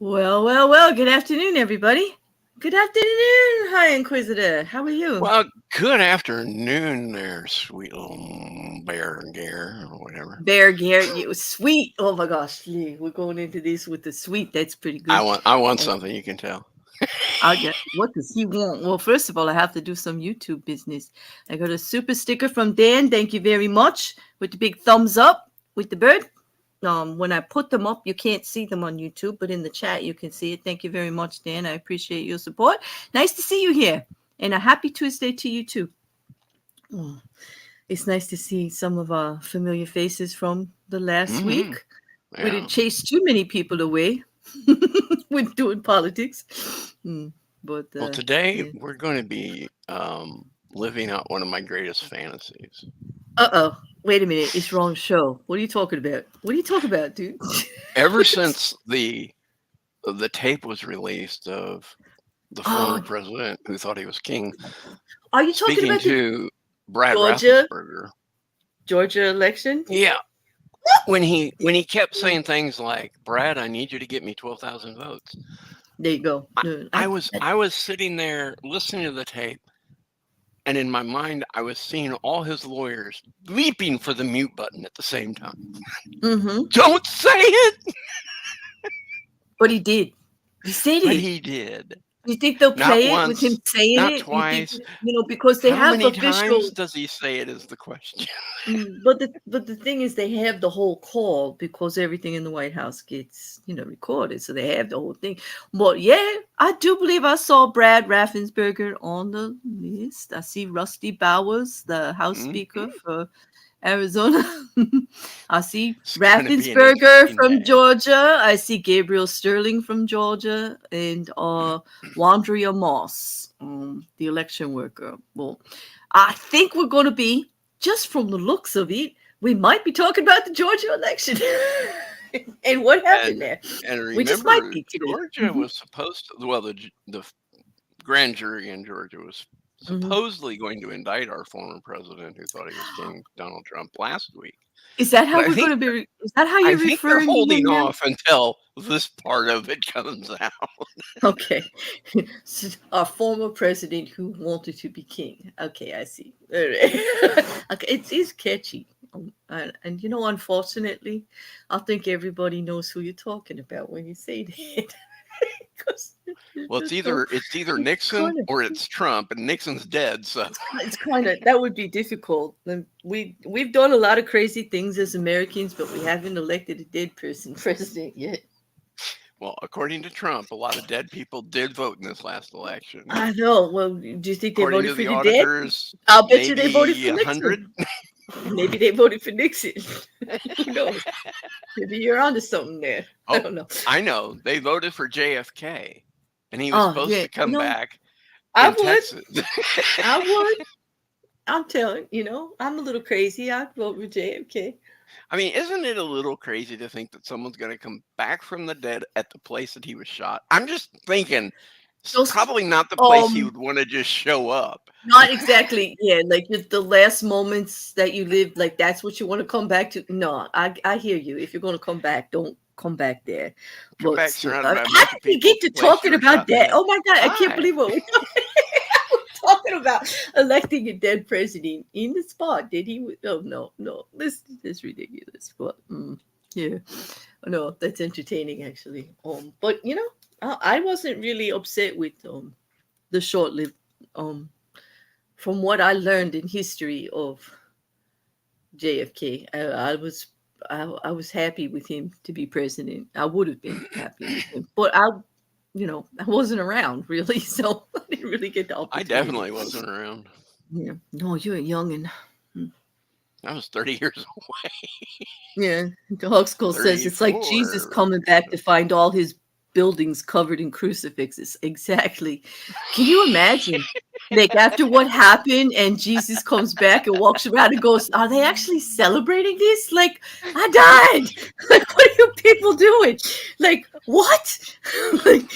Well. Good afternoon, everybody. Good afternoon, Hi Inquisitor. How are you? Well, good afternoon there, sweet little bear Gare or whatever. Bear Garrett, you sweet. Oh my gosh, Lee, we're going into this with the sweet. That's pretty I good. want I want Uh, something you can tell. what does he want? Well, first of all, I have to do some YouTube business. I got a super sticker from Dan. Thank you very much. With the big thumbs up with the bird. When I put them up, you can't see them on YouTube, but in the chat you can see it. Thank you very much, Dan. I appreciate your support. Nice to see you here, and a happy Tuesday to you too. Oh, it's nice to see some of our familiar faces from the last Hmm. week. We Yeah. didn't chase too many people away with doing politics. Mm, but Well, today yeah. we're going to be living out one of my greatest fantasies. Uh-oh. Wait a minute. It's wrong show. What are you talking about? What are you talking about, dude? Ever since the tape was released of the former Oh, president who thought he was king are you talking speaking about the to Brad Georgia Raffensperger. Georgia election? Yeah, when he kept saying things like, "Brad, I need you to get me 12,000 votes." There you go. I, No, I was I was sitting there listening to the tape, and in my mind, I was seeing all his lawyers leaping for the mute button at the same time. mm-hmm. Don't say it, But he did. He said but it. he did. You think they'll Not play it with him once, saying not it? You think twice. because they How have many times official. does he say it is the question? But the thing is, they have the whole call because everything in the White House gets recorded, so they have the whole thing. But yeah, I do believe I saw Brad Raffensperger on the list. I see Rusty Bowers, the House Speaker Mhm. for Arizona. I see It's going to be an Raffensperger interesting from day. Georgia. I see Gabriel Sterling from Georgia, and Wandrea Moss, the election worker. Well, I think we're going to be, just from the looks of it, we might be talking about the Georgia election and what happened And there. and We just might remember, be today. Georgia was supposed to. Well, the grand jury in Georgia was Hmm. supposedly going to indict our former president who thought he was king, Donald Trump, last week. Is that But how we're going to be? Is that how I you're think they're referring to him holding now? off until this part of it comes out. Okay. Our former president who wanted to be king. Okay, I see. All right. Okay, it is catchy. And unfortunately, I think everybody knows who you're talking about when you say that. 'Cause Well, it's so it's either it's Nixon kind of or it's Trump, and Nixon's dead. So, it's kind of that would be difficult. And we've done a lot of crazy things as Americans, but we haven't elected a dead person president yet. well, according to Trump, a lot of dead people did vote in this last election. I know. Well, do you think they According voted to for the the dead? auditors, I'll bet you they voted maybe for a Nixon. hundred. Maybe they voted for Nixon. Who knows? Maybe you're onto something there. I Oh, don't know. I know. They voted for JFK, and he was Oh supposed yeah, to come back I in would. Texas. I would. I'm telling I'm a little crazy. I'd vote for JFK. I mean, isn't it a little crazy to think that someone's going to come back from the dead at the place that he was shot? I'm just thinking it's Those probably not the place he um would want to just show up. Not exactly. Yeah, like the last moments that you lived, like that's what you want to come back to. No, I hear you. If you're going to come back, don't come back there. Come But back still, surrounded by a how bunch did of we people get at to the place you talking were about shot in the that? head. Oh my god, I can't Hi. believe what we're talking about. Electing a dead president in the spot that he would. Oh no, no, this is ridiculous. But yeah, no, that's entertaining actually. But I wasn't really upset with the short-lived um from what I learned in history of JFK. I was happy with him to be president. I would have been happy with him, but I wasn't around really, so I didn't really get the I opportunity. definitely wasn't around. Yeah, no, you're young and I was 30 years old. yeah. The Huxtable says it's like Jesus 34. coming back to find all his buildings covered in crucifixes. Exactly. Can you imagine? Like after what happened, and Jesus comes back and walks around and goes, "Are they actually celebrating this? Like I died. Like what are you people doing? Like what? Like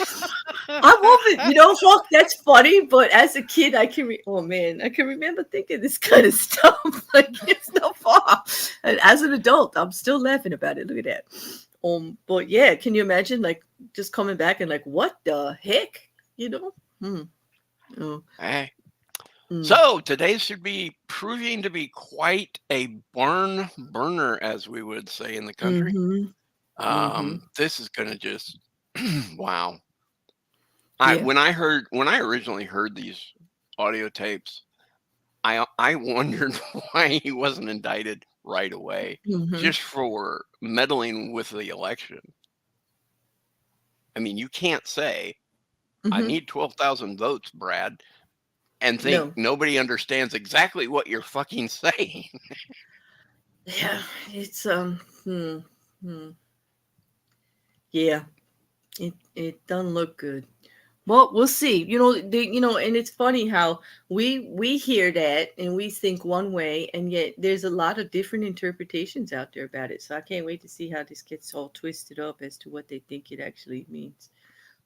I love it. Fuck, that's funny. But as a kid, oh man, I can remember thinking this kind of stuff. Like it's no far. And as an adult, I'm still laughing about it. Look at that. But yeah, can you imagine like just coming back and like, what the heck? You know? Hmm. Oh, Hey. mm, So today should be proving to be quite a barn burner, as we would say in the country. mm-hmm. Mm-hmm. This is gonna just wow. Yeah. When I originally heard these audio tapes, I wondered why he wasn't indicted right away Mm-hmm. just for meddling with the election. I mean, you can't say I Mm-hmm. need 12,000 votes, Brad, and think No. nobody understands exactly what you're fucking saying. Yeah. It's hmm. Yeah. It doesn't look good. Well, we'll see. And it's funny how we hear that and we think one way, and yet there's a lot of different interpretations out there about it. So I can't wait to see how this gets all twisted up as to what they think it actually means.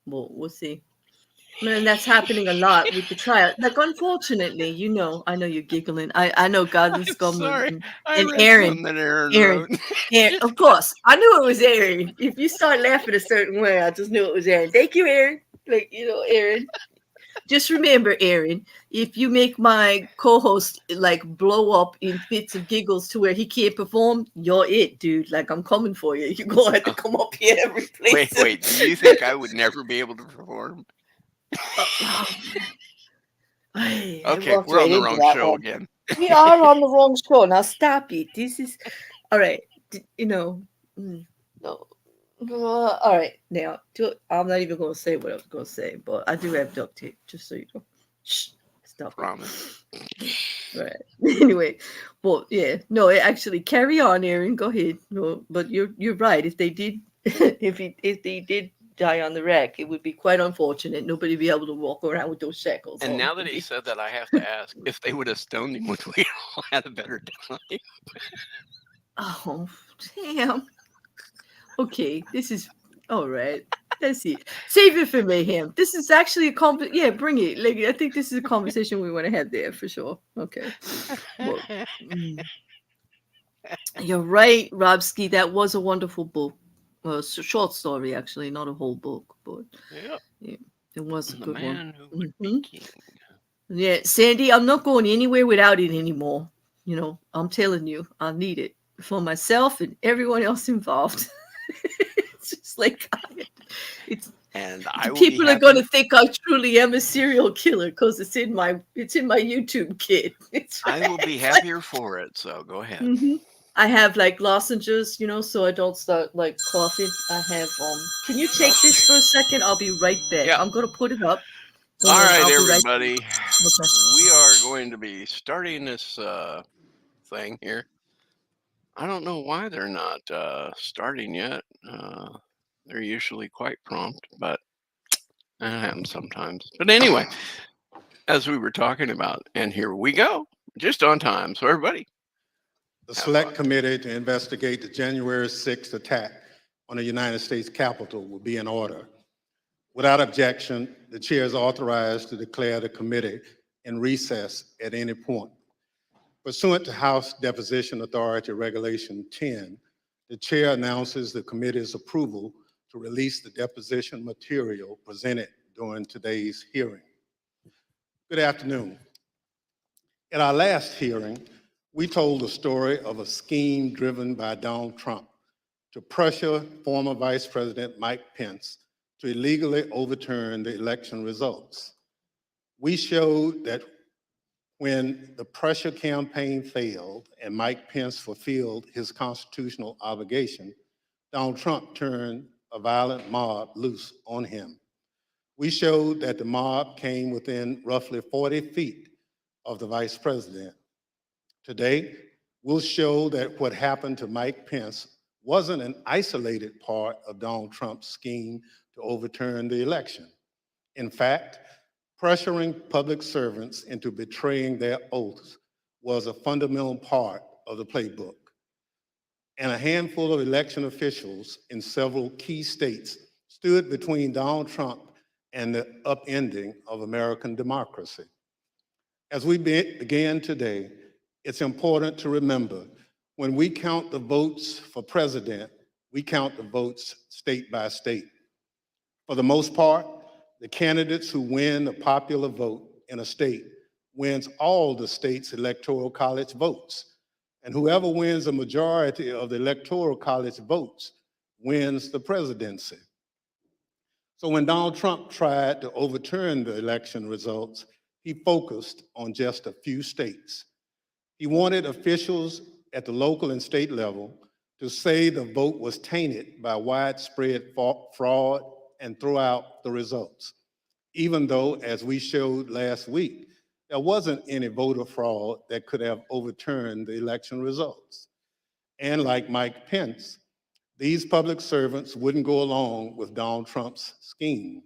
Well, we'll see. And that's happening a lot with the trial. Like, unfortunately, I know you're giggling. I know I'm Godless Scum sorry. I and read Aaron, something that Aaron Aaron, wrote. Aaron. Of course, I knew it was Aaron. If you start laughing a certain way, I just knew it was Aaron. Thank you, Aaron. Like, Aaron. Just remember, Aaron, if you make my co-host like blow up in fits of giggles to where he can't perform, you're it, dude. Like, I'm coming for you. You're gonna have to Oh, come up here and replace him. wait. Do you think I would never be able to perform? Uh, I Okay, walked we're on right the into wrong that show one. again. We are on the wrong show. Now stop it. This is all right. No. All right. Now, I'm not even going to say what I was going to say, but I do have duct tape, just so you know. Shh. Stop it. Promise. Right. Anyway, well, yeah. No, actually, carry on, Aaron. Go ahead. No, but you're right. If they did, if they did die on the rack, it would be quite unfortunate. Nobody would be able to walk around with those shackles And on. now that he said that, I have to ask if they would have stoned him, would we all had a better time? Oh, damn. Okay, this is all right. Let's see. Save it for mayhem. This is actually a Yeah, bring it. Like, I think this is a conversation we want to have there for sure. Okay. Well, mm, you're right, Robski. That was a wonderful book. Short story, actually, not a whole book, but Yep. yeah, it was a The good one. man who would be Hmm. king. Yeah, Sandy, I'm not going anywhere without it anymore. I'm telling you, I need it for myself and everyone else involved. It's just like it's And the I will be people are going happier. to think I truly am a serial killer because it's in my YouTube kit. It's I will be it's like happier for it. So go ahead. I have like lozenges, so I don't start like coughing. I have Can you take this for a second? I'll be right back. Yeah. I'm gonna put it up All and right, I'll be right back. everybody. Okay. We are going to be starting this thing here. I don't know why they're not starting yet. They're usually quite prompt, but that happens sometimes. But anyway, as we were talking about, and here we go, just on time. So everybody, The have fun. Select Committee to investigate the January 6th attack on the United States Capitol will be in order. Without objection, the chair is authorized to declare the committee in recess at any point. Pursuant to House Deposition Authority Regulation 10, the chair announces the committee's approval to release the deposition material presented during today's hearing. Good afternoon. At our last hearing, we told the story of a scheme driven by Donald Trump to pressure former Vice President Mike Pence to illegally overturn the election results. We showed that when the pressure campaign failed and Mike Pence fulfilled his constitutional obligation, Donald Trump turned a violent mob loose on him. We showed that the mob came within roughly 40 feet of the vice president. Today, we'll show that what happened to Mike Pence wasn't an isolated part of Donald Trump's scheme to overturn the election. In fact, pressuring public servants into betraying their oaths was a fundamental part of the playbook. And a handful of election officials in several key states stood between Donald Trump and the upending of American democracy. As we begin today, it's important to remember when we count the votes for president, We count the votes state by state. For the most part, the candidates who win the popular vote in a state wins all the state's electoral college votes. And whoever wins a majority of the electoral college votes wins the presidency. So when Donald Trump tried to overturn the election results, he focused on just a few states. He wanted officials at the local and state level to say the vote was tainted by widespread fraud and throw out the results, even though, as we showed last week, there wasn't any voter fraud that could have overturned the election results. And like Mike Pence, these public servants wouldn't go along with Donald Trump's scheme.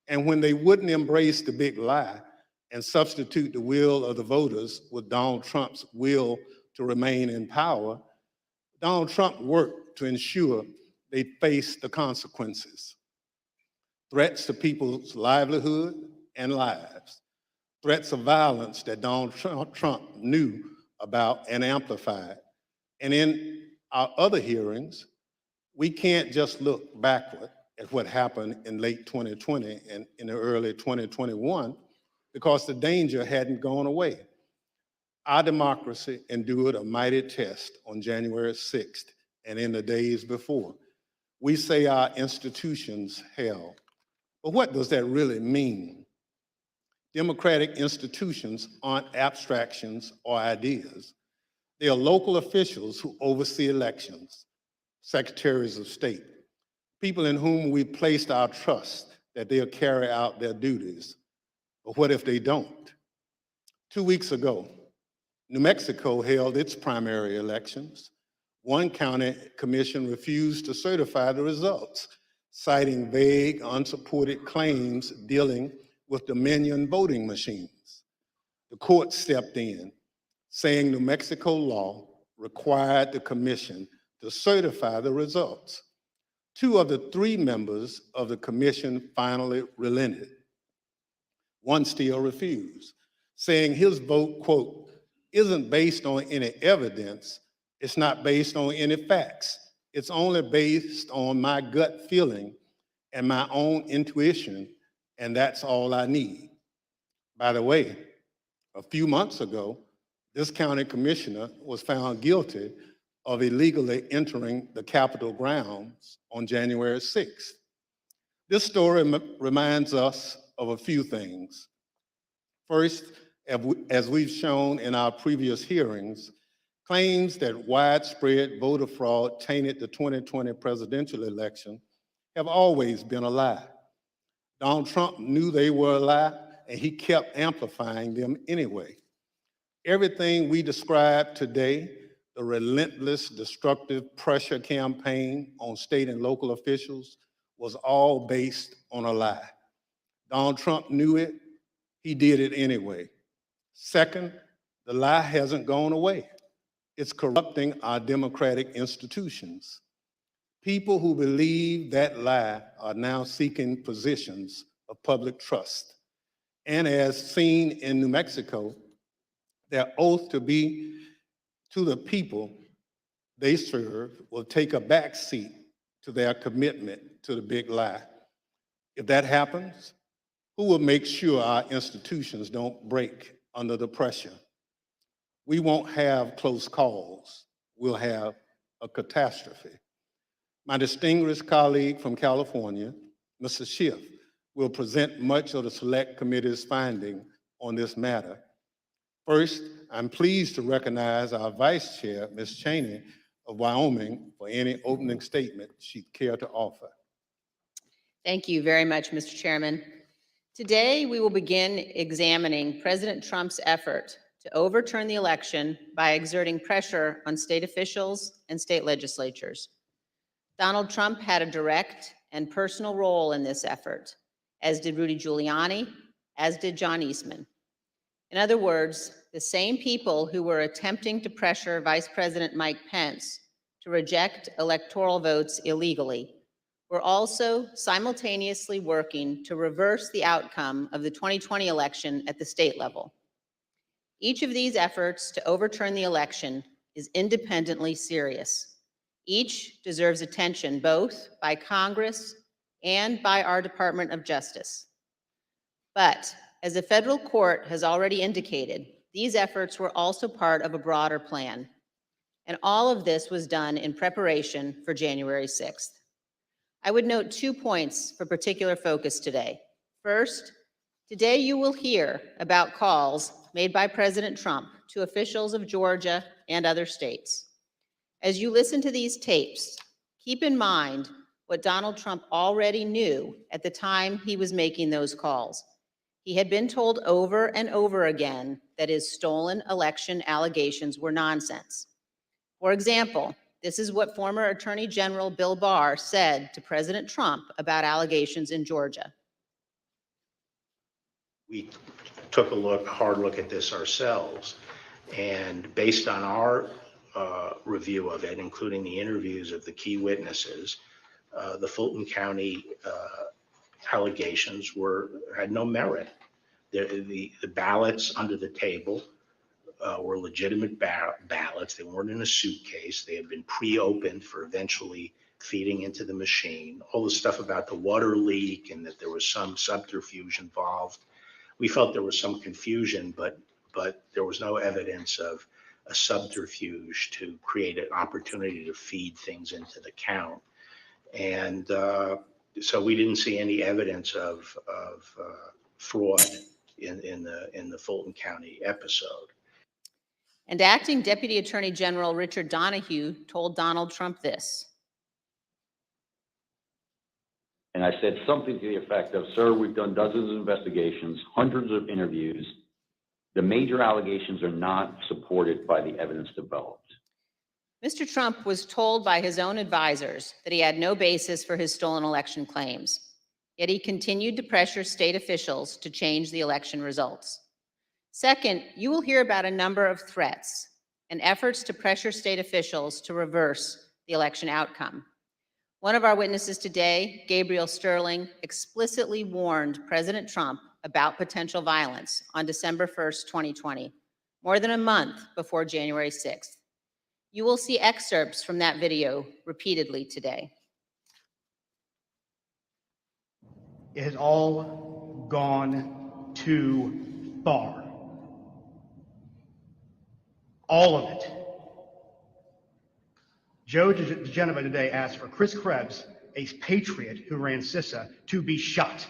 And when they wouldn't embrace the big lie and substitute the will of the voters with Donald Trump's will to remain in power, Donald Trump worked to ensure they faced the consequences. Threats to people's livelihood and lives, threats of violence that Donald Trump knew about and amplified. And in our other hearings, we can't just look backward at what happened in late 2020 and in the early 2021 because the danger hadn't gone away. Our democracy endured a mighty test on January 6th and in the days before. We say our institutions held. But what does that really mean? Democratic institutions aren't abstractions or ideas. They are local officials who oversee elections, secretaries of state, people in whom we placed our trust that they'll carry out their duties. But what if they don't? 2 weeks ago, New Mexico held its primary elections. One county commission refused to certify the results, citing vague, unsupported claims dealing with Dominion voting machines. The court stepped in, saying New Mexico law required the commission to certify the results. 2 of the 3 members of the commission finally relented. One still refused, saying his vote, quote, isn't based on any evidence, it's not based on any facts, it's only based on my gut feeling and my own intuition, and that's all I need. By the way, a few months ago, this county commissioner was found guilty of illegally entering the Capitol grounds on January 6th. This story reminds us of a few things. First, as we've shown in our previous hearings, claims that widespread voter fraud tainted the 2020 presidential election have always been a lie. Donald Trump knew they were a lie, and he kept amplifying them anyway. Everything we described today, the relentless, destructive pressure campaign on state and local officials, was all based on a lie. Donald Trump knew it, he did it anyway. Second, the lie hasn't gone away. It's corrupting our democratic institutions. People who believe that lie are now seeking positions of public trust. And as seen in New Mexico, their oath to be to the people they serve will take a back seat to their commitment to the big lie. If that happens, who will make sure our institutions don't break under the pressure? We won't have close calls, we'll have a catastrophe. My distinguished colleague from California, Mr. Schiff, will present much of the Select Committee's finding on this matter. First, I'm pleased to recognize our Vice Chair, Ms. Cheney of Wyoming, for any opening statement she'd care to offer. Thank you very much, Mr. Chairman. Today, we will begin examining President Trump's effort to overturn the election by exerting pressure on state officials and state legislatures. Donald Trump had a direct and personal role in this effort, as did Rudy Giuliani, as did John Eastman. In other words, the same people who were attempting to pressure Vice President Mike Pence to reject electoral votes illegally were also simultaneously working to reverse the outcome of the 2020 election at the state level. Each of these efforts to overturn the election is independently serious. Each deserves attention both by Congress and by our Department of Justice. But as the federal court has already indicated, these efforts were also part of a broader plan. And all of this was done in preparation for January 6th. I would note 2 points for particular focus today. First, today you will hear about calls made by President Trump to officials of Georgia and other states. As you listen to these tapes, keep in mind what Donald Trump already knew at the time he was making those calls. He had been told over and over again that his stolen election allegations were nonsense. For example, this is what former Attorney General Bill Barr said to President Trump about allegations in Georgia. We took a hard look at this ourselves, and based on our review of it, including the interviews of the key witnesses, the Fulton County allegations had no merit. The ballots under the table were legitimate ballots. They weren't in a suitcase. They had been pre-opened for eventually feeding into the machine. All the stuff about the water leak and that there was some subterfuge involved. We felt there was some confusion, but there was no evidence of a subterfuge to create an opportunity to feed things into the count. And so we didn't see any evidence of fraud in the Fulton County episode. And Acting Deputy Attorney General Richard Donahue told Donald Trump this. And I said something to the effect of, sir, we've done dozens of investigations, hundreds of interviews. The major allegations are not supported by the evidence developed. Mr. Trump was told by his own advisors that he had no basis for his stolen election claims, yet he continued to pressure state officials to change the election results. Second, you will hear about a number of threats and efforts to pressure state officials to reverse the election outcome. One of our witnesses today, Gabriel Sterling, explicitly warned President Trump about potential violence on December 1st, 2020, more than a month before January 6th. You will see excerpts from that video repeatedly today. It has all gone too far. All of it. Joe DeGenova today asked for Chris Krebs, a patriot who ran CISA, to be shot.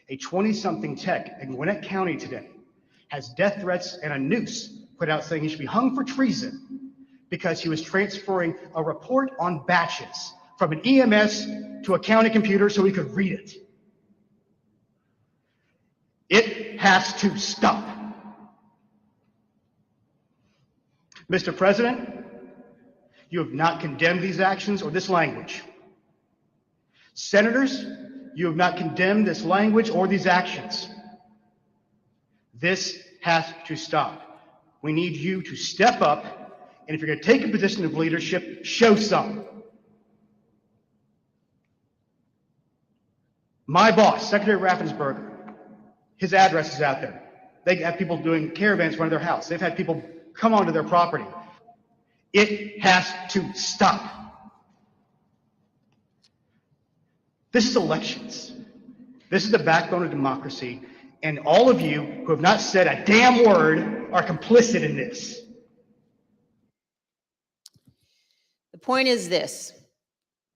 A 20-something tech in Gwinnett County today has death threats and a noose put out saying he should be hung for treason because he was transferring a report on batches from an EMS to a county computer so he could read it. It has to stop. Mr. President, you have not condemned these actions or this language. Senators, you have not condemned this language or these actions. This has to stop. We need you to step up, and if you're going to take a position of leadership, show some. My boss, Secretary Raffensperger, his address is out there. They have people doing caravans in front of their house. They've had people come onto their property. It has to stop. This is elections. This is the backbone of democracy, and all of you who have not said a damn word are complicit in this. The point is this: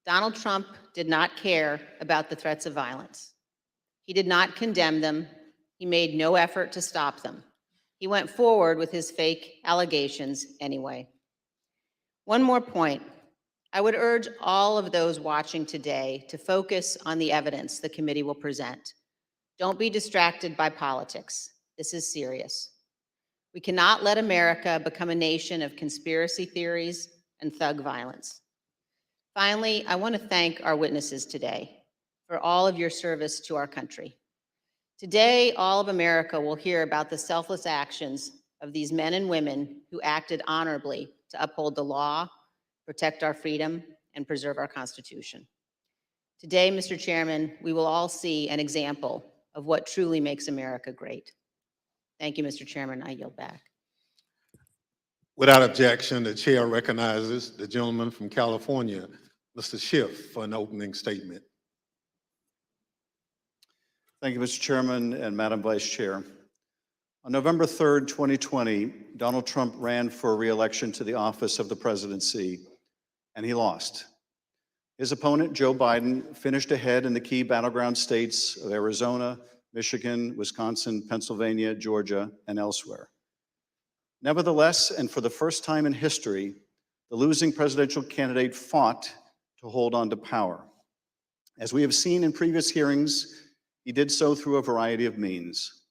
Donald Trump did not care about the threats of violence. He did not condemn them. He made no effort to stop them. He went forward with his fake allegations anyway. One more point. I would urge all of those watching today to focus on the evidence the committee will present. Don't be distracted by politics. This is serious. We cannot let America become a nation of conspiracy theories and thug violence. Finally, I want to thank our witnesses today for all of your service to our country. Today, all of America will hear about the selfless actions of these men and women who acted honorably to uphold the law, protect our freedom, and preserve our Constitution. Today, Mr. Chairman, we will all see an example of what truly makes America great. Thank you, Mr. Chairman. I yield back. Without objection, the chair recognizes the gentleman from California, Mr. Schiff, for an opening statement. Thank you, Mr. Chairman and Madam Vice Chair. On November 3rd, 2020, Donald Trump ran for re-election to the office of the presidency, and he lost. His opponent, Joe Biden, finished ahead in the key battleground states of Arizona, Michigan, Wisconsin, Pennsylvania, Georgia, and elsewhere. Nevertheless, and for the first time in history, the losing presidential candidate fought to hold on to power. As we have seen in previous hearings, he did so through a variety of means.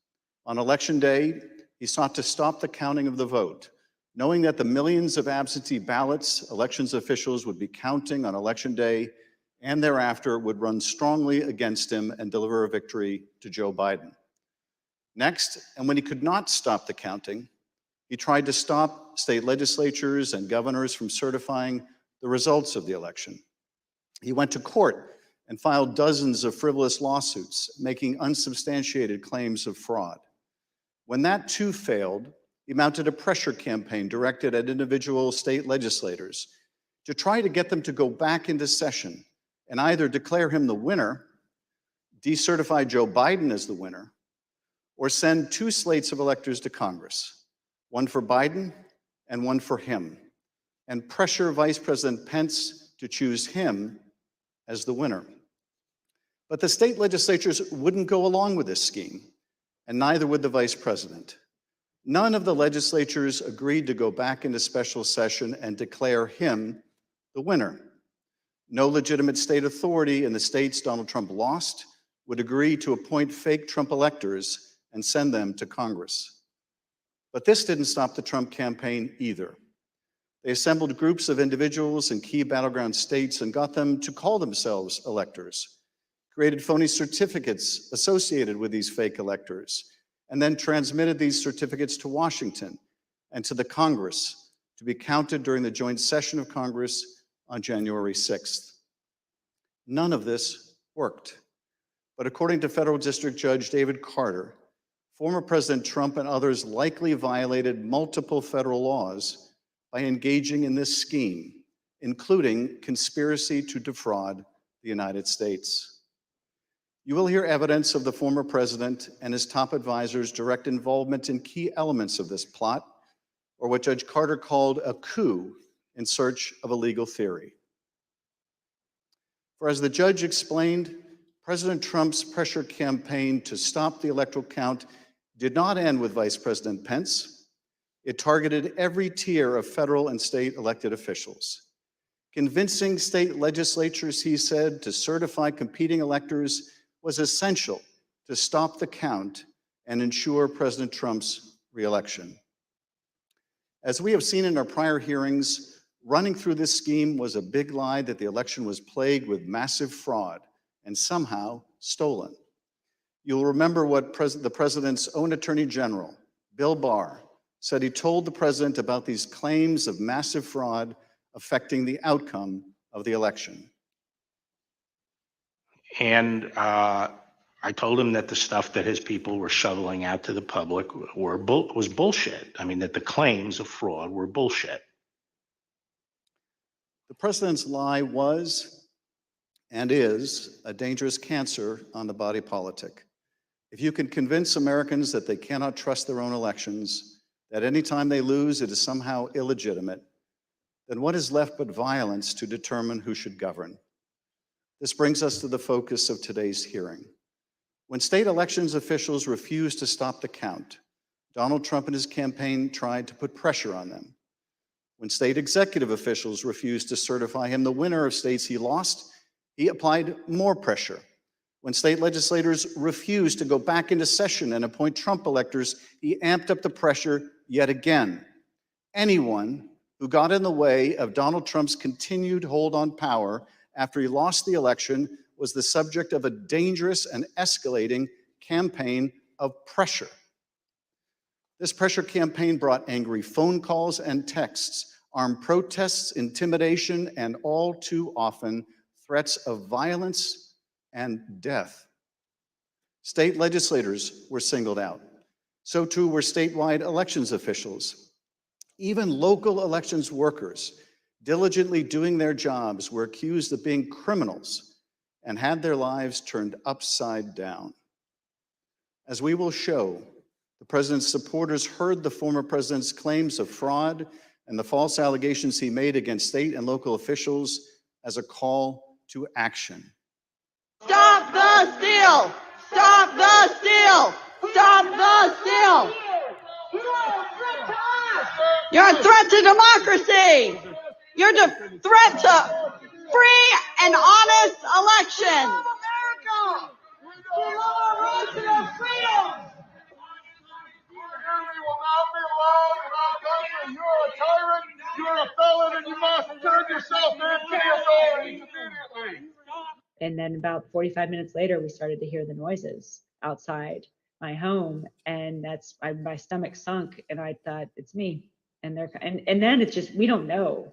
On Election Day, he sought to stop the counting of the vote, knowing that the millions of absentee ballots elections officials would be counting on Election Day and thereafter would run strongly against him and deliver a victory to Joe Biden. Next, and when he could not stop the counting, he tried to stop state legislatures and governors from certifying the results of the election. He went to court and filed dozens of frivolous lawsuits, making unsubstantiated claims of fraud. When that too failed, he mounted a pressure campaign directed at individual state legislators to try to get them to go back into session and either declare him the winner, decertify Joe Biden as the winner, or send two slates of electors to Congress, one for Biden and one for him, and pressure Vice President Pence to choose him as the winner. But the state legislatures wouldn't go along with this scheme, and neither would the vice president. None of the legislatures agreed to go back into special session and declare him the winner. No legitimate state authority in the states Donald Trump lost would agree to appoint fake Trump electors and send them to Congress. But this didn't stop the Trump campaign either. They assembled groups of individuals in key battleground states and got them to call themselves electors, created phony certificates associated with these fake electors, and then transmitted these certificates to Washington and to the Congress to be counted during the joint session of Congress on January 6th. None of this worked. But according to Federal District Judge David Carter, former President Trump and others likely violated multiple federal laws by engaging in this scheme, including conspiracy to defraud the United States. You will hear evidence of the former president and his top advisors' direct involvement in key elements of this plot, or what Judge Carter called a coup in search of a legal theory. For as the judge explained, President Trump's pressure campaign to stop the electoral count did not end with Vice President Pence. It targeted every tier of federal and state elected officials. Convincing state legislatures, he said, to certify competing electors was essential to stop the count and ensure President Trump's reelection. As we have seen in our prior hearings, running through this scheme was a big lie that the election was plagued with massive fraud and somehow stolen. You'll remember what the president's own attorney general, Bill Barr, said he told the president about these claims of massive fraud affecting the outcome of the election. And I told him that the stuff that his people were shoveling out to the public was bullshit. I mean, that the claims of fraud were bullshit. The president's lie was and is a dangerous cancer on the body politic. If you can convince Americans that they cannot trust their own elections, that any time they lose it is somehow illegitimate, then what is left but violence to determine who should govern? This brings us to the focus of today's hearing. When state elections officials refused to stop the count, Donald Trump and his campaign tried to put pressure on them. When state executive officials refused to certify him the winner of states he lost, he applied more pressure. When state legislators refused to go back into session and appoint Trump electors, he amped up the pressure yet again. Anyone who got in the way of Donald Trump's continued hold on power after he lost the election was the subject of a dangerous and escalating campaign of pressure. This pressure campaign brought angry phone calls and texts, armed protests, intimidation, and all too often, threats of violence and death. State legislators were singled out. So too were statewide elections officials. Even local elections workers, diligently doing their jobs, were accused of being criminals and had their lives turned upside down. As we will show, the president's supporters heard the former president's claims of fraud and the false allegations he made against state and local officials as a call to action. Stop the steal! Stop the steal! Stop the steal! You're a threat to democracy! You're a threat to free and honest elections! We love our rights and our freedom! You're a tyrant, you're a felon, and you must turn yourself in to the authorities immediately. And then about 45 minutes later, we started to hear the noises outside my home, and my stomach sunk, and I thought, it's me. And then it's just, we don't know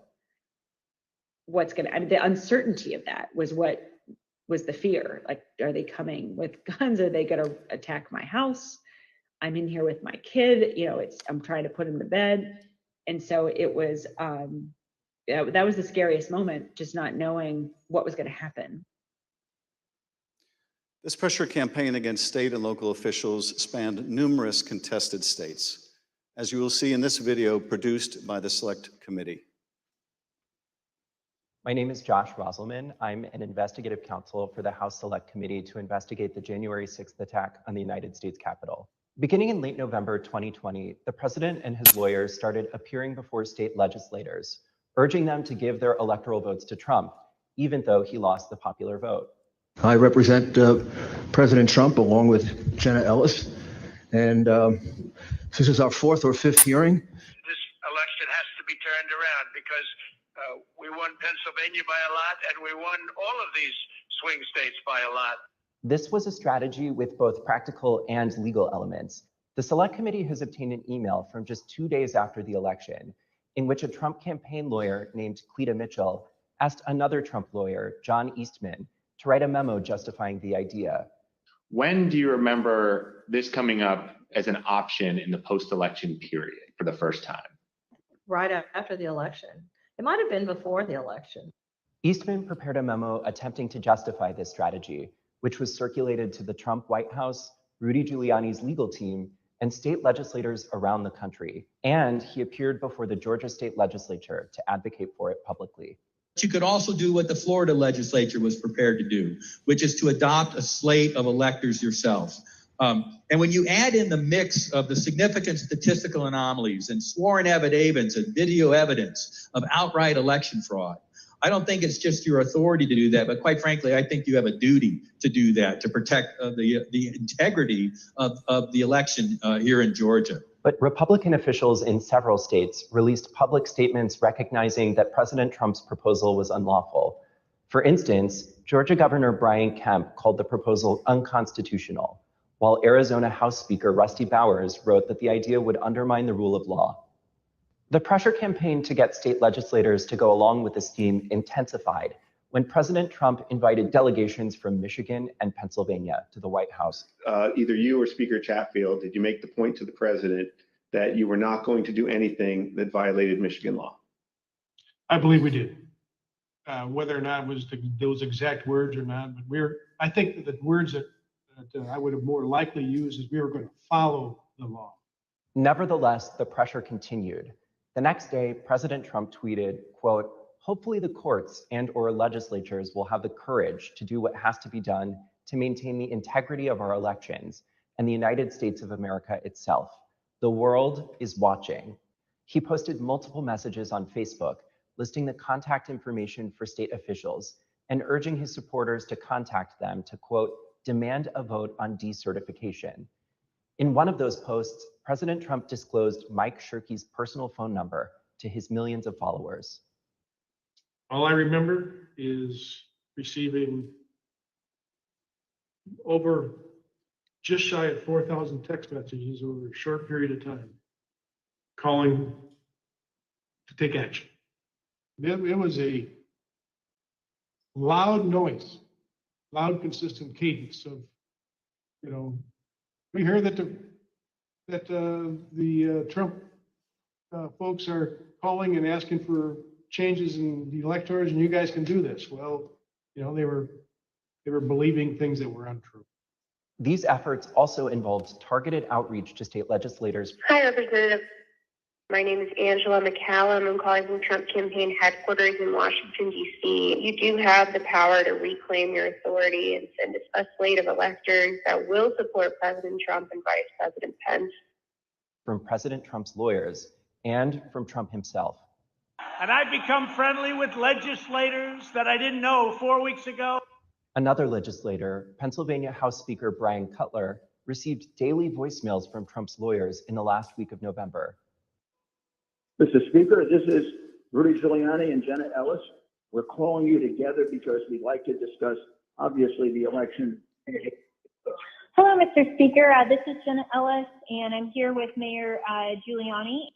what's gonna. I mean, the uncertainty of that was what was the fear. Like, are they coming with guns? Are they gonna attack my house? I'm in here with my kid. You know, I'm trying to put him to bed, and so it was. That was the scariest moment, just not knowing what was going to happen. This pressure campaign against state and local officials spanned numerous contested states, as you will see in this video produced by the Select Committee. My name is Josh Roselman. I'm an investigative counsel for the House Select Committee to investigate the January 6th attack on the United States Capitol. Beginning in late November 2020, the president and his lawyers started appearing before state legislators, urging them to give their electoral votes to Trump, even though he lost the popular vote. I represent President Trump along with Jenna Ellis, and this is our fourth or fifth hearing. This election has to be turned around because we won Pennsylvania by a lot, and we won all of these swing states by a lot. This was a strategy with both practical and legal elements. The Select Committee has obtained an email from just 2 days after the election, in which a Trump campaign lawyer named Cleta Mitchell asked another Trump lawyer, John Eastman, to write a memo justifying the idea. When do you remember this coming up as an option in the post-election period for the first time? Right after the election. It might have been before the election. Eastman prepared a memo attempting to justify this strategy, which was circulated to the Trump White House, Rudy Giuliani's legal team, and state legislators around the country. And he appeared before the Georgia state legislature to advocate for it publicly. You could also do what the Florida legislature was prepared to do, which is to adopt a slate of electors yourself. And when you add in the mix of the significant statistical anomalies and sworn affidavits and video evidence of outright election fraud, I don't think it's just your authority to do that, but quite frankly, I think you have a duty to do that, to protect the integrity of the election here in Georgia. But Republican officials in several states released public statements recognizing that President Trump's proposal was unlawful. For instance, Georgia Governor Brian Kemp called the proposal unconstitutional, while Arizona House Speaker Rusty Bowers wrote that the idea would undermine the rule of law. The pressure campaign to get state legislators to go along with the scheme intensified when President Trump invited delegations from Michigan and Pennsylvania to the White House. Either you or Speaker Chatfield, did you make the point to the president that you were not going to do anything that violated Michigan law? I believe we did. Whether or not it was those exact words or not, but I think that the words that I would have more likely used is we were going to follow the law. Nevertheless, the pressure continued. The next day, President Trump tweeted, quote, "Hopefully the courts and/or legislatures will have the courage to do what has to be done to maintain the integrity of our elections and the United States of America itself. The world is watching." He posted multiple messages on Facebook listing the contact information for state officials and urging his supporters to contact them to, quote, "demand a vote on decertification." In one of those posts, President Trump disclosed Mike Shirkey's personal phone number to his millions of followers. All I remember is receiving over just shy of 4,000 text messages over a short period of time, calling to take action. It was a loud noise, loud, consistent cadence of, we hear that the Trump folks are calling and asking for changes in the electors, and you guys can do this. Well, you know, they were believing things that were untrue. These efforts also involved targeted outreach to state legislators. Hi, Representative. My name is Angela McCallum. I'm calling from Trump campaign headquarters in Washington, D.C. You do have the power to reclaim your authority and send a slate of electors that will support President Trump and Vice President Pence. From President Trump's lawyers and from Trump himself. And I've become friendly with legislators that I didn't know 4 weeks ago. Another legislator, Pennsylvania House Speaker Brian Cutler, received daily voicemails from Trump's lawyers in the last week of November. Mr. Speaker, this is Rudy Giuliani and Jenna Ellis. We're calling you together because we'd like to discuss, obviously, the election. Hello, Mr. Speaker. This is Jenna Ellis, and I'm here with Mayor Giuliani.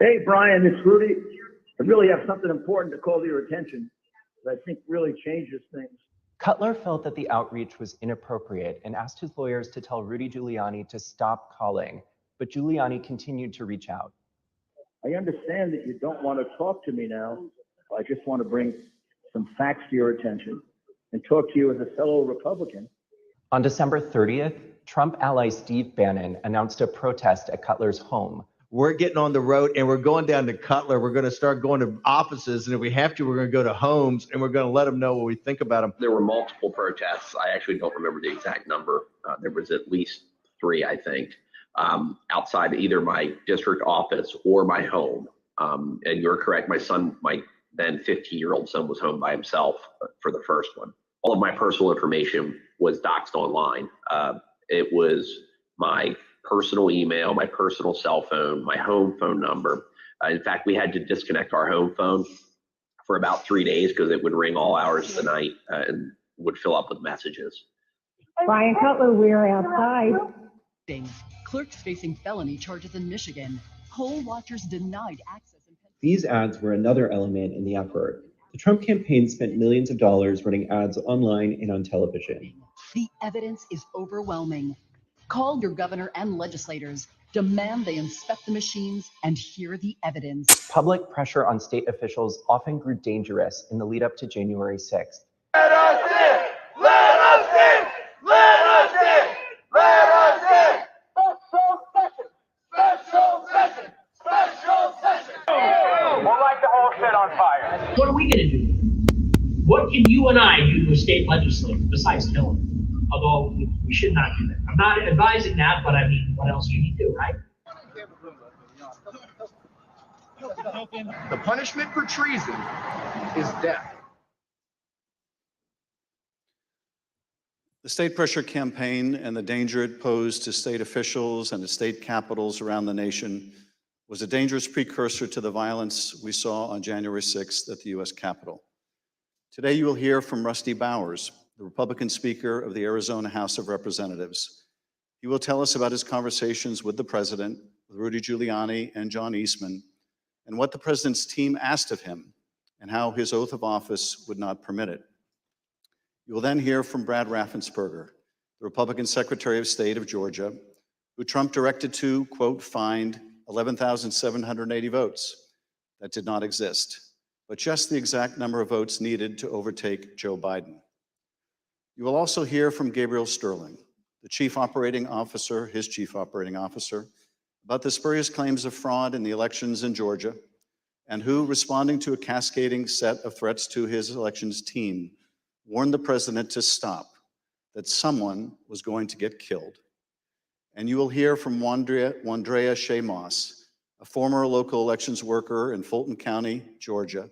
Hey, Brian, it's Rudy. I really have something important to call to your attention that I think really changes things. Cutler felt that the outreach was inappropriate and asked his lawyers to tell Rudy Giuliani to stop calling, but Giuliani continued to reach out. I understand that you don't want to talk to me now. I just want to bring some facts to your attention and talk to you as a fellow Republican. On December 30th, Trump ally Steve Bannon announced a protest at Cutler's home. We're getting on the road and we're going down to Cutler. We're going to start going to offices, and if we have to, we're going to go to homes and we're going to let them know what we think about them. There were multiple protests. I actually don't remember the exact number. There was at least 3, I think, outside either my district office or my home. And you're correct, my son, my then 15-year-old son, was home by himself for the first one. All of my personal information was doxed online. It was my personal email, my personal cell phone, my home phone number. In fact, we had to disconnect our home phone for about 3 days because it would ring all hours of the night and would fill up with messages. Brian Cutler, we're outside. Clerks facing felony charges in Michigan. Poll watchers denied access. These ads were another element in the effort. The Trump campaign spent millions of dollars running ads online and on television. The evidence is overwhelming. Call your governor and legislators. Demand they inspect the machines and hear the evidence. Public pressure on state officials often grew dangerous in the lead up to January 6th. Let us in! Let us in! Let us in! Let us in! Special session! Special session! Special session! We'll light the whole shit on fire. What are we going to do? What can you and I do to a state legislature besides kill them? Although we should not do that. I'm not advising that, but I mean, what else do you do, right? The punishment for treason is death. The state pressure campaign and the danger it posed to state officials and to state capitals around the nation was a dangerous precursor to the violence we saw on January 6th at the U.S. Capitol. Today, you will hear from Rusty Bowers, the Republican Speaker of the Arizona House of Representatives. He will tell us about his conversations with the President, with Rudy Giuliani and John Eastman, and what the President's team asked of him, and how his oath of office would not permit it. You will then hear from Brad Raffensperger, the Republican Secretary of State of Georgia, who Trump directed to, quote, find 11,780 votes. That did not exist, but just the exact number of votes needed to overtake Joe Biden. You will also hear from Gabriel Sterling, the chief operating officer, his chief operating officer, about the spurious claims of fraud in the elections in Georgia, and who, responding to a cascading set of threats to his elections team, warned the president to stop, that someone was going to get killed. And you will hear from Wandrea ArShaye, a former local elections worker in Fulton County, Georgia,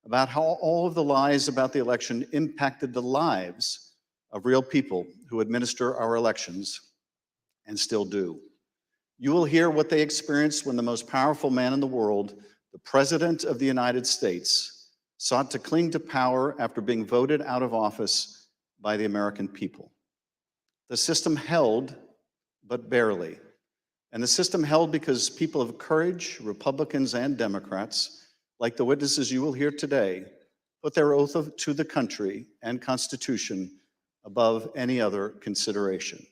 about how all of the lies about the election impacted the lives of real people who administer our elections and still do. You will hear what they experienced when the most powerful man in the world, the President of the United States, sought to cling to power after being voted out of office by the American people. The system held, but barely. And the system held because people of courage, Republicans and Democrats, like the witnesses you will hear today, put their oath to the country and Constitution above any other consideration.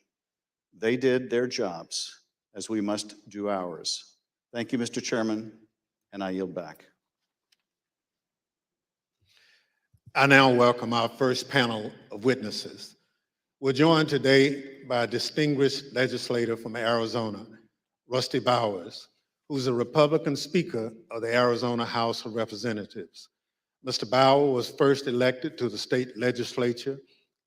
They did their jobs as we must do ours. Thank you, Mr. Chairman, and I yield back. I now welcome our first panel of witnesses. We're joined today by a distinguished legislator from Arizona, Rusty Bowers, who's a Republican Speaker of the Arizona House of Representatives. Mr. Bowers was first elected to the state legislature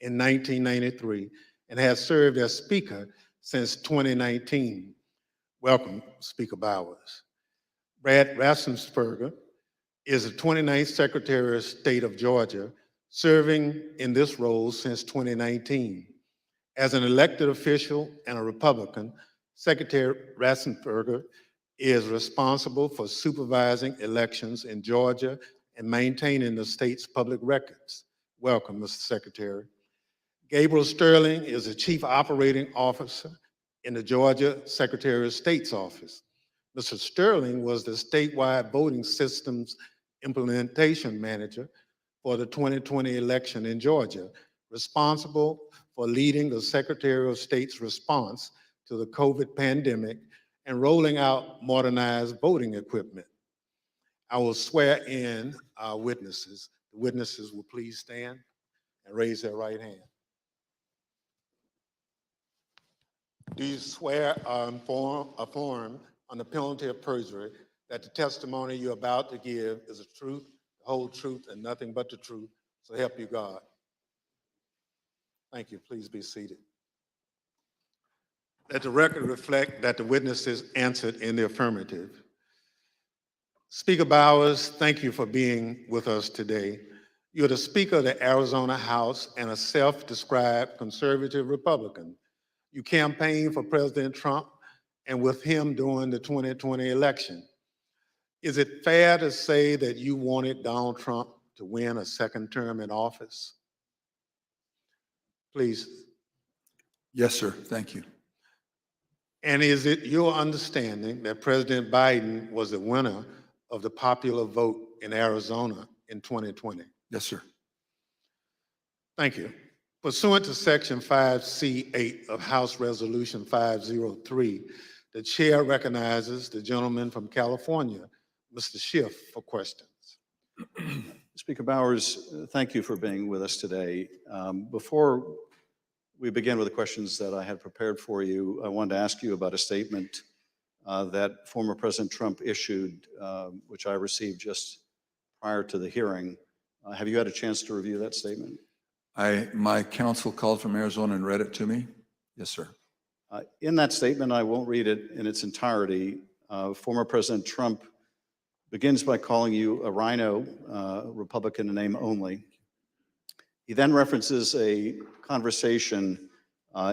in 1993 and has served as Speaker since 2019. Welcome, Speaker Bowers. Brad Raffensperger is the 29th Secretary of State of Georgia, serving in this role since 2019. As an elected official and a Republican, Secretary Raffensperger is responsible for supervising elections in Georgia and maintaining the state's public records. Welcome, Mr. Secretary. Gabriel Sterling is the Chief Operating Officer in the Georgia Secretary of State's office. Mr. Sterling was the statewide voting systems implementation manager for the 2020 election in Georgia, responsible for leading the Secretary of State's response to the COVID pandemic and rolling out modernized voting equipment. I will swear in our witnesses. The witnesses will please stand and raise their right hand. Do you swear or affirm on the penalty of perjury that the testimony you're about to give is the truth, the whole truth, and nothing but the truth, so help you God? Thank you. Please be seated. Let the record reflect that the witnesses answered in the affirmative. Speaker Bowers, thank you for being with us today. You're the Speaker of the Arizona House and a self-described conservative Republican. You campaigned for President Trump and with him during the 2020 election. Is it fair to say that you wanted Donald Trump to win a second term in office? Please. Yes, sir. Thank you. And is it your understanding that President Biden was the winner of the popular vote in Arizona in 2020? Yes, sir. Thank you. Pursuant to Section 5C8 of House Resolution 503, the chair recognizes the gentleman from California, Mr. Schiff, for questions. Speaker Bowers, thank you for being with us today. Before we begin with the questions that I had prepared for you, I wanted to ask you about a statement that former President Trump issued, which I received just prior to the hearing. Have you had a chance to review that statement? My counsel called from Arizona and read it to me. Yes, sir. In that statement, I won't read it in its entirety. Former President Trump begins by calling you a rhino, Republican in name only. He then references a conversation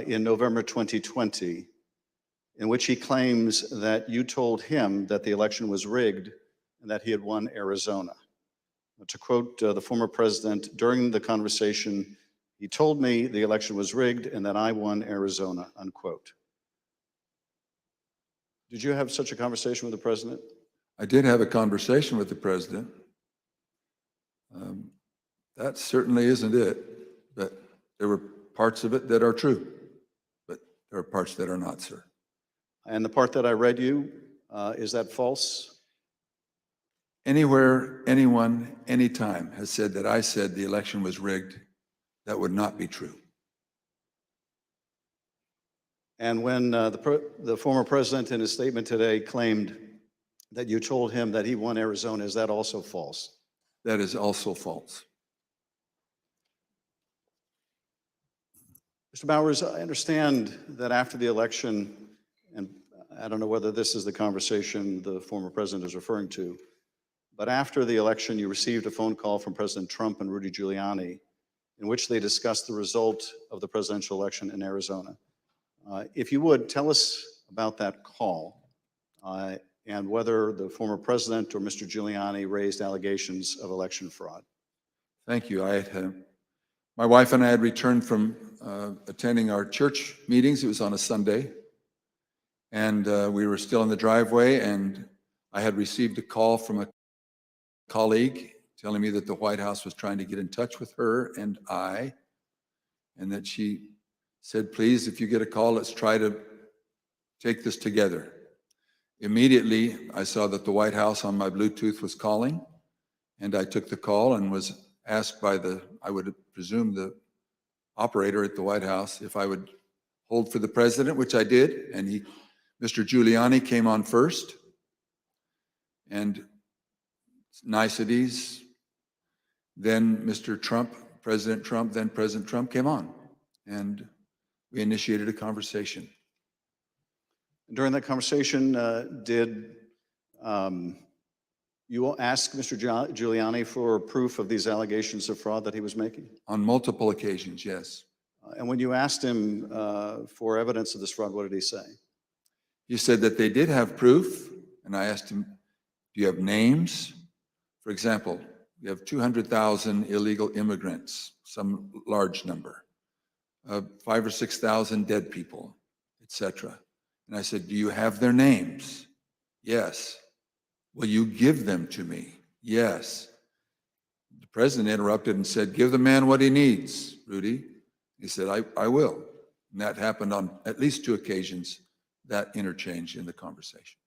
in November 2020 in which he claims that you told him that the election was rigged and that he had won Arizona. To quote the former president, during the conversation, he told me the election was rigged and that I won Arizona, unquote. Did you have such a conversation with the president? I did have a conversation with the president. That certainly isn't it, but there were parts of it that are true, but there are parts that are not, sir. And the part that I read you, is that false? Anywhere, anyone, anytime has said that I said the election was rigged, that would not be true. And when the former president in his statement today claimed that you told him that he won Arizona, is that also false? That is also false. Mr. Bowers, I understand that after the election, and I don't know whether this is the conversation the former president is referring to, but after the election, you received a phone call from President Trump and Rudy Giuliani in which they discussed the result of the presidential election in Arizona. If you would, tell us about that call and whether the former president or Mr. Giuliani raised allegations of election fraud. Thank you. My wife and I had returned from attending our church meetings. It was on a Sunday. And we were still in the driveway, and I had received a call from a colleague telling me that the White House was trying to get in touch with her and I, and that she said, please, if you get a call, let's try to take this together. Immediately, I saw that the White House on my Bluetooth was calling, and I took the call and was asked by I would presume, the operator at the White House if I would hold for the president, which I did, and Mr. Giuliani came on first, and niceties. Then Mr. Trump, President Trump, then President Trump came on, and we initiated a conversation. During that conversation, did you ask Mr. Giuliani for proof of these allegations of fraud that he was making? On multiple occasions, yes. And when you asked him for evidence of this fraud, what did he say? He said that they did have proof, and I asked him, do you have names? For example, we have 200,000 illegal immigrants, some large number, 5,000 or 6,000 dead people, etc. And I said, do you have their names? Yes. Will you give them to me? Yes. The president interrupted and said, give the man what he needs, Rudy. He said, I will. And that happened on at least 2 occasions, that interchange in the conversation.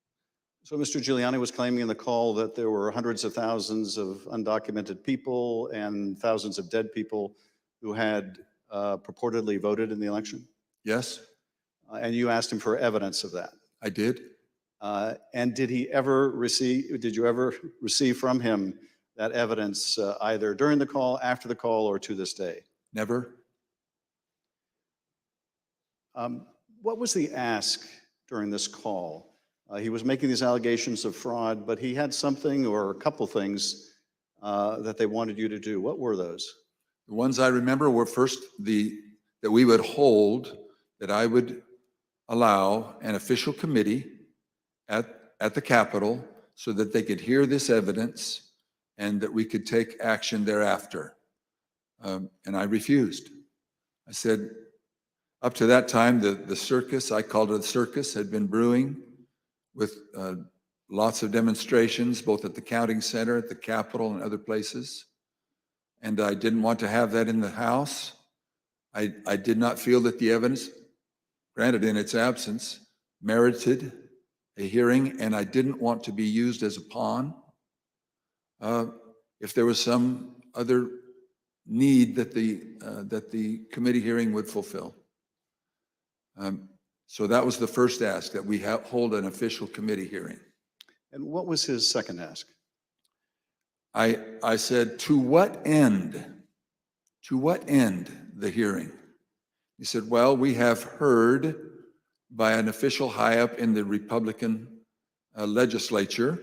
So Mr. Giuliani was claiming in the call that there were hundreds of thousands of undocumented people and thousands of dead people who had purportedly voted in the election? Yes. And you asked him for evidence of that? I did. And did you ever receive from him that evidence either during the call, after the call, or to this day? Never. What was the ask during this call? He was making these allegations of fraud, but he had something or a couple things that they wanted you to do. What were those? The ones I remember were first that we would hold, that I would allow an official committee at the Capitol so that they could hear this evidence and that we could take action thereafter. And I refused. I said, up to that time, the circus, I called it a circus, had been brewing with lots of demonstrations, both at the counting center, at the Capitol, and other places. And I didn't want to have that in the House. I did not feel that the evidence, granted in its absence, merited a hearing, and I didn't want to be used as a pawn if there was some other need that the committee hearing would fulfill. So that was the first ask, that we hold an official committee hearing. And what was his second ask? I said, to what end? To what end the hearing? He said, well, we have heard by an official high up in the Republican legislature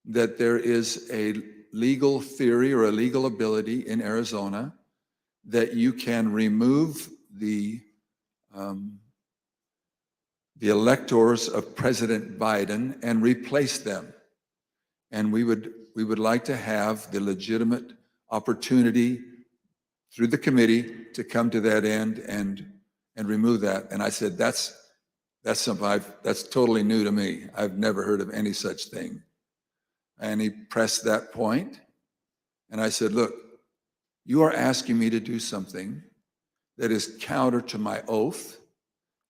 that there is a legal theory or a legal ability in Arizona that you can remove the electors of President Biden and replace them. And we would like to have the legitimate opportunity through the committee to come to that end and remove that. And I said, that's something that's totally new to me. I've never heard of any such thing. And he pressed that point. And I said, look, you are asking me to do something that is counter to my oath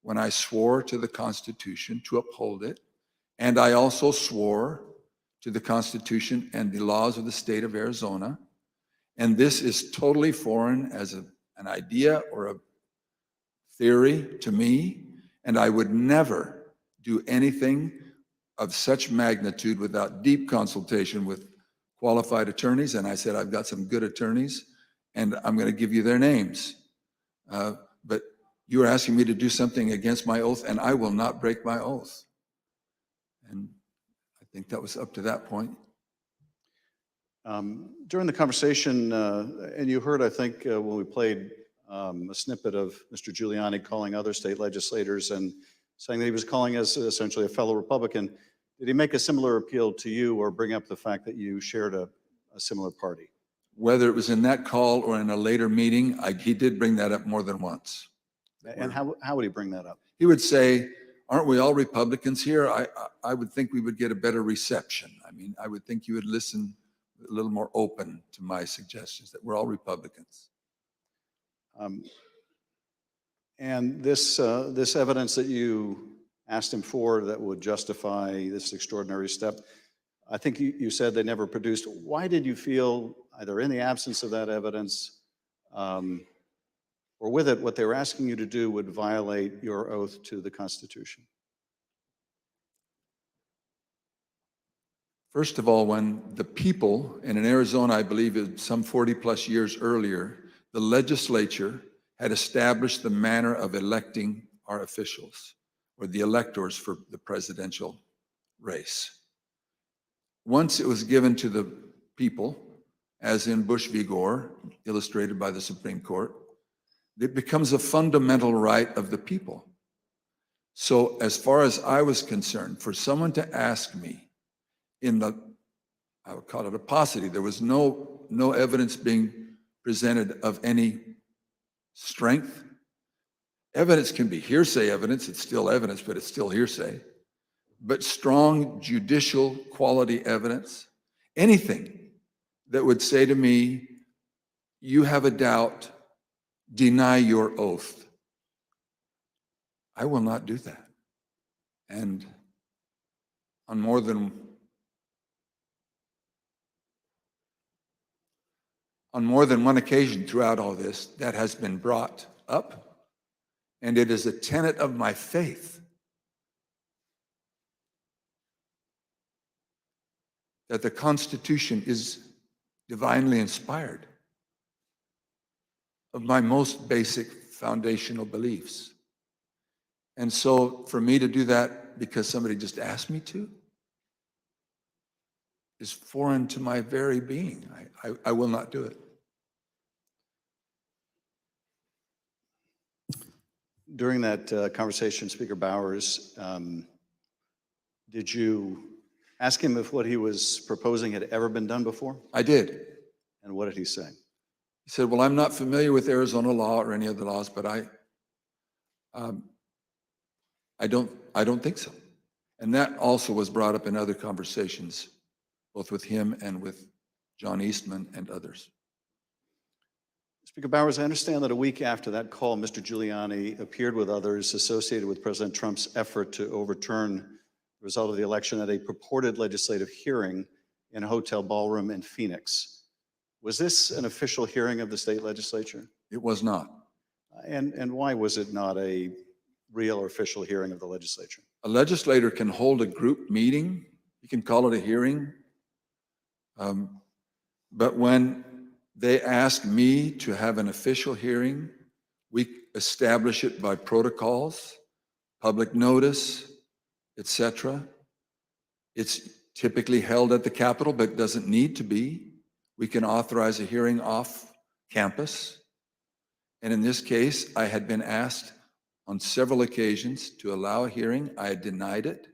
when I swore to the Constitution to uphold it. And I also swore to the Constitution and the laws of the state of Arizona. And this is totally foreign as an idea or a theory to me. And I would never do anything of such magnitude without deep consultation with qualified attorneys. And I said, I've got some good attorneys, and I'm going to give you their names. But you are asking me to do something against my oath, and I will not break my oath. And I think that was up to that point. During the conversation, and you heard, I think, when we played a snippet of Mr. Giuliani calling other state legislators and saying that he was calling us essentially a fellow Republican, did he make a similar appeal to you or bring up the fact that you shared a similar party? Whether it was in that call or in a later meeting, he did bring that up more than once. And how would he bring that up? He would say, aren't we all Republicans here? I would think we would get a better reception. I mean, I would think you would listen a little more open to my suggestions that we're all Republicans. And this evidence that you asked him for that would justify this extraordinary step. I think you said they never produced. Why did you feel, either in the absence of that evidence or with it, what they were asking you to do would violate your oath to the Constitution? First of all, when the people, and in Arizona, I believe it's some 40 plus years earlier, the legislature had established the manner of electing our officials, or the electors for the presidential race. Once it was given to the people, as in Bush v. Gore, illustrated by the Supreme Court, it becomes a fundamental right of the people. So as far as I was concerned, for someone to ask me in the, I would call it a paucity, there was no evidence being presented of any strength. Evidence can be hearsay evidence, it's still evidence, but it's still hearsay. But strong judicial quality evidence, anything that would say to me, you have a doubt, deny your oath. I will not do that. And on more than one occasion throughout all this, that has been brought up, and it is a tenet of my faith that the Constitution is divinely inspired of my most basic foundational beliefs. And so for me to do that because somebody just asked me to is foreign to my very being. I will not do it. During that conversation, Speaker Bowers, did you ask him if what he was proposing had ever been done before? I did. And what did he say? He said, well, I'm not familiar with Arizona law or any other laws, but I don't think so. And that also was brought up in other conversations, both with him and with John Eastman and others. Speaker Bowers, I understand that a week after that call, Mr. Giuliani appeared with others associated with President Trump's effort to overturn the result of the election at a purported legislative hearing in a hotel ballroom in Phoenix. Was this an official hearing of the state legislature? It was not. And why was it not a real or official hearing of the legislature? A legislator can hold a group meeting. You can call it a hearing. But when they ask me to have an official hearing, we establish it by protocols, public notice, etc. It's typically held at the Capitol, but doesn't need to be. We can authorize a hearing off campus. And in this case, I had been asked on several occasions to allow a hearing. I had denied it,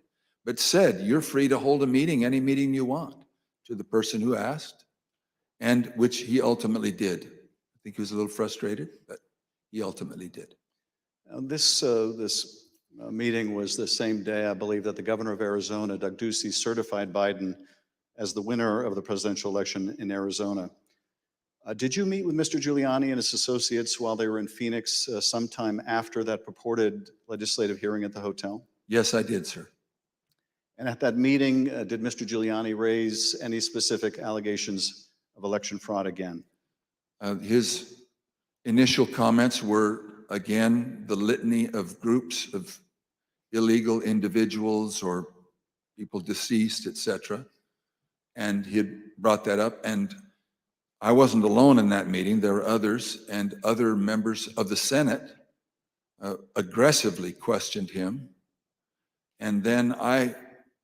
but said, you're free to hold a meeting, any meeting you want, to the person who asked, and which he ultimately did. I think he was a little frustrated, but he ultimately did. Now, this meeting was the same day, I believe, that the governor of Arizona, Doug Ducey, certified Biden as the winner of the presidential election in Arizona. Did you meet with Mr. Giuliani and his associates while they were in Phoenix sometime after that purported legislative hearing at the hotel? Yes, I did, sir. And at that meeting, did Mr. Giuliani raise any specific allegations of election fraud again? His initial comments were, again, the litany of groups of illegal individuals or people deceased, etc. And he had brought that up, and I wasn't alone in that meeting. There were others, and other members of the Senate aggressively questioned him. And then I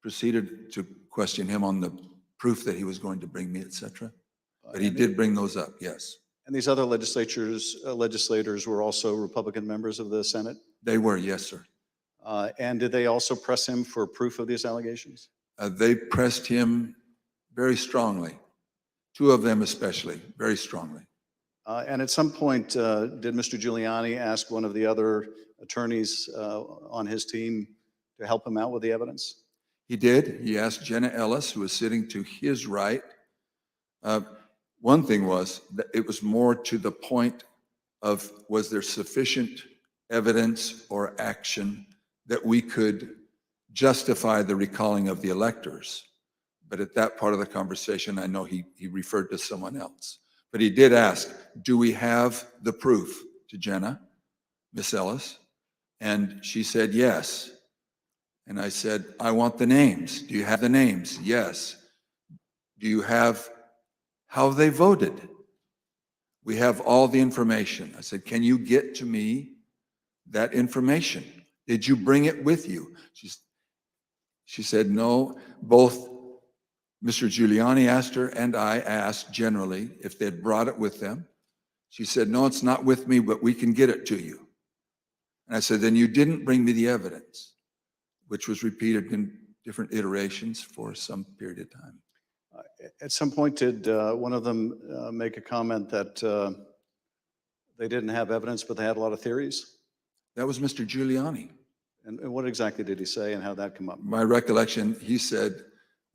proceeded to question him on the proof that he was going to bring me, etc. But he did bring those up, yes. And these other legislators were also Republican members of the Senate? They were, yes, sir. And did they also press him for proof of these allegations? They pressed him very strongly. Two of them especially, very strongly. And at some point, did Mr. Giuliani ask one of the other attorneys on his team to help him out with the evidence? He did. He asked Jenna Ellis, who was sitting to his right. One thing was that it was more to the point of, was there sufficient evidence or action that we could justify the recalling of the electors. But at that part of the conversation, I know he referred to someone else. But he did ask, do we have the proof, to Jenna, Miss Ellis? And she said, yes. And I said, I want the names. Do you have the names? Yes. Do you have how they voted? We have all the information. I said, can you get to me that information? Did you bring it with you? She said, no. Both Mr. Giuliani asked her and I asked generally if they'd brought it with them. She said, no, it's not with me, but we can get it to you. And I said, then you didn't bring me the evidence, which was repeated in different iterations for some period of time. At some point, did one of them make a comment that they didn't have evidence, but they had a lot of theories? That was Mr. Giuliani. And what exactly did he say and how that come up? My recollection, he said,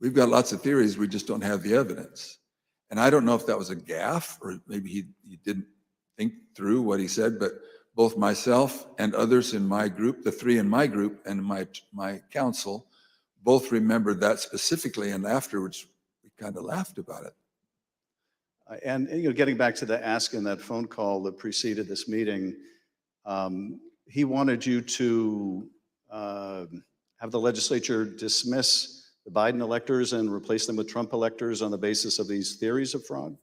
we've got lots of theories, we just don't have the evidence. And I don't know if that was a gaffe or maybe he didn't think through what he said, but both myself and others in my group, the three in my group and my council, both remembered that specifically, and afterwards we kind of laughed about it. And getting back to the ask in that phone call that preceded this meeting, he wanted you to have the legislature dismiss the Biden electors and replace them with Trump electors on the basis of these theories of fraud?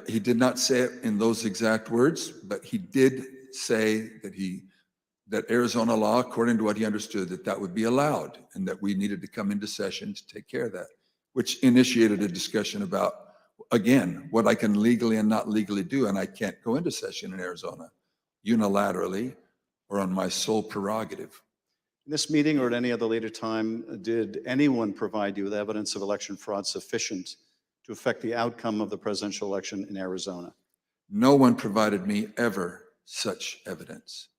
He did not say it in those exact words, but he did say that Arizona law, according to what he understood, that would be allowed and that we needed to come into session to take care of that, which initiated a discussion about, again, what I can legally and not legally do. And I can't go into session in Arizona unilaterally or on my sole prerogative. In this meeting or at any other later time, did anyone provide you with evidence of election fraud sufficient to affect the outcome of the presidential election in Arizona? No one provided me ever such evidence.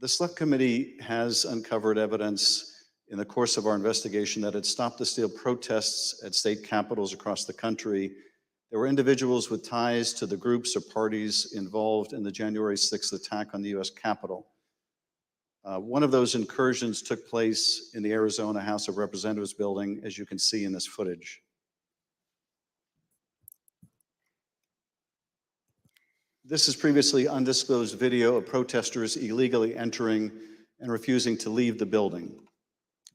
The Select Committee has uncovered evidence in the course of our investigation that at Stop the Steal protests at state capitals across the country, there were individuals with ties to the groups or parties involved in the January 6th attack on the U.S. Capitol. One of those incursions took place in the Arizona House of Representatives building, as you can see in this footage. This is previously undisclosed video of protesters illegally entering and refusing to leave the building.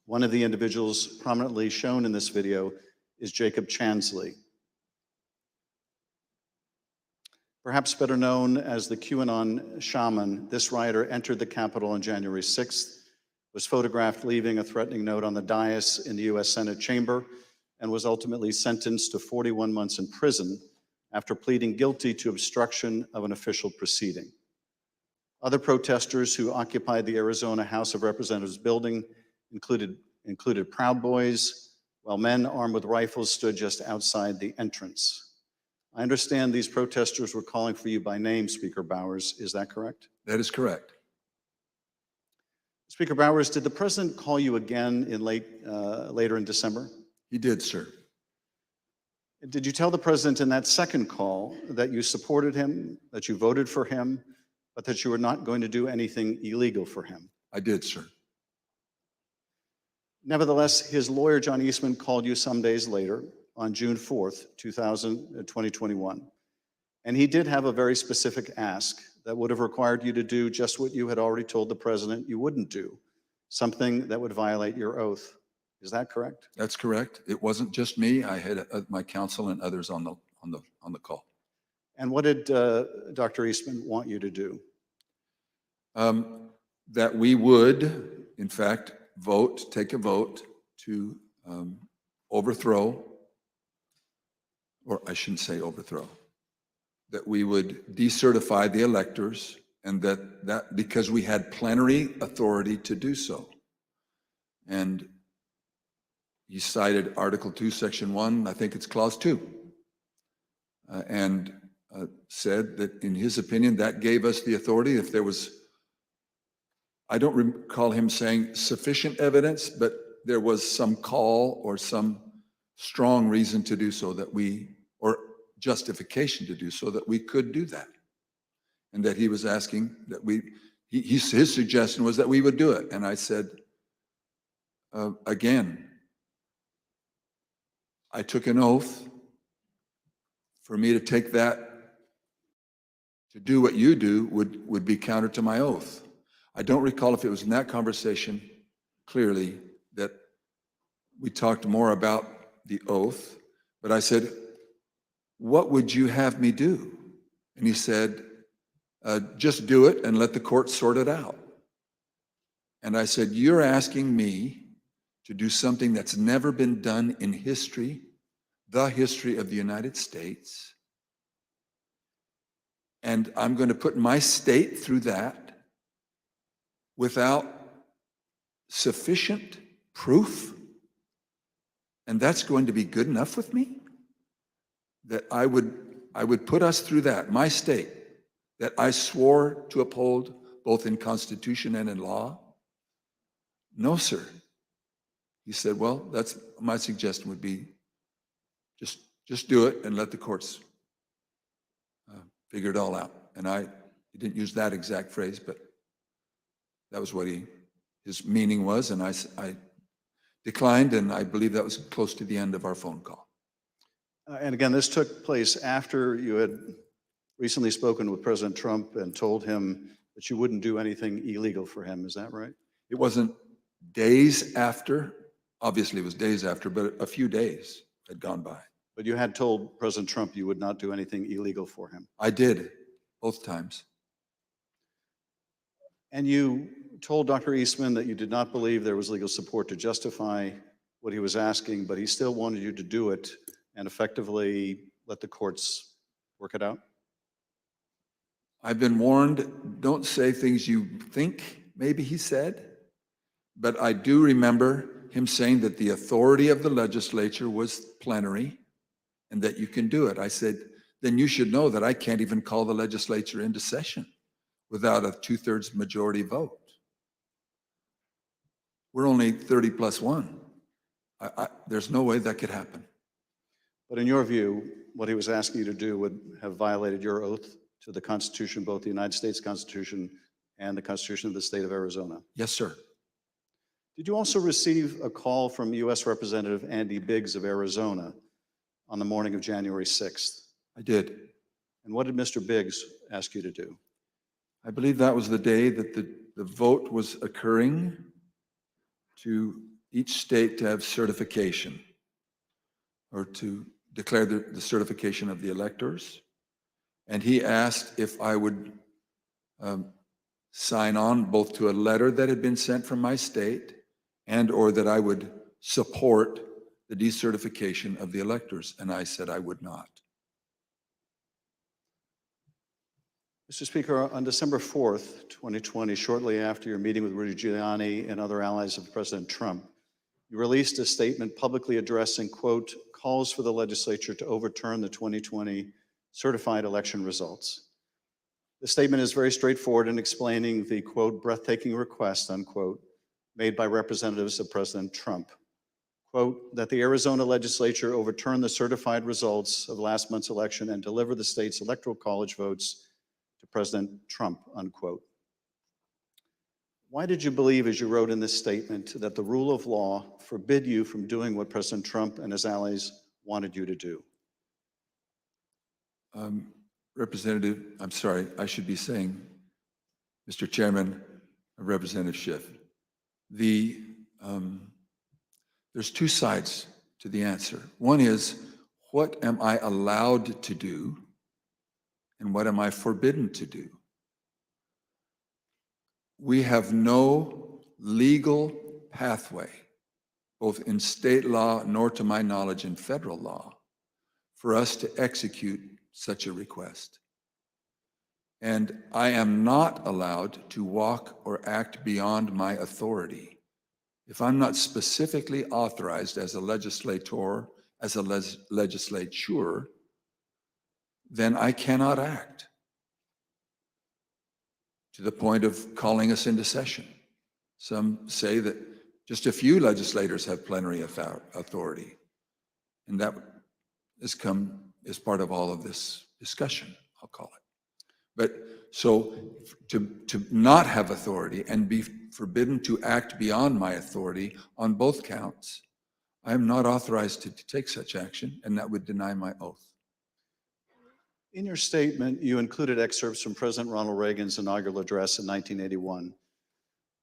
One of the individuals prominently shown in this video is Jacob Chansley. Perhaps better known as the QAnon shaman, this rioter entered the Capitol on January 6th, was photographed leaving a threatening note on the dais in the U.S. Senate chamber, and was ultimately sentenced to 41 months in prison after pleading guilty to obstruction of an official proceeding. Other protesters who occupied the Arizona House of Representatives building included Proud Boys, while men armed with rifles stood just outside the entrance. I understand these protesters were calling for you by name, Speaker Bowers. Is that correct? That is correct. Speaker Bowers, did the president call you again in later in December? He did, sir. Did you tell the president in that second call that you supported him, that you voted for him, but that you were not going to do anything illegal for him? I did, sir. Nevertheless, his lawyer, John Eastman, called you some days later on June 4th, 2021. And he did have a very specific ask that would have required you to do just what you had already told the president you wouldn't do, something that would violate your oath. Is that correct? That's correct. It wasn't just me. I had my counsel and others on the call. And what did Dr. Eastman want you to do? That we would, in fact, take a vote to overthrow, or I shouldn't say overthrow, that we would decertify the electors, and that because we had plenary authority to do so. And he cited Article 2, Section 1, I think it's Clause 2, and said that in his opinion, that gave us the authority if there was, I don't recall him saying sufficient evidence, but there was some call or some strong reason to do so or justification to do so that we could do that. And that he was asking that we his suggestion was that we would do it. And I said, again, I took an oath. For me to take that, to do what you do, would be counter to my oath. I don't recall if it was in that conversation, clearly, that we talked more about the oath, but I said, what would you have me do? And he said, just do it and let the court sort it out. And I said, you're asking me to do something that's never been done in history, the history of the United States, and I'm going to put my state through that without sufficient proof, and that's going to be good enough with me? That I would put us through that, my state, that I swore to uphold both in Constitution and in law? No, sir. He said, well, that's my suggestion would be just do it and let the courts figure it all out. And he didn't use that exact phrase, but that was what his meaning was. And I declined, and I believe that was close to the end of our phone call. And again, this took place after you had recently spoken with President Trump and told him that you wouldn't do anything illegal for him. Is that right? It wasn't days after. Obviously, it was days after, but a few days had gone by. But you had told President Trump you would not do anything illegal for him. I did, both times. And you told Dr. Eastman that you did not believe there was legal support to justify what he was asking, but he still wanted you to do it and effectively let the courts work it out? I've been warned, don't say things you think, maybe he said, but I do remember him saying that the authority of the legislature was plenary and that you can do it. I said, then you should know that I can't even call the legislature into session without a 2/3 majority vote. We're only 30+1. There's no way that could happen. But in your view, what he was asking you to do would have violated your oath to the Constitution, both the United States Constitution and the Constitution of the state of Arizona? Yes, sir. Did you also receive a call from U.S. Representative Andy Biggs of Arizona on the morning of January 6th? I did. And what did Mr. Biggs ask you to do? I believe that was the day that the vote was occurring to each state to have certification, or to declare the certification of the electors. And he asked if I would sign on both to a letter that had been sent from my state and or that I would support the decertification of the electors. And I said I would not. Mr. Speaker, on December 4th, 2020, shortly after your meeting with Rudy Giuliani and other allies of President Trump, you released a statement publicly addressing, quote, calls for the legislature to overturn the 2020 certified election results. The statement is very straightforward in explaining the, quote, breathtaking request, unquote, made by representatives of President Trump. Quote, that the Arizona legislature overturn the certified results of last month's election and deliver the state's electoral college votes to President Trump, unquote. Why did you believe, as you wrote in this statement, that the rule of law forbid you from doing what President Trump and his allies wanted you to do? Representative, I'm sorry, I should be saying, Mr. Chairman, Representative Schiff, there's two sides to the answer. One is, what am I allowed to do, and what am I forbidden to do? We have no legal pathway, both in state law nor to my knowledge in federal law, for us to execute such a request. And I am not allowed to walk or act beyond my authority. If I'm not specifically authorized as a legislator, as a legislature, then I cannot act to the point of calling us into session. Some say that just a few legislators have plenary authority, and that has come as part of all of this discussion, I'll call it. But So to not have authority and be forbidden to act beyond my authority on both counts, I am not authorized to take such action, and that would deny my oath. In your statement, you included excerpts from President Ronald Reagan's inaugural address in 1981.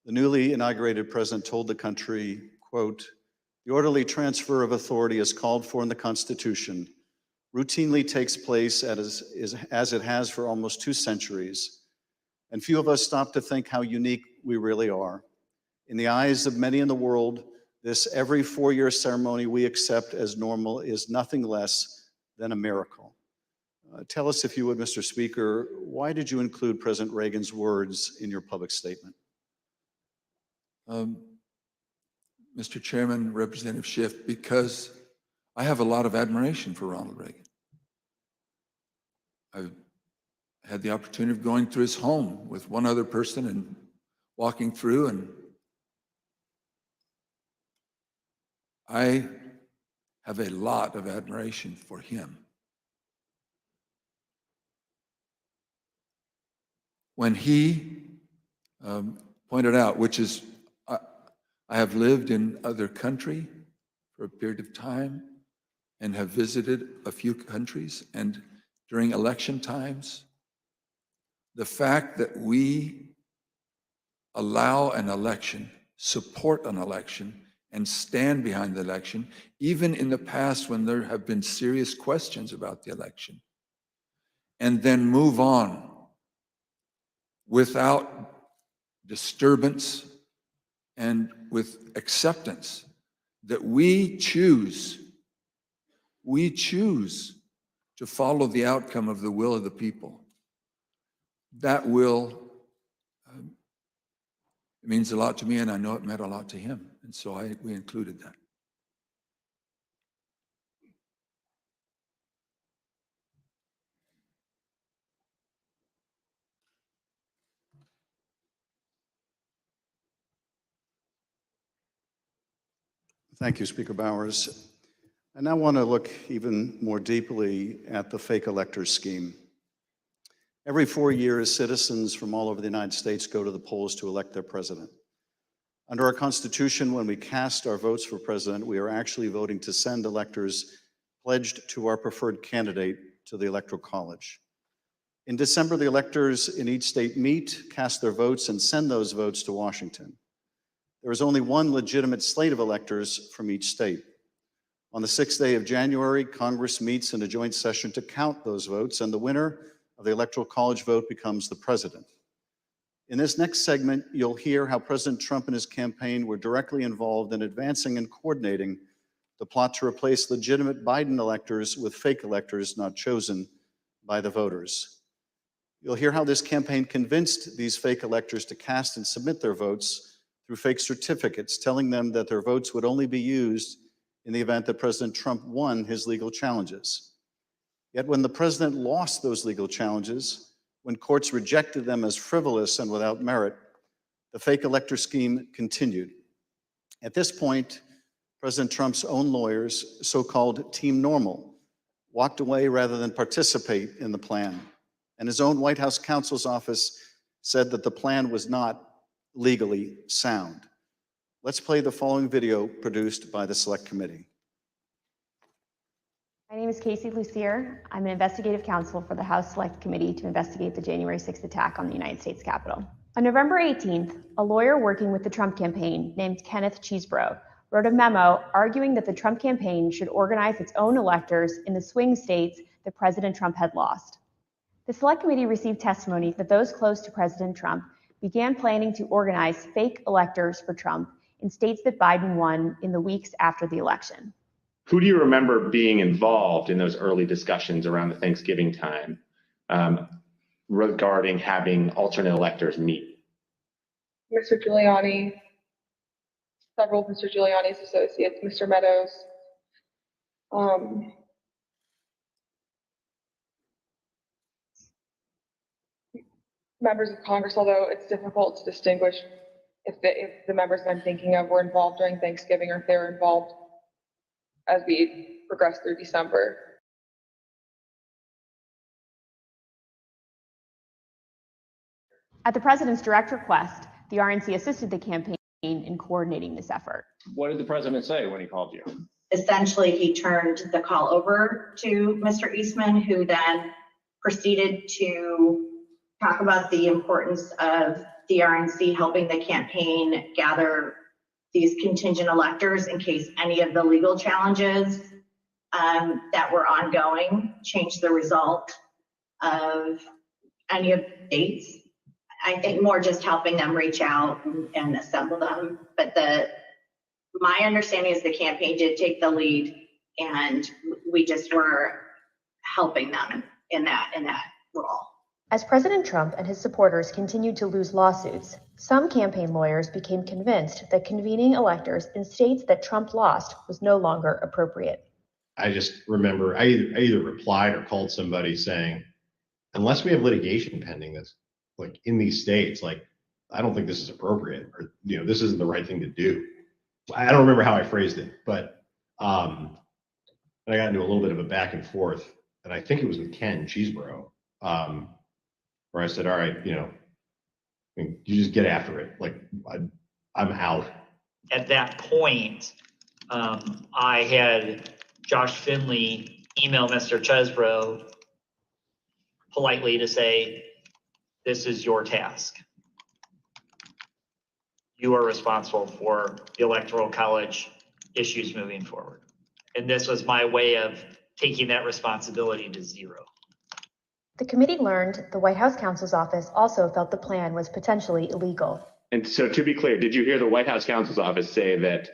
The newly inaugurated president told the country, quote, "The orderly transfer of authority as called for in the Constitution routinely takes place as it has for almost 2 centuries, and few of us stop to think how unique we really are. In the eyes of many in the world, this every 4-year ceremony we accept as normal is nothing less than a miracle." Tell us, if you would, Mr. Speaker, why did you include President Reagan's words in your public statement? Mr. Chairman, Representative Schiff, because I have a lot of admiration for Ronald Reagan. I've had the opportunity of going through his home with one other person and walking through, and I have a lot of admiration for him. When he pointed out, which is, I have lived in other country for a period of time and have visited a few countries, and during election times, the fact that we allow an election, support an election, and stand behind the election, even in the past when there have been serious questions about the election, and then move on without disturbance and with acceptance that we choose to follow the outcome of the will of the people. That will, it means a lot to me, and I know it meant a lot to him, and so we included that. Thank you, Speaker Bowers. I now want to look even more deeply at the fake electors scheme. Every 4 years, citizens from all over the United States go to the polls to elect their president. Under our Constitution, when we cast our votes for president, we are actually voting to send electors pledged to our preferred candidate to the Electoral College. In December, the electors in each state meet, cast their votes, and send those votes to Washington. There is only one legitimate slate of electors from each state. On the 6th day of January, Congress meets in a joint session to count those votes, and the winner of the Electoral College vote becomes the president. In this next segment, you'll hear how President Trump and his campaign were directly involved in advancing and coordinating the plot to replace legitimate Biden electors with fake electors not chosen by the voters. You'll hear how this campaign convinced these fake electors to cast and submit their votes through fake certificates, telling them that their votes would only be used in the event that President Trump won his legal challenges. Yet when the president lost those legal challenges, when courts rejected them as frivolous and without merit, the fake elector scheme continued. At this point, President Trump's own lawyers, so-called Team Normal, walked away rather than participate in the plan. And his own White House counsel's office said that the plan was not legally sound. Let's play the following video produced by the Select Committee. My name is Casey Lucier. I'm an investigative counsel for the House Select Committee to investigate the January 6th attack on the United States Capitol. On November 18th, a lawyer working with the Trump campaign named Kenneth Cheesebro wrote a memo arguing that the Trump campaign should organize its own electors in the swing states that President Trump had lost. The Select Committee received testimony that those close to President Trump began planning to organize fake electors for Trump in states that Biden won in the weeks after the election. Who do you remember being involved in those early discussions around the Thanksgiving time regarding having alternate electors meet? Mr. Giuliani, several of Mr. Giuliani's associates, Mr. Meadows, members of Congress, although it's difficult to distinguish if the members I'm thinking of were involved during Thanksgiving or if they were involved as we progress through December. At the president's direct request, the RNC assisted the campaign in coordinating this effort. What did the president say when he called you? Essentially, he turned the call over to Mr. Eastman, who then proceeded to talk about the importance of the RNC helping the campaign gather these contingent electors in case any of the legal challenges that were ongoing changed the result of any of the dates. I think more just helping them reach out and assemble them. But my understanding is the campaign did take the lead, and we just were helping them in that role. As President Trump and his supporters continued to lose lawsuits, some campaign lawyers became convinced that convening electors in states that Trump lost was no longer appropriate. I just remember I either replied or called somebody saying, unless we have litigation pending that's like in these states, like, I don't think this is appropriate, or, this isn't the right thing to do. I don't remember how I phrased it, but and I got into a little bit of a back and forth, and I think it was with Ken Cheeseborough, where I said, all right, you just get after it. Like, I'm out. At that point, I had Josh Finley email Mr. Chesbrough politely to say, this is your task. You are responsible for the Electoral College issues moving forward. And this was my way of taking that responsibility to zero. The committee learned the White House counsel's office also felt the plan was potentially illegal. And so to be clear, did you hear the White House counsel's office say that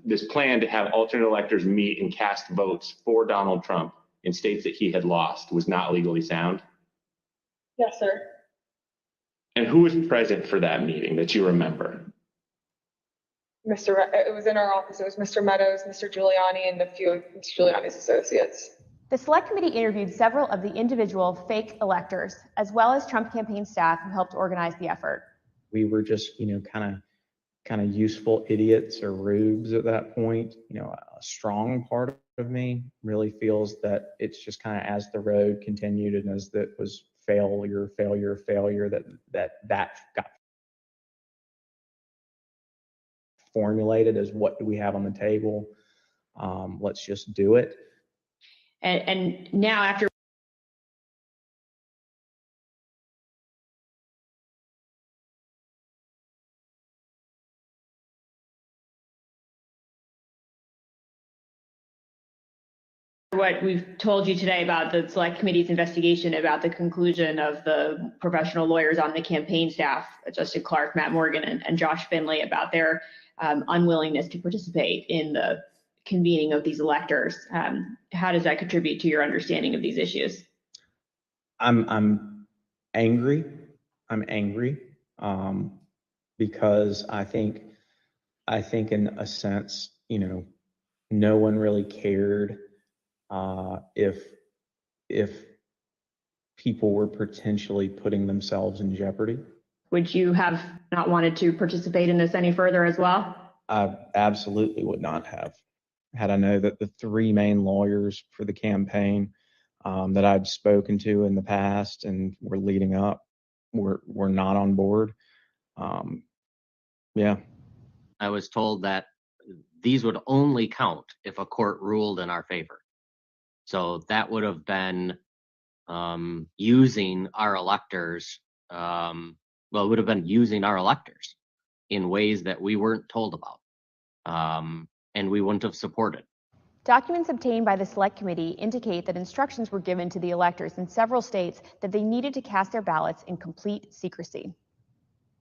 this plan to have alternate electors meet and cast votes for Donald Trump in states that he had lost was not legally sound? Yes, sir. And who was present for that meeting that you remember? It was in our office. It was Mr. Meadows, Mr. Giuliani, and a few of Mr. Giuliani's associates. The Select Committee interviewed several of the individual fake electors, as well as Trump campaign staff who helped organize the effort. We were just, kind of useful idiots or rubes at that point. A strong part of me really feels that it's just kind of as the road continued and as that was failure, that got formulated as what do we have on the table? Let's just do it. And now after what we've told you today about the Select Committee's investigation about the conclusion of the professional lawyers on the campaign staff, Justin Clark, Matt Morgan, and Josh Finley, about their unwillingness to participate in the convening of these electors. How does that contribute to your understanding of these issues? I'm angry. Because I think in a sense, no one really cared if people were potentially putting themselves in jeopardy. Would you have not wanted to participate in this any further as well? I absolutely would not have. Had I known that the three main lawyers for the campaign that I'd spoken to in the past and were leading up were not on board. Yeah. I was told that these would only count if a court ruled in our favor. So that would have been using our electors. It would have been using our electors in ways that we weren't told about, and we wouldn't have supported. Documents obtained by the Select Committee indicate that instructions were given to the electors in several states that they needed to cast their ballots in complete secrecy.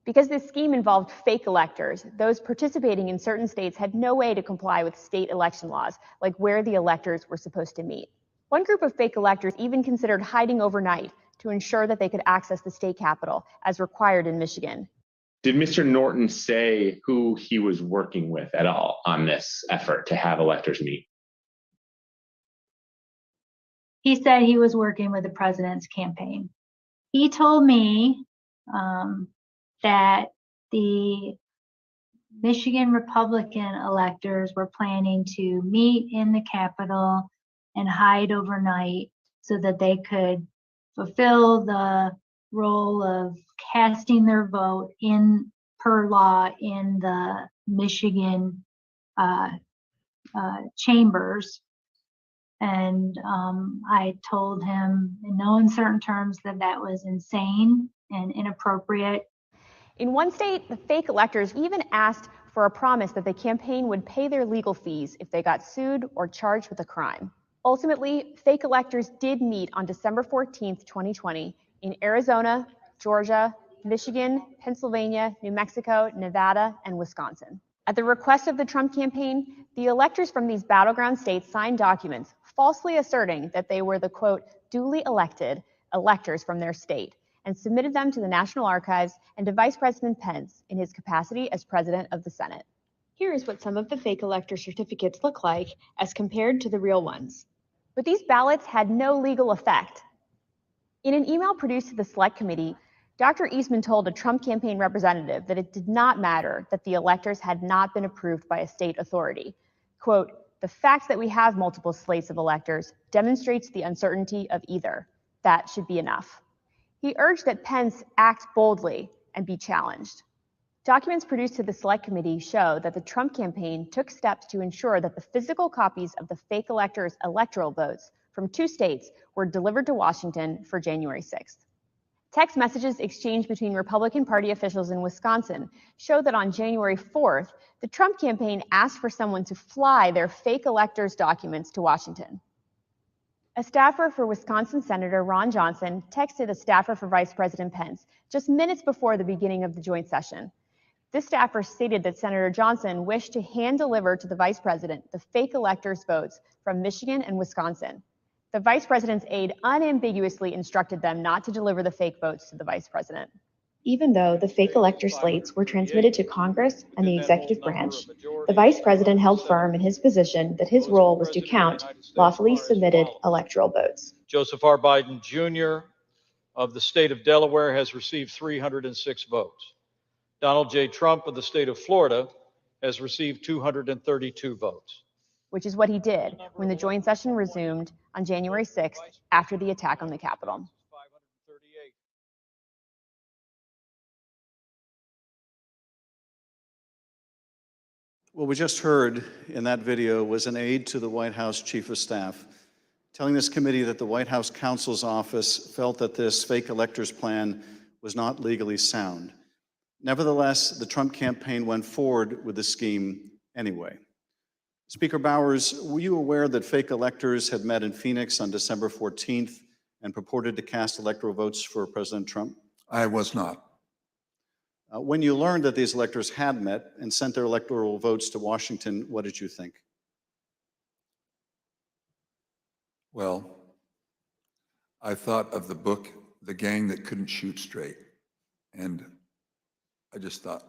Because this scheme involved fake electors, those participating in certain states had no way to comply with state election laws, like where the electors were supposed to meet. One group of fake electors even considered hiding overnight to ensure that they could access the state capitol, as required in Michigan. Did Mr. Norton say who he was working with at all on this effort to have electors meet? He said he was working with the president's campaign. He told me that the Michigan Republican electors were planning to meet in the Capitol and hide overnight so that they could fulfill the role of casting their vote in per law in the Michigan chambers. And I told him in no uncertain terms that that was insane and inappropriate. In one state, the fake electors even asked for a promise that the campaign would pay their legal fees if they got sued or charged with a crime. Ultimately, fake electors did meet on December 14th, 2020 in Arizona, Georgia, Michigan, Pennsylvania, New Mexico, Nevada, and Wisconsin. At the request of the Trump campaign, the electors from these battleground states signed documents falsely asserting that they were the, quote, duly elected electors from their state, and submitted them to the National Archives and to Vice President Pence in his capacity as President of the Senate. Here is what some of the fake elector certificates look like as compared to the real ones. But these ballots had no legal effect. In an email produced to the Select Committee, Dr. Eastman told a Trump campaign representative that it did not matter that the electors had not been approved by a state authority. Quote, the fact that we have multiple slates of electors demonstrates the uncertainty of either. That should be enough. He urged that Pence act boldly and be challenged. Documents produced to the Select Committee show that the Trump campaign took steps to ensure that the physical copies of the fake electors' electoral votes from 2 states were delivered to Washington for January 6th. Text messages exchanged between Republican Party officials in Wisconsin show that on January 4th, the Trump campaign asked for someone to fly their fake electors' documents to Washington. A staffer for Wisconsin Senator Ron Johnson texted a staffer for Vice President Pence just minutes before the beginning of the joint session. This staffer stated that Senator Johnson wished to hand-deliver to the vice president the fake electors' votes from Michigan and Wisconsin. The vice president's aide unambiguously instructed them not to deliver the fake votes to the vice president. Even though the fake elector slates were transmitted to Congress and the executive branch, the vice president held firm in his position that his role was to count lawfully submitted electoral votes. Joseph R. Biden Jr. of the state of Delaware has received 306 votes. Donald J. Trump of the state of Florida has received 232 votes. Which is what he did when the joint session resumed on January 6th after the attack on the Capitol. What we just heard in that video was an aide to the White House Chief of Staff telling this committee that the White House counsel's office felt that this fake electors plan was not legally sound. Nevertheless, the Trump campaign went forward with the scheme anyway. Speaker Bowers, were you aware that fake electors had met in Phoenix on December 14th and purported to cast electoral votes for President Trump? I was not. When you learned that these electors had met and sent their electoral votes to Washington, what did you think? Well, I thought of the book, The Gang That Couldn't Shoot Straight. And I just thought,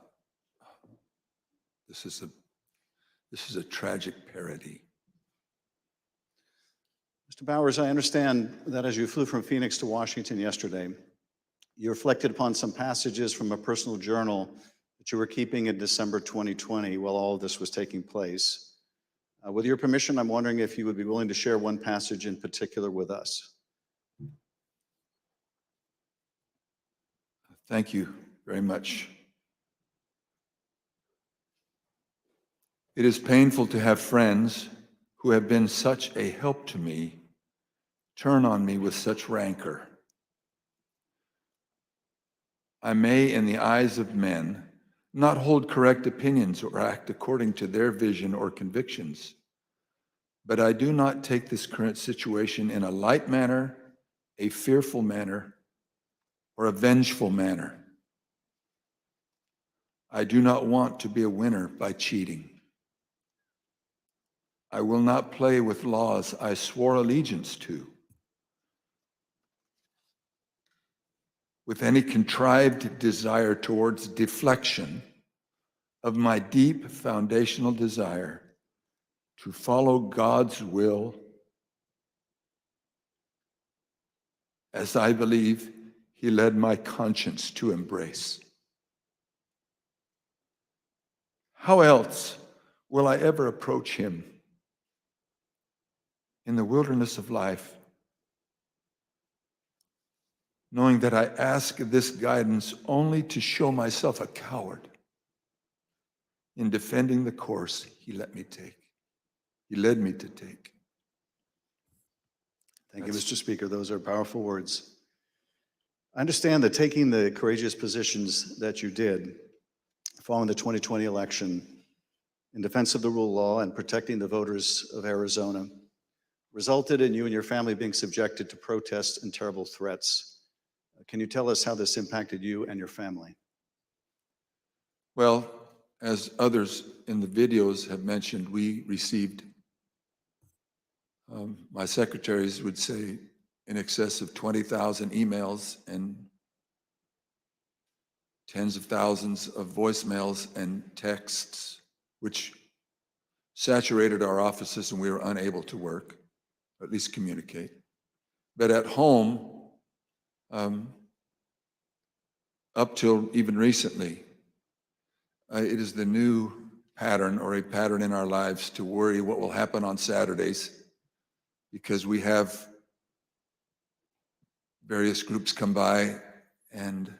this is a tragic parody. Mr. Bowers, I understand that as you flew from Phoenix to Washington yesterday, you reflected upon some passages from a personal journal that you were keeping in December 2020 while all of this was taking place. With your permission, I'm wondering if you would be willing to share one passage in particular with us. Thank you very much. It is painful to have friends who have been such a help to me turn on me with such rancor. I may, in the eyes of men, not hold correct opinions or act according to their vision or convictions, but I do not take this current situation in a light manner, a fearful manner, or a vengeful manner. I do not want to be a winner by cheating. I will not play with laws I swore allegiance to, with any contrived desire towards deflection of my deep foundational desire to follow God's will as I believe He led my conscience to embrace. How else will I ever approach Him in the wilderness of life knowing that I ask this guidance only to show myself a coward in defending the course he let me take. He led me to take. Thank you, Mr. Speaker. Those are powerful words. I understand that taking the courageous positions that you did following the 2020 election in defense of the rule of law and protecting the voters of Arizona resulted in you and your family being subjected to protests and terrible threats. Can you tell us how this impacted you and your family? Well, as others in the videos have mentioned, we received, my secretaries would say, in excess of 20,000 emails and tens of thousands of voicemails and texts, which saturated our offices and we were unable to work, or at least communicate. But at home, up till even recently, it is the new pattern or a pattern in our lives to worry what will happen on Saturdays, because we have various groups come by and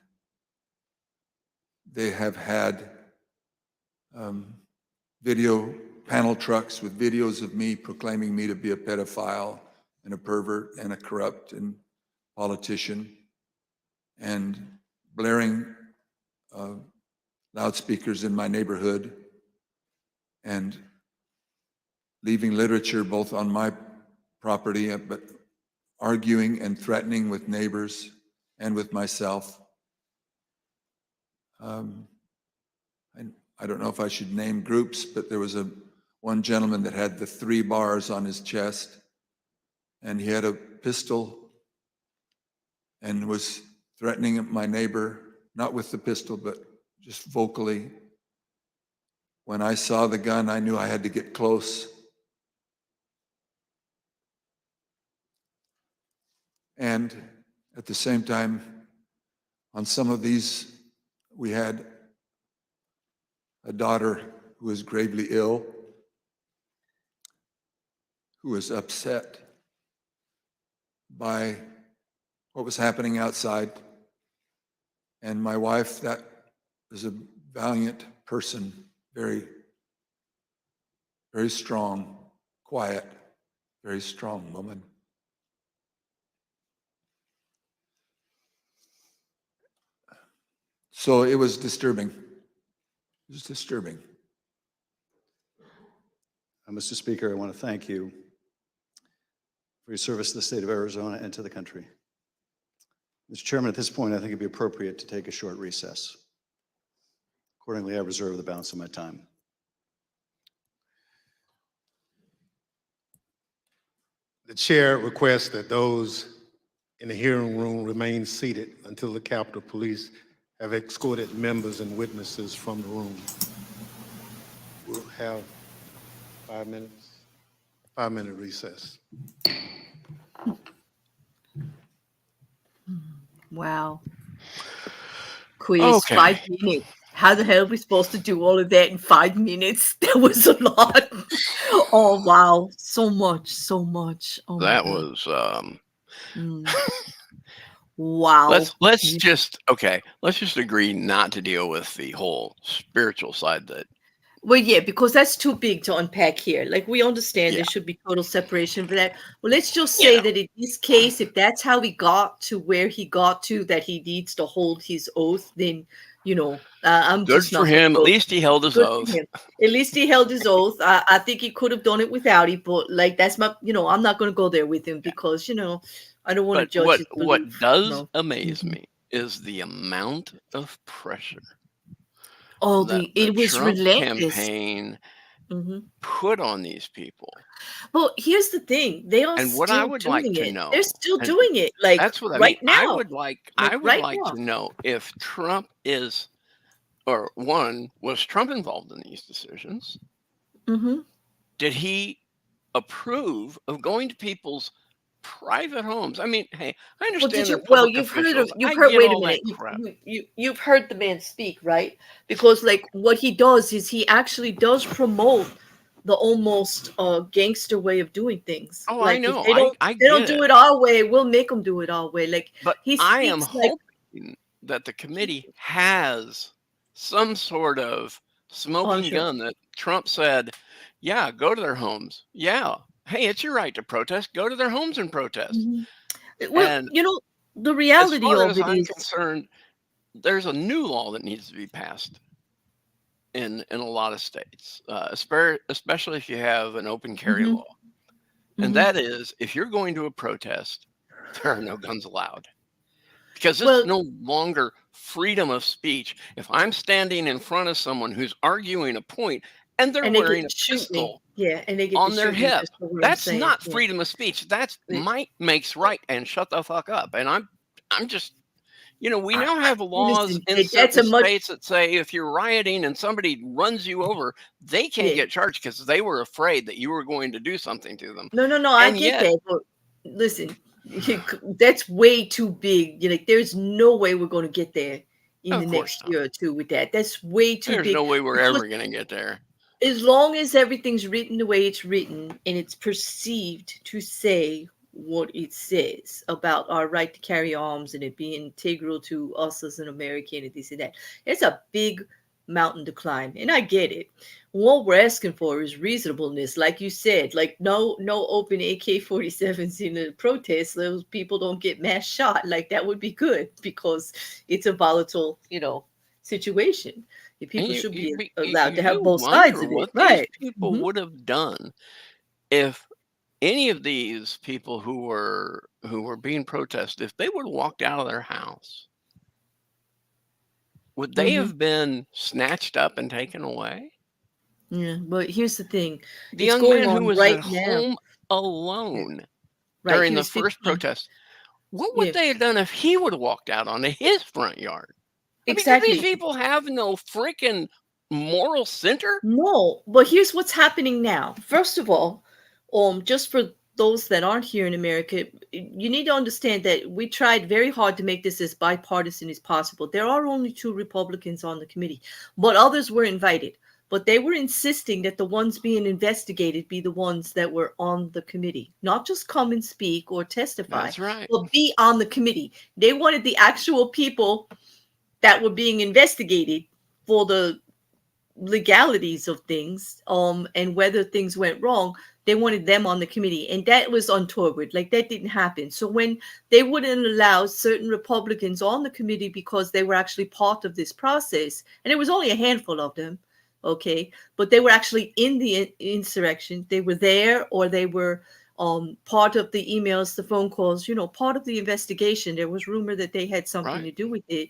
they have had video panel trucks with videos of me proclaiming me to be a pedophile and a pervert and a corrupt and politician, and blaring loudspeakers in my neighborhood and leaving literature both on my property, but arguing and threatening with neighbors and with myself. I don't know if I should name groups, but there was one gentleman that had the 3 bars on his chest, and he had a pistol and was threatening my neighbor, not with the pistol, but just vocally. When I saw the gun, I knew I had to get close. And at the same time, on some of these, we had a daughter who was gravely ill, who was upset by what was happening outside. And my wife, that was a valiant person, very, very strong, quiet, very strong woman. So it was disturbing. It was disturbing. Mr. Speaker, I want to thank you for your service to the state of Arizona and to the country. Mr. Chairman, at this point, I think it'd be appropriate to take a short recess. Accordingly, I reserve the balance of my time. The chair requests that those in the hearing room remain seated until the Capitol Police have escorted members and witnesses from the room. We'll have 5 minutes, 5-minute recess. Wow. Quiz, Okay. 5 minutes. How the hell are we supposed to do all of that in 5 minutes? That was a lot. Oh, wow. So much, so much. Oh, my That God. was Wow. let's just agree not to deal with the whole spiritual side that Well, yeah, because that's too big to unpack here. Like, we understand Yeah. there should be total separation for that. Well, let's just say that in this case, if that's how he got to where he got to, that he needs to hold his oath, then, I'm good just for not gonna him. At go. least he held his Good for oath. him. At least he held his oath. I think he could have done it without it, but like that's my, I'm not going to go there with him because, I don't want to But judge his what belief. does amaze Mhm. me is the amount of pressure Oh, that it the was Trump relentless. campaign Mhm. put on these people. Well, here's the thing. They are And what I still would like doing to it. know, They're still and doing it, like that's what I mean. right now. I would Right like now. to know if Trump is, or one, was Trump involved in these decisions? Mhm. Did he approve of going to people's private homes? I mean, hey, I Well, understand they're well, public officials. I get wait a all minute. that crap. You've heard the man speak, right? Because like what he does is he actually does promote the almost gangster way of doing things. Oh, I Like if know. I they don't get do it. it our way, we'll make them do it our way. Like But he I am speaks like hoping that the committee has some sort of oh smoking sure. gun that Trump said, yeah, go to their homes. Yeah. Hey, it's your right to protest. Go to their homes and protest. Mhm. Well, And you know, the as reality far of as it I'm is, concerned, there's a new law that needs to be passed in a lot of states, especially if you have an open carry hmm law. And hmm that is, if you're going to a protest, there are no guns allowed. Because it's well, no longer freedom of speech. If I'm standing in front of someone who's arguing a point and they're and they wearing get a to shoot me. pistol Yeah, and they get to on their shoot me hip, just for what I'm that's saying. not Yeah. freedom of speech. That's It- might makes right and shut the fuck up. And I'm just, we now I, have laws listen, in that's certain a much states that say if you're rioting and somebody runs you over, they can't yeah. get charged because they were afraid that you were going to do something to them. No, no, no, I And get yet, that, but listen, that's way too big. Like, there's no way we're going to get there in of the course next not. year or two with that. That's way too There's big no way we're because ever going to get there. as long as everything's written the way it's written and it's perceived to say what it says about our right to carry arms and it being integral to us as an American and this and that, it's a big mountain to climb. And I get it. What we're asking for is reasonableness, like you said. Like no open AK-47s in the protest. Those people don't get mass shot. Like that would be good because it's a volatile, situation. And People should be you allowed to have do both sides wonder of it, what these right? people hmm would have done if any of these people who were being protested, if they would have walked out of their house, would they hmm have been snatched up and taken away? Yeah, but here's the thing. The It's young going man who on was right at now. home Yeah, alone right. during He the was first 15. protest, what would Yeah, they have done if he would have walked out onto his front yard? I mean, do these exactly. people have no freaking moral center? No, but here's what's happening now. First of all, just for those that aren't here in America, you need to understand that we tried very hard to make this as bipartisan as possible. There are only 2 Republicans on the committee, but others were invited. But they were insisting that the ones being investigated be the ones that were on the committee, not just come and speak or testify, That's right. but be on the committee. They wanted the actual people that were being investigated for the legalities of things and whether things went wrong. They wanted them on the committee, and that was untoward. Like that didn't happen. So when they wouldn't allow certain Republicans on the committee because they were actually part of this process, and it was only a handful of them, okay, but they were actually in the insurrection. They were there, or they were part of the emails, the phone calls, part of the investigation. There was rumor that they had something Right. to do with it.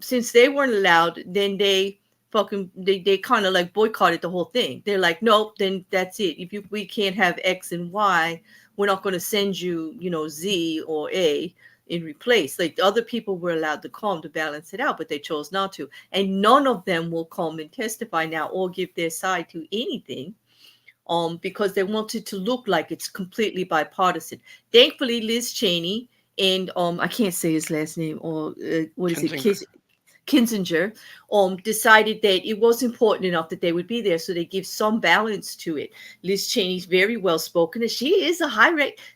Since they weren't allowed, then they kind of like boycotted the whole thing. They're like, nope, then that's it. If we can't have X and Y, we're not going to send you, Z or A in replace. Like the other people were allowed to come to balance it out, but they chose not to. And none of them will come and testify now or give their side to anything. Because they wanted to look like it's completely bipartisan. Thankfully, Liz Cheney and I can't say his last name, or what is it, Kinzinger, decided that it was important enough that they would be there, so they give some balance to it. Liz Cheney's very well spoken, and she is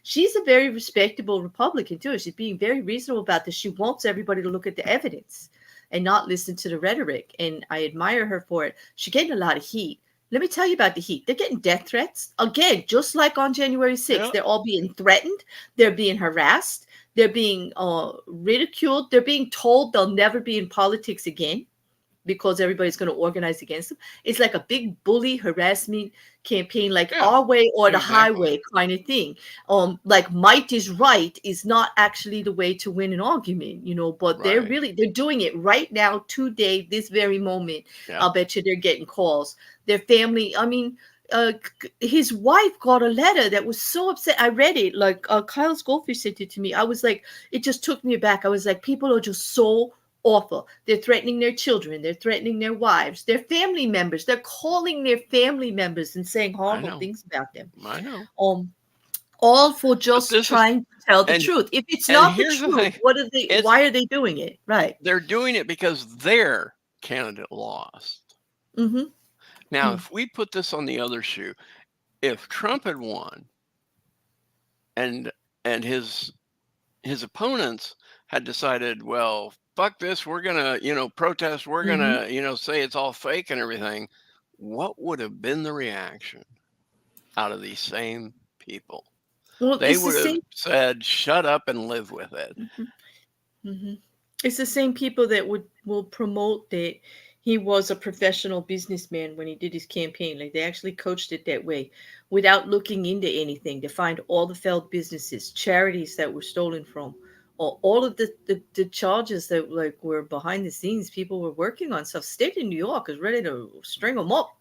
she's a very respectable Republican too. She's being very reasonable about this. She wants everybody to look at the evidence and not listen to the rhetoric, and I admire her for it. She's getting a lot of heat. Let me tell you about the heat. They're getting death threats. Again, just like on January 6th, Yep. they're all being threatened. They're being harassed. They're being ridiculed. They're being told they'll never be in politics again because everybody's going to organize against them. It's like a big bully harassment campaign, like our way or the highway kind of thing. Like might is right is not actually the way to win an argument, but they're doing it right now, today, this very moment. Yeah. I'll bet you they're getting calls. Their family, his wife got a letter that was so upset. I read it, like Kyle's Goldfish sent it to me. I was like, it just took me back. I was like, people are just so awful. They're threatening their children. They're threatening their wives, their family members. They're calling their family members and saying horrible things about them. I know. All for just trying to tell the truth. If it's not the truth, why are they doing it? Right. They're doing it because their candidate lost. Mm-hmm. Now, if we put this on the other shoe, if Trump had won and his opponents had decided, well, fuck this, we're gonna, protest, we're gonna, say it's all fake and everything, what would have been the reaction out of these same people? Well, They it's the would have same. said, shut up and live with it. It's the same people that will promote that he was a professional businessman when he did his campaign. Like they actually coached it that way without looking into anything to find all the failed businesses, charities that were stolen from, or all of the charges that like were behind the scenes. People were working on stuff. State of New York is ready to string them up.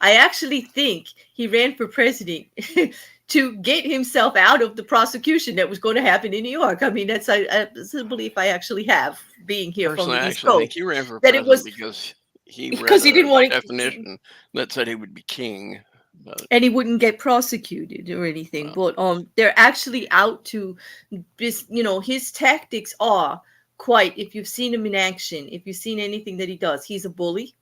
I actually think he ran for president to get himself out of the prosecution that was going to happen in New York. I mean, that's a belief I actually have, being here Personally, from I the East actually think Coast. he ran for That it president was because he read didn't a want to, definition that said he would be king. But and he wouldn't get prosecuted or anything. But they're actually out to this. His tactics are quite. If you've seen him in action, if you've seen anything that he does, he's a bully,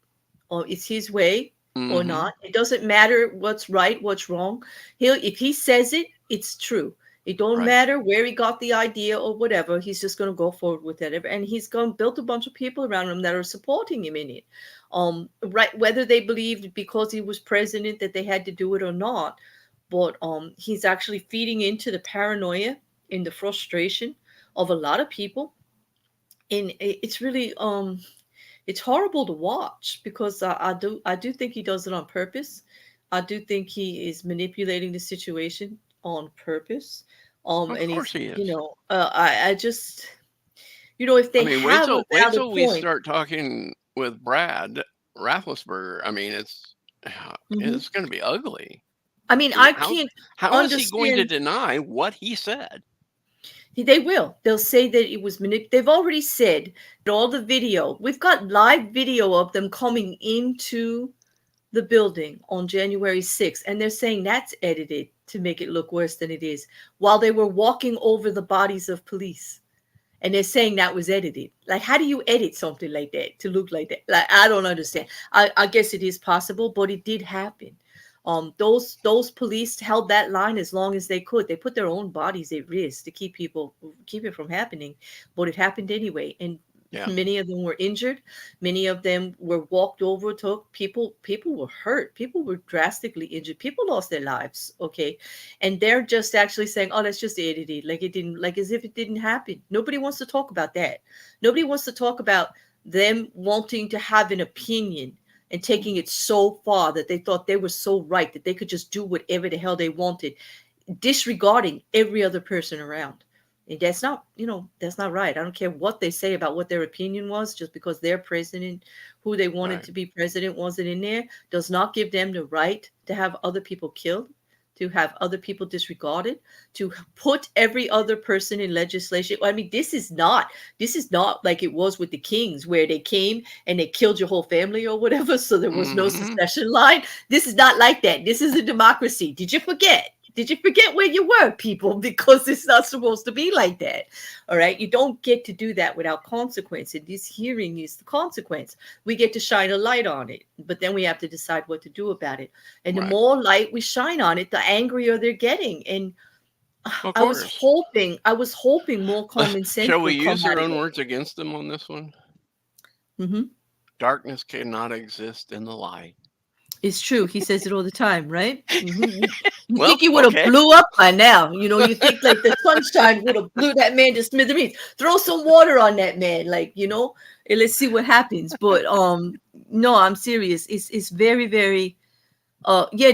or it's his way. Or not. It doesn't matter what's right, what's wrong. If he says it, it's true. It don't matter where he got the idea or whatever. He's just going to go forward with it, and he's going to build a bunch of people around him that are supporting him in it. Whether they believed because he was president that they had to do it or not, but he's actually feeding into the paranoia and the frustration of a lot of people, and it's really it's horrible to watch because I do think he does it on purpose. I do think he is manipulating the situation on purpose. of And course he's, he is. I just, if they wait have a wait valid till we point. start talking with Brad Raffensperger. I mean, it's going to be ugly. I mean, I can't How is he going to understand. deny what he said? They will. They'll say that it was They've already said that all the video. We've got live video of them coming into the building on January 6th, and they're saying that's edited to make it look worse than it is, while they were walking over the bodies of police, and they're saying that was edited. Like, how do you edit something like that to look like that? Like, I don't understand. I guess it is possible, but it did happen. Those police held that line as long as they could. They put their own bodies at risk to keep it from happening, but it happened anyway. And many of them were injured. Many of them were walked over. People were hurt. People were drastically injured. People lost their lives. Okay, and they're just actually saying, "Oh, that's just edited, like it didn't, like as if it didn't happen." Nobody wants to talk about that. Nobody wants to talk about them wanting to have an opinion and taking it so far that they thought they were so right that they could just do whatever the hell they wanted, disregarding every other person around. And that's not, that's not right. I don't care what they say about what their opinion was, just because their president, who they wanted to be president, wasn't in there, does not give them the right to have other people killed, to have other people disregarded, to put every other person in legislation. I mean, this is not like it was with the Kings, where they came and they killed your whole family or whatever, so there was no succession line. This is not like that. This is a democracy. Did you forget? Did you forget where you were, people? Because it's not supposed to be like that. All right. You don't get to do that without consequence. And this hearing is the consequence. We get to shine a light on it, but then we have to decide what to do about it. And the more light we shine on it, the angrier they're getting. And I was hoping more common sense. Shall we would come use their out of own it. words against them on this one? Darkness cannot exist in the light. It's true. He says it all the time, right? You Well, think he would have blew up by now. You think like the sunshine would have blew that man to smithereens. Throw some water on that man, like, and let's see what happens. But no, I'm serious. It's very, very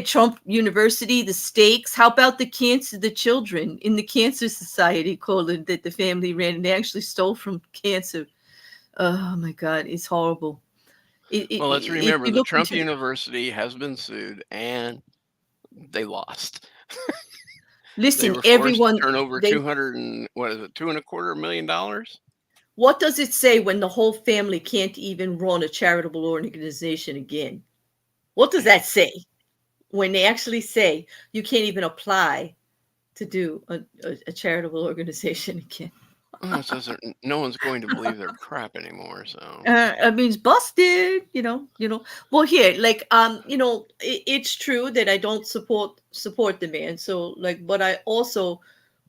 Trump University, the stakes. How about the children in the Cancer Society that the family ran, and they actually stole from cancer. Oh my God, it's horrible. Well, let's remember the Trump University has been sued and they lost. Listen, they were everyone, forced to turn over $2.25 million. What does it say when the whole family can't even run a charitable organization again? What does that say? When they actually say you can't even apply to do a charitable organization again. Well, it says no one's going to believe their crap anymore. So I mean, it's busted, Well, here, like, it's true that I don't support the man. So, like, but I also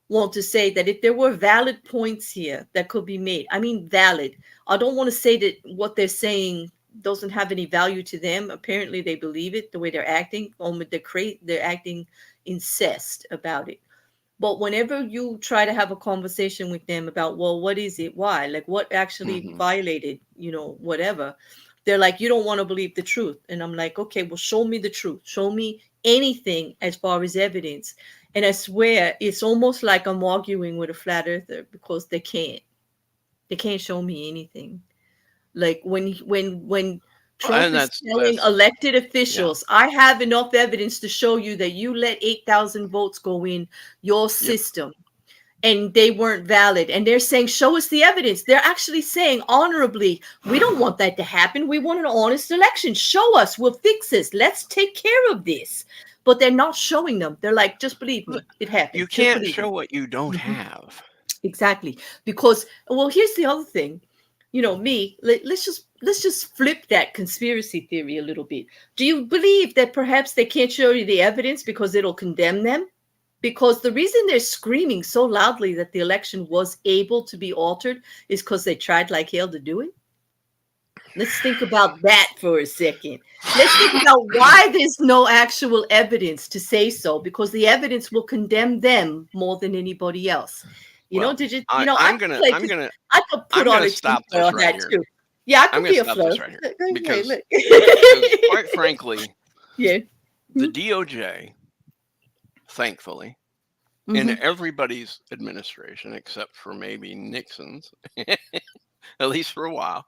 want to say that if there were valid points here that could be made, I mean, valid. I don't want to say that what they're saying doesn't have any value to them. Apparently, they believe it the way they're acting. They're acting incest about it. But whenever you try to have a conversation with them about, well, what is it? Why? Like, what actually violated, whatever, they're like, you don't want to believe the truth. And I'm like, okay, well, show me the truth. Show me anything as far as evidence. And I swear it's almost like I'm arguing with a flat earther because they can't show me anything. Like when Trump and is telling elected officials, I have enough evidence to show you that you let 8,000 votes go in your system and they weren't valid. And they're saying, show us the evidence. They're actually saying honorably, we don't want that to happen. We want an honest election. Show us, we'll fix this. Let's take care of this. But they're not showing them. They're like, just believe me, it happened. You can't show what you don't have. Exactly. Because, well, here's the other thing. Let's just flip that conspiracy theory a little bit. Do you believe that perhaps they can't show you the evidence because it'll condemn them? Because the reason they're screaming so loudly that the election was able to be altered is because they tried like hell to do it. Let's think about that for a second. Let's think about why there's no actual evidence to say so, because the evidence will condemn them more than anybody else. Did you? I'm gonna put on a stop t-shirt this on right that here. too. Yeah, I I'm could be gonna a stop flirt. this right here because, Look. quite frankly, yeah, the DOJ, thankfully, in everybody's administration except for maybe Nixon's, at least for a while,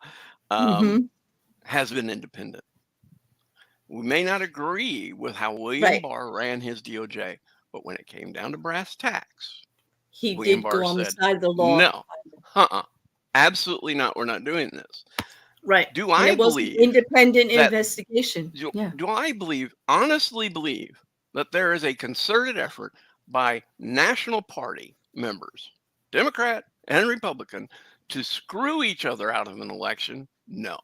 has been independent. We may not agree with how William Barr ran his DOJ, but when it came down to brass tacks, he William did Barr go on the said, side of the law. no, absolutely not. We're not doing this. Right. Do I it was an believe independent that- investigation? Do I honestly believe that there is a concerted effort by National Party members, Democrat and Republican, to screw each other out of an election? No.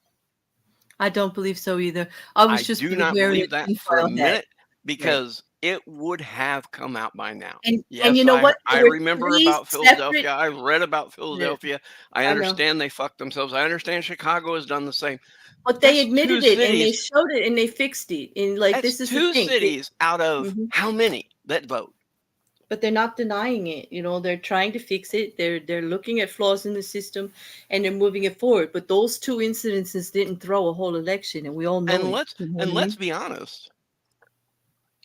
I don't believe so either. I do not believe that for a minute because it would have come out by now. And Yes, you know what? I There were remember 3 about Philadelphia. I read about Philadelphia. I I know. understand they fucked themselves. I understand Chicago has done the same. But they That's admitted two it and they cities. showed it and they fixed it. And like, That's this is the two thing. cities out of how many that vote? But they're not denying it. They're trying to fix it. They're looking at flaws in the system and they're moving it forward. But those 2 incidences didn't throw a whole election, and we all know And let's be honest.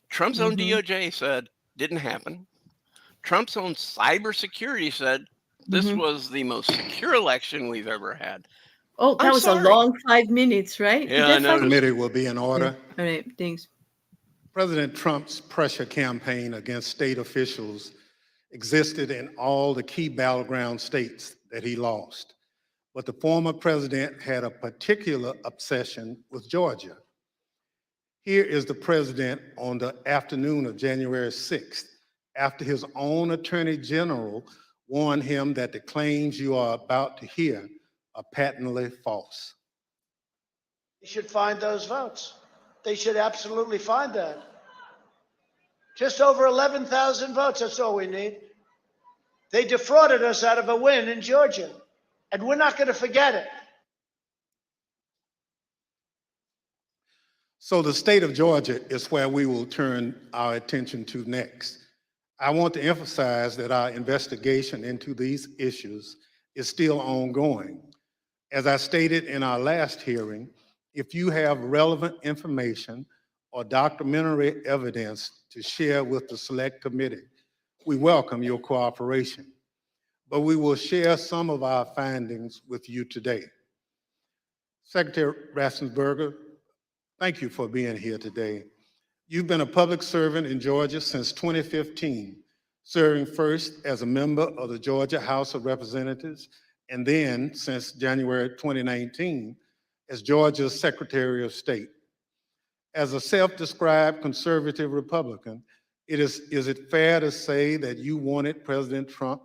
Trump's own DOJ said didn't happen. Trump's own cybersecurity said this was the most secure election we've ever had. Oh, that was a long 5 minutes, right? Yeah, I know. The committee will be in order. All right, thanks. President Trump's pressure campaign against state officials existed in all the key battleground states that he lost. But the former president had a particular obsession with Georgia. Here is the president on the afternoon of January 6th, after his own attorney general warned him that the claims you are about to hear are patently false. They should find those votes. They should absolutely find that. Just over 11,000 votes, that's all we need. They defrauded us out of a win in Georgia, and we're not going to forget it. So the state of Georgia is where we will turn our attention to next. I want to emphasize that our investigation into these issues is still ongoing. As I stated in our last hearing, if you have relevant information or documentary evidence to share with the Select Committee, we welcome your cooperation. But we will share some of our findings with you today. Secretary Raffensperger, thank you for being here today. You've been a public servant in Georgia since 2015, serving first as a member of the Georgia House of Representatives, and then since January 2019, as Georgia's Secretary of State. As a self-described conservative Republican, is it fair to say that you wanted President Trump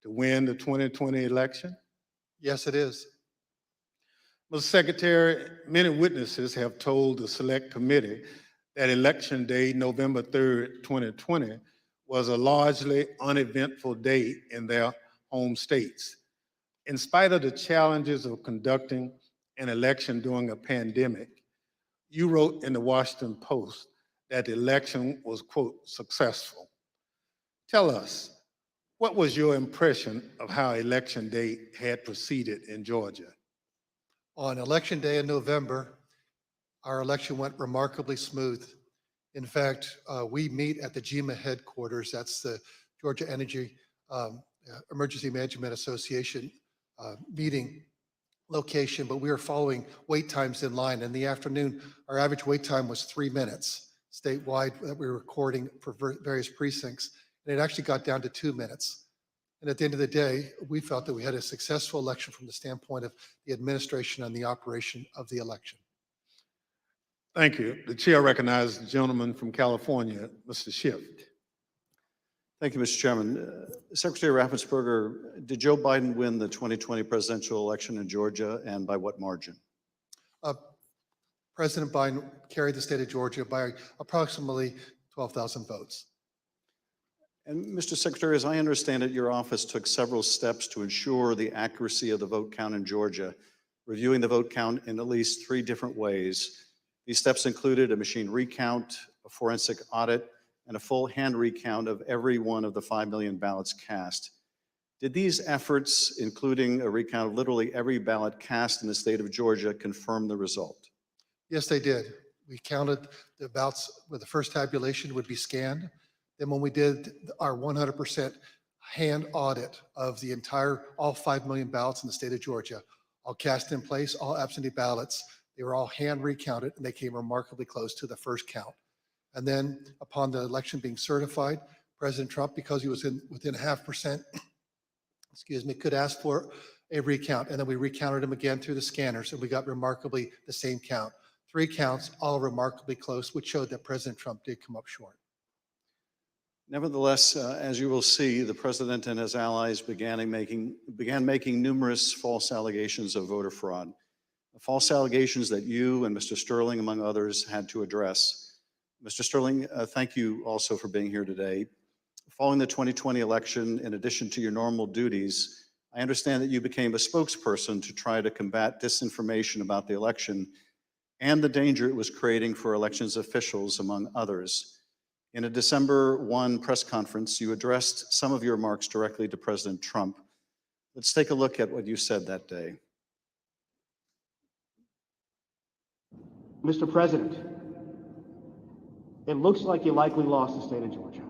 to win the 2020 election? Yes, it is. Mr. Secretary, many witnesses have told the Select Committee that Election Day, November 3rd, 2020, was a largely uneventful day in their home states. In spite of the challenges of conducting an election during a pandemic, you wrote in the Washington Post that the election was, quote, successful. Tell us, what was your impression of how Election Day had proceeded in Georgia? On Election Day in November, our election went remarkably smooth. In fact, we meet at the GEMA headquarters. That's the Georgia Energy Emergency Management Association meeting location, but we were following wait times in line. In the afternoon, our average wait time was 3 minutes statewide that we were recording for various precincts. And it actually got down to 2 minutes. And at the end of the day, we felt that we had a successful election from the standpoint of the administration and the operation of the election. Thank you. The chair recognizes the gentleman from California, Mr. Schiff. Thank you, Mr. Chairman. Secretary Raffensperger, did Joe Biden win the 2020 presidential election in Georgia, and by what margin? President Biden carried the state of Georgia by approximately 12,000 votes. And Mr. Secretary, as I understand it, your office took several steps to ensure the accuracy of the vote count in Georgia, reviewing the vote count in at least 3 different ways. These steps included a machine recount, a forensic audit, and a full hand recount of every one of the 5 million ballots cast. Did these efforts, including a recount of literally every ballot cast in the state of Georgia, confirm the result? Yes, they did. We counted the ballots with the first tabulation would be scanned. Then when we did our 100% hand audit of the all 5 million ballots in the state of Georgia, all cast in place, all absentee ballots, they were all hand recounted and they came remarkably close to the first count. And then upon the election being certified, President Trump, because he was within 0.5%, could ask for a recount. And then we recounted them again through the scanners and we got remarkably the same count. 3 counts, all remarkably close, which showed that President Trump did come up short. Nevertheless, as you will see, the president and his allies began making numerous false allegations of voter fraud. False allegations that you and Mr. Sterling, among others, had to address. Mr. Sterling, thank you also for being here today. Following the 2020 election, in addition to your normal duties, I understand that you became a spokesperson to try to combat disinformation about the election and the danger it was creating for elections officials, among others. In a December 1 press conference, you addressed some of your remarks directly to President Trump. Let's take a look at what you said that day. Mr. President, it looks like you likely lost the state of Georgia.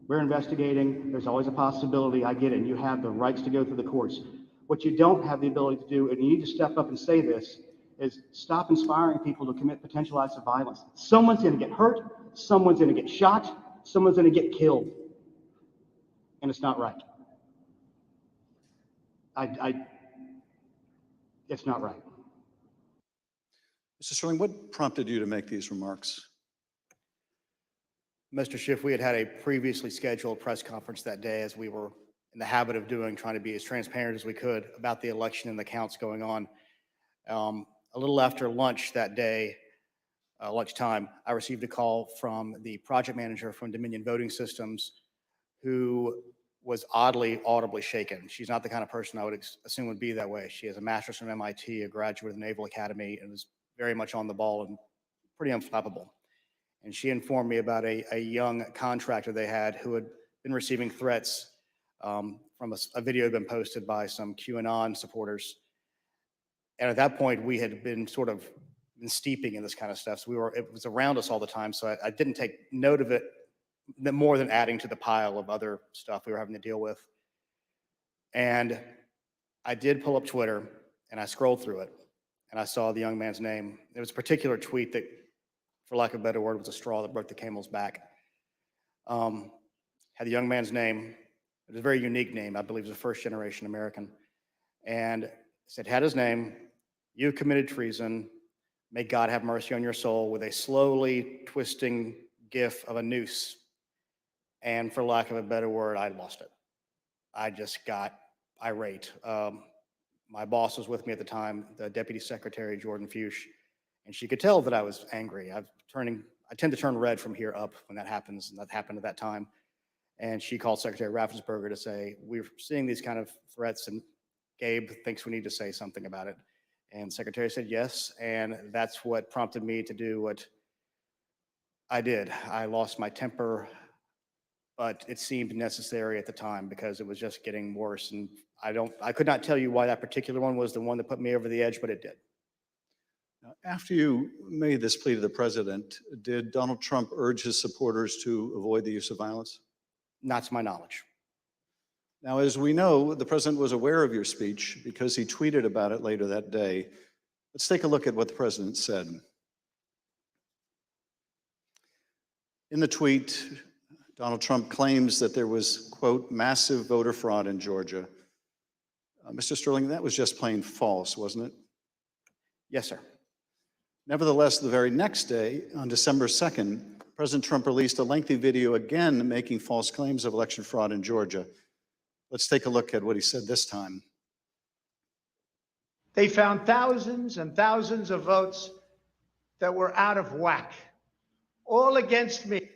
We're investigating. There's always a possibility. I get it. You have the rights to go through the courts. What you don't have the ability to do, and you need to step up and say this, is stop inspiring people to commit potential acts of violence. Someone's going to get hurt. Someone's going to get shot. Someone's going to get killed. And it's not right. It's not right. Mr. Sterling, what prompted you to make these remarks? Mr. Schiff, we had a previously scheduled press conference that day, as we were in the habit of doing, trying to be as transparent as we could about the election and the counts going on. A little after lunch that day, lunchtime, I received a call from the project manager from Dominion Voting Systems, who was audibly shaken. She's not the kind of person I would assume would be that way. She has a master's from MIT, a graduate of the Naval Academy, and was very much on the ball and pretty unflappable. And she informed me about a young contractor they had who had been receiving threats from a video had been posted by some QAnon supporters. And at that point, we had been sort of steeping in this kind of stuff. So it was around us all the time. So I didn't take note of it more than adding to the pile of other stuff we were having to deal with. And I did pull up Twitter and I scrolled through it and I saw the young man's name. There was a particular tweet that, for lack of a better word, was a straw that broke the camel's back. Had the young man's name. It was a very unique name. I believe it was a first-generation American. And it said, had his name, "You committed treason. May God have mercy on your soul," with a slowly twisting gif of a noose. And for lack of a better word, I lost it. I just got irate. My boss was with me at the time, the Deputy Secretary, Jordan Fuchs, and she could tell that I was angry. I tend to turn red from here up when that happens, and that happened at that time. And she called Secretary Raffensperger to say, we're seeing these kind of threats, and Gabe thinks we need to say something about it. And Secretary said yes, and that's what prompted me to do what I did. I lost my temper, but it seemed necessary at the time because it was just getting worse. And I could not tell you why that particular one was the one that put me over the edge, but it did. Now, after you made this plea to the president, did Donald Trump urge his supporters to avoid the use of violence? Not to my knowledge. Now, as we know, the president was aware of your speech because he tweeted about it later that day. Let's take a look at what the president said. In the tweet, Donald Trump claims that there was, quote, massive voter fraud in Georgia. Mr. Sterling, that was just plain false, wasn't it? Yes, sir. Nevertheless, the very next day, on December 2nd, President Trump released a lengthy video again making false claims of election fraud in Georgia. Let's take a look at what he said this time. They found thousands and thousands of votes that were out of whack, all against me.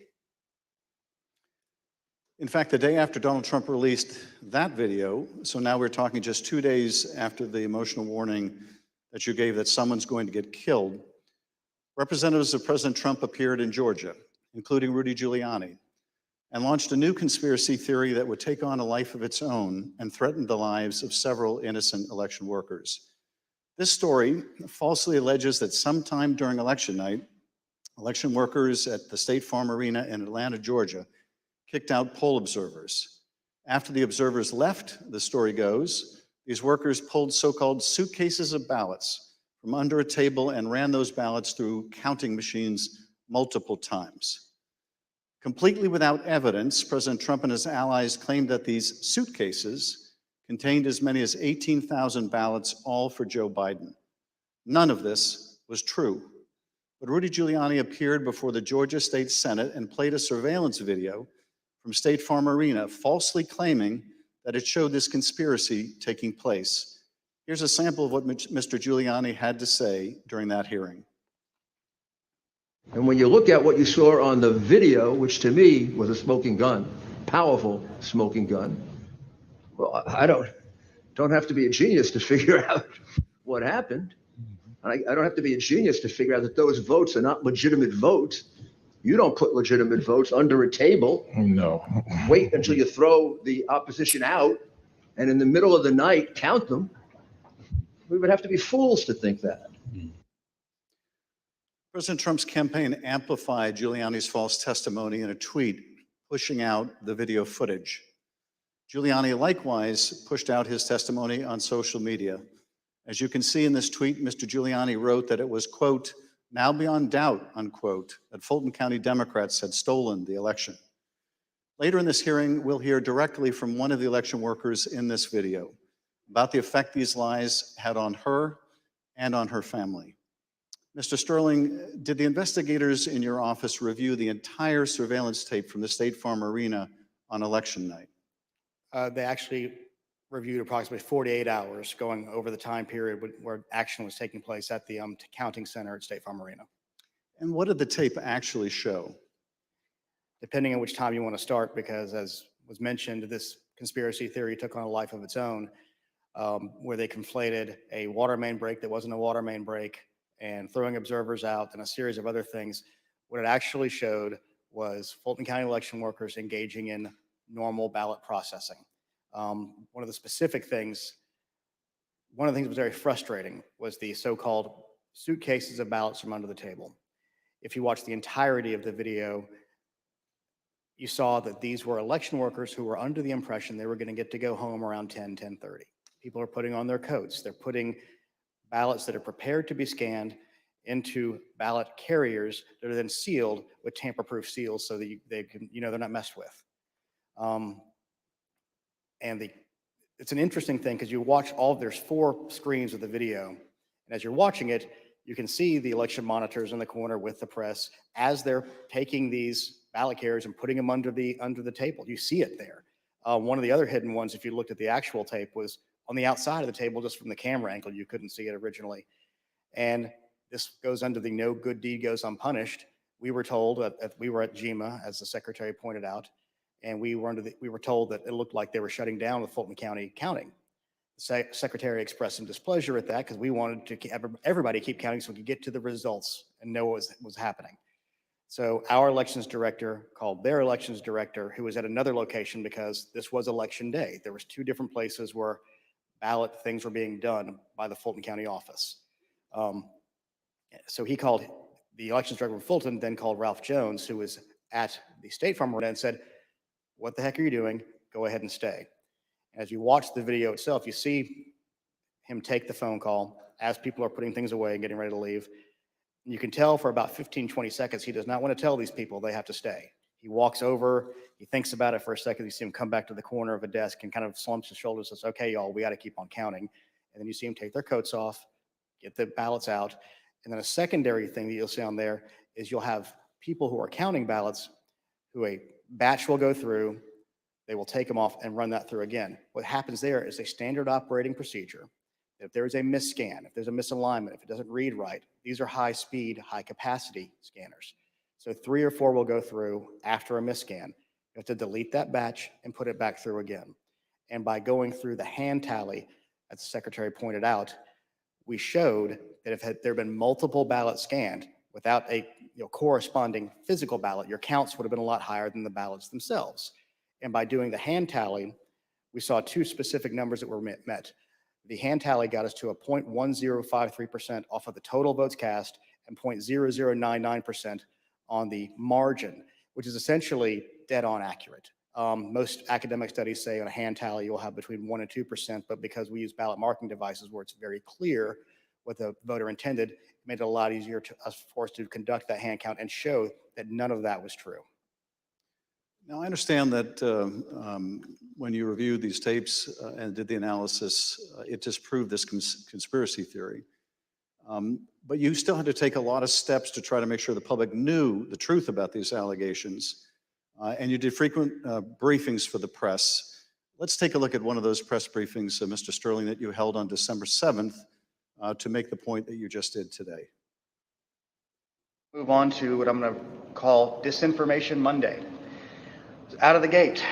In fact, the day after Donald Trump released that video, so now we're talking just 2 days after the emotional warning that you gave that someone's going to get killed, representatives of President Trump appeared in Georgia, including Rudy Giuliani, and launched a new conspiracy theory that would take on a life of its own and threaten the lives of several innocent election workers. This story falsely alleges that sometime during election night, election workers at the State Farm Arena in Atlanta, Georgia, kicked out poll observers. After the observers left, the story goes, these workers pulled so-called suitcases of ballots from under a table and ran those ballots through counting machines multiple times. Completely without evidence, President Trump and his allies claimed that these suitcases contained as many as 18,000 ballots, all for Joe Biden. None of this was true. But Rudy Giuliani appeared before the Georgia State Senate and played a surveillance video from State Farm Arena, falsely claiming that it showed this conspiracy taking place. Here's a sample of what Mr. Giuliani had to say during that hearing. And when you look at what you saw on the video, which to me was a smoking gun, powerful smoking gun, well, I don't have to be a genius to figure out what happened. I don't have to be a genius to figure out that those votes are not legitimate votes. You don't put legitimate votes under a table. No. Wait until you throw the opposition out and in the middle of the night count them. We would have to be fools to think that. President Trump's campaign amplified Giuliani's false testimony in a tweet, pushing out the video footage. Giuliani likewise pushed out his testimony on social media. As you can see in this tweet, Mr. Giuliani wrote that it was, quote, now beyond doubt, unquote, that Fulton County Democrats had stolen the election. Later in this hearing, we'll hear directly from one of the election workers in this video about the effect these lies had on her and on her family. Mr. Sterling, did the investigators in your office review the entire surveillance tape from the State Farm Arena on election night? They actually reviewed approximately 48 hours going over the time period where action was taking place at the counting center at State Farm Arena. And what did the tape actually show? Depending on which time you want to start, because as was mentioned, this conspiracy theory took on a life of its own, where they conflated a water main break that wasn't a water main break and throwing observers out and a series of other things. What it actually showed was Fulton County election workers engaging in normal ballot processing. One of the things that was very frustrating was the so-called suitcases of ballots from under the table. If you watch the entirety of the video, you saw that these were election workers who were under the impression they were going to get to go home around 10:30. People are putting on their coats. They're putting ballots that are prepared to be scanned into ballot carriers that are then sealed with tamper-proof seals so that they're not messed with. It's an interesting thing because you watch there's 4 screens of the video, and as you're watching it, you can see the election monitors in the corner with the press as they're taking these ballot carriers and putting them under the table. You see it there. One of the other hidden ones, if you looked at the actual tape, was on the outside of the table, just from the camera angle. You couldn't see it originally. And this goes under the no good deed goes unpunished. We were told that we were at GEMA, as the secretary pointed out, and we were told that it looked like they were shutting down the Fulton County counting. The secretary expressed some displeasure at that because we wanted to everybody keep counting so we could get to the results and know what was happening. So our elections director called their elections director, who was at another location because this was election day. There was 2 different places where ballot things were being done by the Fulton County office. So he called the elections director of Fulton, then called Ralph Jones, who was at the State Farm Arena, and said, "What the heck are you doing? Go ahead and stay." As you watch the video itself, you see him take the phone call as people are putting things away and getting ready to leave. You can tell for about 15, 20 seconds, he does not want to tell these people they have to stay. He walks over, he thinks about it for a second. You see him come back to the corner of a desk and kind of slumps his shoulders and says, "Okay, y'all, we got to keep on counting." And then you see him take their coats off, get the ballots out. And then a secondary thing that you'll see on there is you'll have people who are counting ballots who a batch will go through, they will take them off and run that through again. What happens there is a standard operating procedure. If there's a misscan, if there's a misalignment, if it doesn't read right, these are high speed, high capacity scanners. So 3 or 4 will go through after a misscan. You have to delete that batch and put it back through again. And by going through the hand tally, as the secretary pointed out, we showed that if there had been multiple ballots scanned without a corresponding physical ballot, your counts would have been a lot higher than the ballots themselves. And by doing the hand tally, we saw 2 specific numbers that were met. The hand tally got us to a 0.1053% off of the total votes cast and 0.0099% on the margin, which is essentially dead on accurate. Most academic studies say on a hand tally you'll have between 1% and 2%, but because we use ballot marking devices where it's very clear what the voter intended, it made it a lot easier for us to conduct that hand count and show that none of that was true. Now, I understand that when you reviewed these tapes and did the analysis, it disproved this conspiracy theory. But you still had to take a lot of steps to try to make sure the public knew the truth about these allegations. And you did frequent briefings for the press. Let's take a look at one of those press briefings, Mr. Sterling, that you held on December 7th to make the point that you just did today. Move on to what I'm going to call Disinformation Monday. Out of the gate,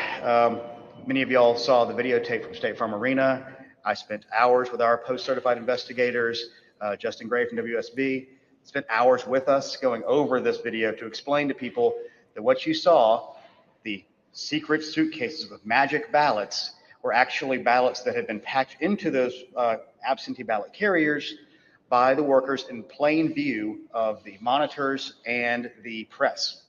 many of y'all saw the videotape from State Farm Arena. I spent hours with our post-certified investigators, Justin Gray from WSB, spent hours with us going over this video to explain to people that what you saw, the secret suitcases with magic ballots, were actually ballots that had been packed into those absentee ballot carriers by the workers in plain view of the monitors and the press.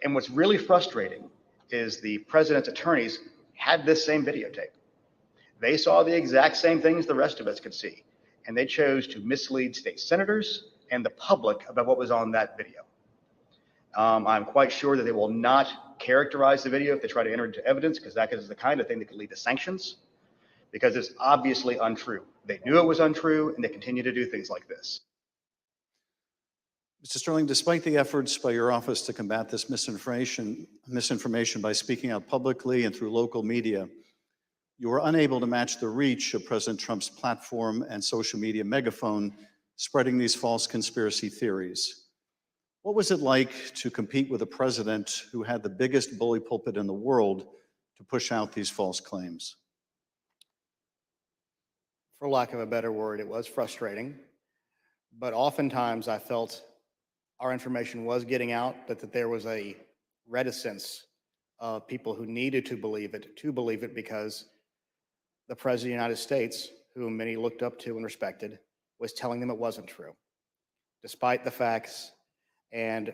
And what's really frustrating is the president's attorneys had this same videotape. They saw the exact same things the rest of us could see, and they chose to mislead state senators and the public about what was on that video. I'm quite sure that they will not characterize the video if they try to enter into evidence, because that is the kind of thing that could lead to sanctions, because it's obviously untrue. They knew it was untrue, and they continue to do things like this. Mr. Sterling, despite the efforts by your office to combat this misinformation by speaking out publicly and through local media, you were unable to match the reach of President Trump's platform and social media megaphone spreading these false conspiracy theories. What was it like to compete with a president who had the biggest bully pulpit in the world to push out these false claims? For lack of a better word, it was frustrating, but oftentimes I felt our information was getting out, but that there was a reticence of people who needed to believe it because the President of the United States, whom many looked up to and respected, was telling them it wasn't true, despite the facts. And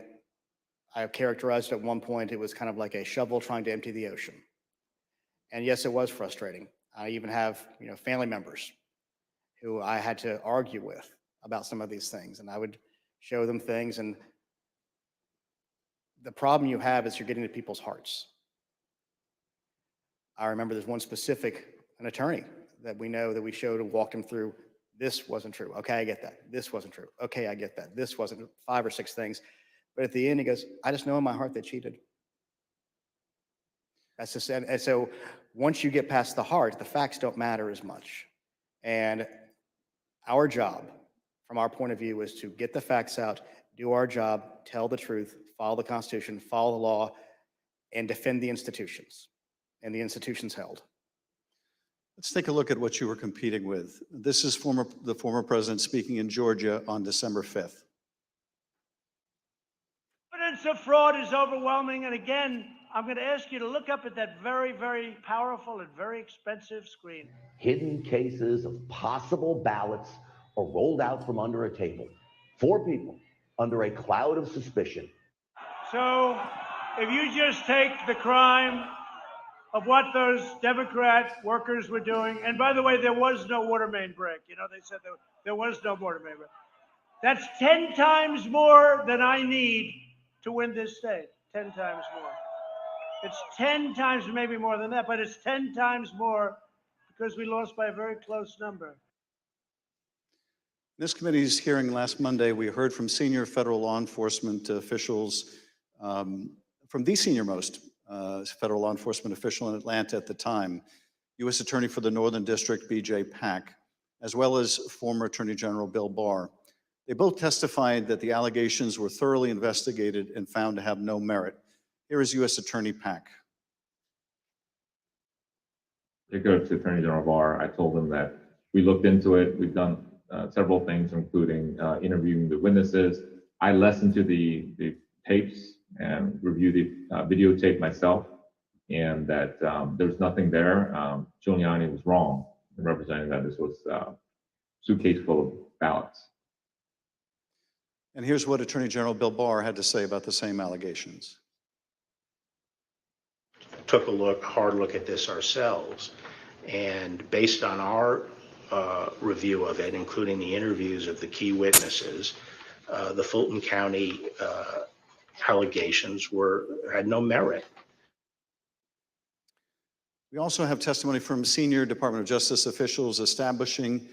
I have characterized at one point, it was kind of like a shovel trying to empty the ocean. And yes, it was frustrating. I even have, family members who I had to argue with about some of these things, and I would show them things, and the problem you have is you're getting to people's hearts. I remember there's one specific, an attorney that we know that we showed and walked him through, this wasn't true. Okay, I get that. This wasn't true. Okay, I get that. This wasn't, 5 or 6 things. But at the end, he goes, I just know in my heart they cheated. That's just, and so once you get past the heart, the facts don't matter as much. And our job, from our point of view, is to get the facts out, do our job, tell the truth, follow the Constitution, follow the law, and defend the institutions and the institutions held. Let's take a look at what you were competing with. This is the former president speaking in Georgia on December 5th. Evidence of fraud is overwhelming. And again, I'm going to ask you to look up at that very, very powerful and very expensive screen. Hidden cases of possible ballots are rolled out from under a table. 4 people under a cloud of suspicion. So if you just take the crime of what those Democrat workers were doing, and by the way, there was no water main break. You know, they said there was no water main break. That's 10 times more than I need to win this state. 10 times more. It's 10 times, maybe more than that, but it's 10 times more because we lost by a very close number. In this committee's hearing last Monday, we heard from senior federal law enforcement officials, from the senior-most federal law enforcement official in Atlanta at the time, U.S. Attorney for the Northern District, B.J. Pack, as well as former Attorney General Bill Barr. They both testified that the allegations were thoroughly investigated and found to have no merit. Here is U.S. Attorney Pack. They go to Attorney General Barr. I told them that we looked into it. We've done several things, including interviewing the witnesses. I listened to the tapes and reviewed the videotape myself, and that there's nothing there. Giuliani was wrong in representing that this was a suitcase full of ballots. And here's what Attorney General Bill Barr had to say about the same allegations. Took a hard look at this ourselves, and based on our review of it, including the interviews of the key witnesses, the Fulton County allegations had no merit. We also have testimony from senior Department of Justice officials establishing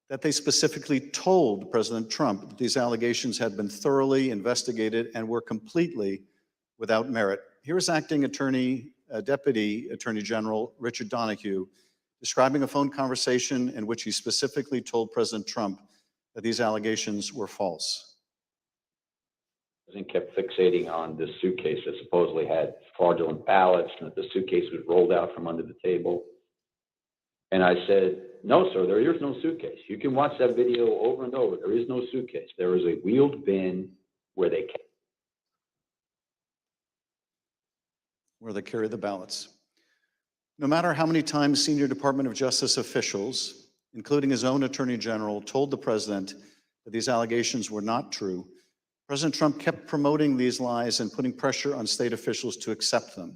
that they specifically told President Trump that these allegations had been thoroughly investigated and were completely without merit. Here is Acting Deputy Attorney General Richard Donahue describing a phone conversation in which he specifically told President Trump that these allegations were false. And kept fixating on this suitcase that supposedly had fraudulent ballots and that the suitcase was rolled out from under the table. And I said, no, sir, there is no suitcase. You can watch that video over and over. There is no suitcase. There is a wheeled bin where they carry the ballots. No matter how many times senior Department of Justice officials, including his own Attorney General, told the president that these allegations were not true, President Trump kept promoting these lies and putting pressure on state officials to accept them.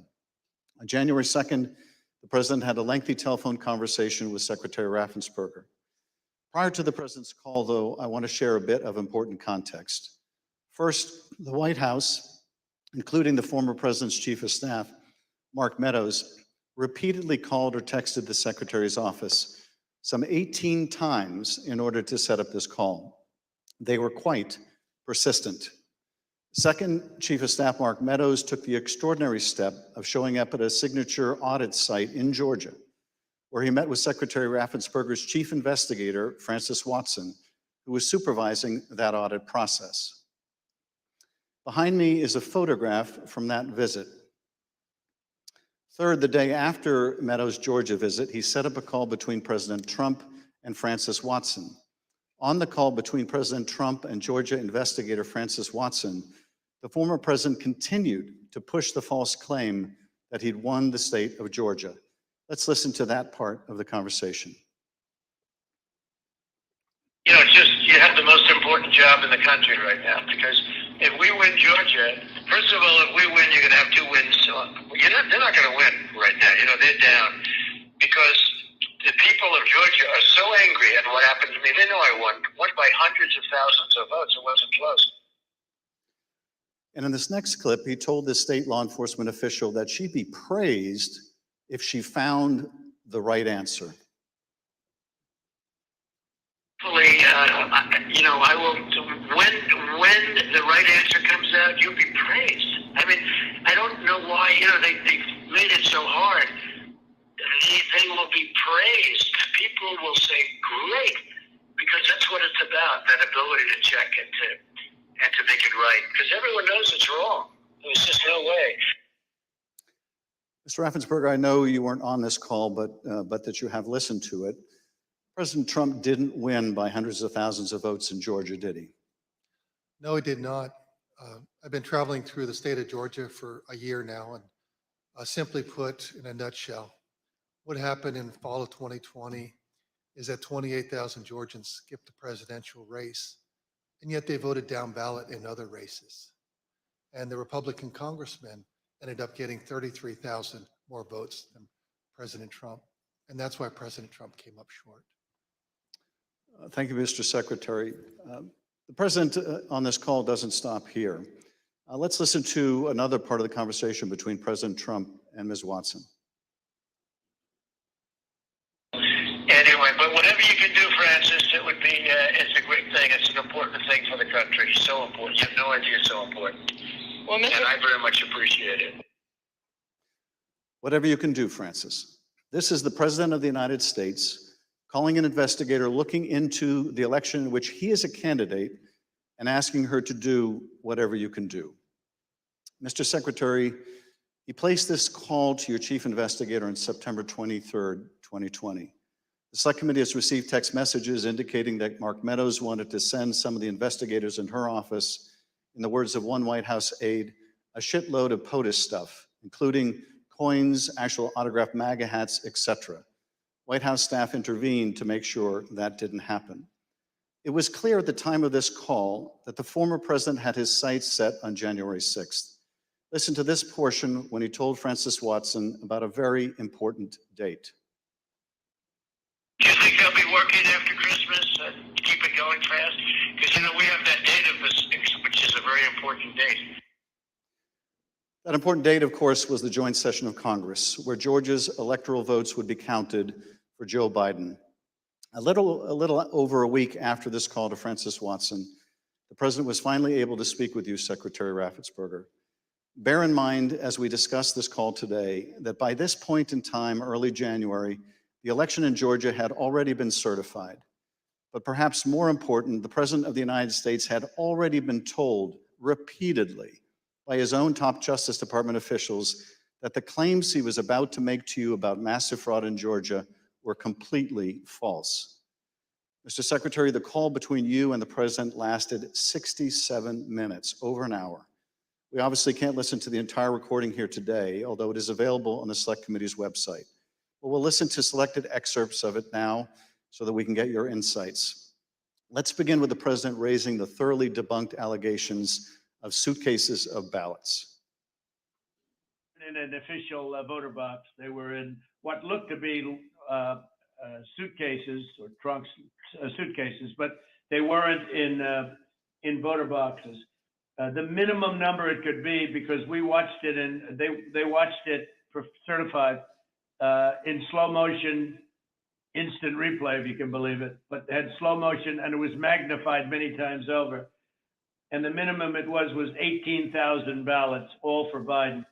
On January 2nd, the president had a lengthy telephone conversation with Secretary Raffensperger. Prior to the president's call, though, I want to share a bit of important context. First, the White House, including the former president's chief of staff, Mark Meadows, repeatedly called or texted the secretary's office some 18 times in order to set up this call. They were quite persistent. Second, Chief of Staff Mark Meadows took the extraordinary step of showing up at a signature audit site in Georgia, where he met with Secretary Raffensperger's chief investigator, Francis Watson, who was supervising that audit process. Behind me is a photograph from that visit. Third, the day after Meadows' Georgia visit, he set up a call between President Trump and Francis Watson. On the call between President Trump and Georgia investigator Francis Watson, the former president continued to push the false claim that he'd won the state of Georgia. Let's listen to that part of the conversation. You know, you have the most important job in the country right now, because if we win Georgia, first of all, if we win, you're going to have 2 wins. They're not going to win right now. You know, they're down because the people of Georgia are so angry at what happened to me. They know I won by hundreds of thousands of votes. It wasn't close. And in this next clip, he told the state law enforcement official that she'd be praised if she found the right answer. Hopefully, I will. When the right answer comes out, you'll be praised. I mean, I don't know why. You know, they made it so hard, they will be praised. People will say, great, because that's what it's about, that ability to check and to make it right. Because everyone knows it's wrong. There's just no way. Mr. Raffensperger, I know you weren't on this call, but that you have listened to it. President Trump didn't win by hundreds of thousands of votes in Georgia, did he? No, he did not. I've been traveling through the state of Georgia for a year now, and simply put, in a nutshell, what happened in fall of 2020 is that 28,000 Georgians skipped the presidential race, and yet they voted down ballot in other races. And the Republican congressman ended up getting 33,000 more votes than President Trump. And that's why President Trump came up short. Thank you, Mr. Secretary. The president on this call doesn't stop here. Let's listen to another part of the conversation between President Trump and Ms. Watson. Anyway, but whatever you can do, Francis, it would be, it's a great thing. It's an important thing for the country. So important. You have no idea it's so important. Well, and I very much appreciate it. Whatever you can do, Francis. This is the President of the United States calling an investigator looking into the election in which he is a candidate and asking her to do whatever you can do. Mr. Secretary, he placed this call to your chief investigator on September 23rd, 2020. The Select Committee has received text messages indicating that Mark Meadows wanted to send some of the investigators in her office, in the words of one White House aide, a shitload of POTUS stuff, including coins, actual autographed MAGA hats, etc. White House staff intervened to make sure that didn't happen. It was clear at the time of this call that the former president had his sights set on January 6th. Listen to this portion when he told Francis Watson about a very important date. Do you think they'll be working after Christmas to keep it going fast? Because, you know, we have that date of the 6th, which is a very important date. That important date, of course, was the joint session of Congress, where Georgia's electoral votes would be counted for Joe Biden. A little over a week after this call to Francis Watson, the president was finally able to speak with you, Secretary Raffensperger. Bear in mind, as we discuss this call today, that by this point in time, early January, the election in Georgia had already been certified. But perhaps more important, the President of the United States had already been told repeatedly by his own top Justice Department officials that the claims he was about to make to you about massive fraud in Georgia were completely false. Mr. Secretary, the call between you and the President lasted 67 minutes, over an hour. We obviously can't listen to the entire recording here today, although it is available on the Select Committee's website. But we'll listen to selected excerpts of it now so that we can get your insights. Let's begin with the President raising the thoroughly debunked allegations of suitcases of ballots. In an official voter box, they were in what looked to be suitcases or trunks, suitcases, but they weren't in voter boxes. The minimum number it could be, because we watched it and they watched it certified in slow motion, instant replay, if you can believe it, but had slow motion and it was magnified many times over. And the minimum it was 18,000 ballots, all for Biden.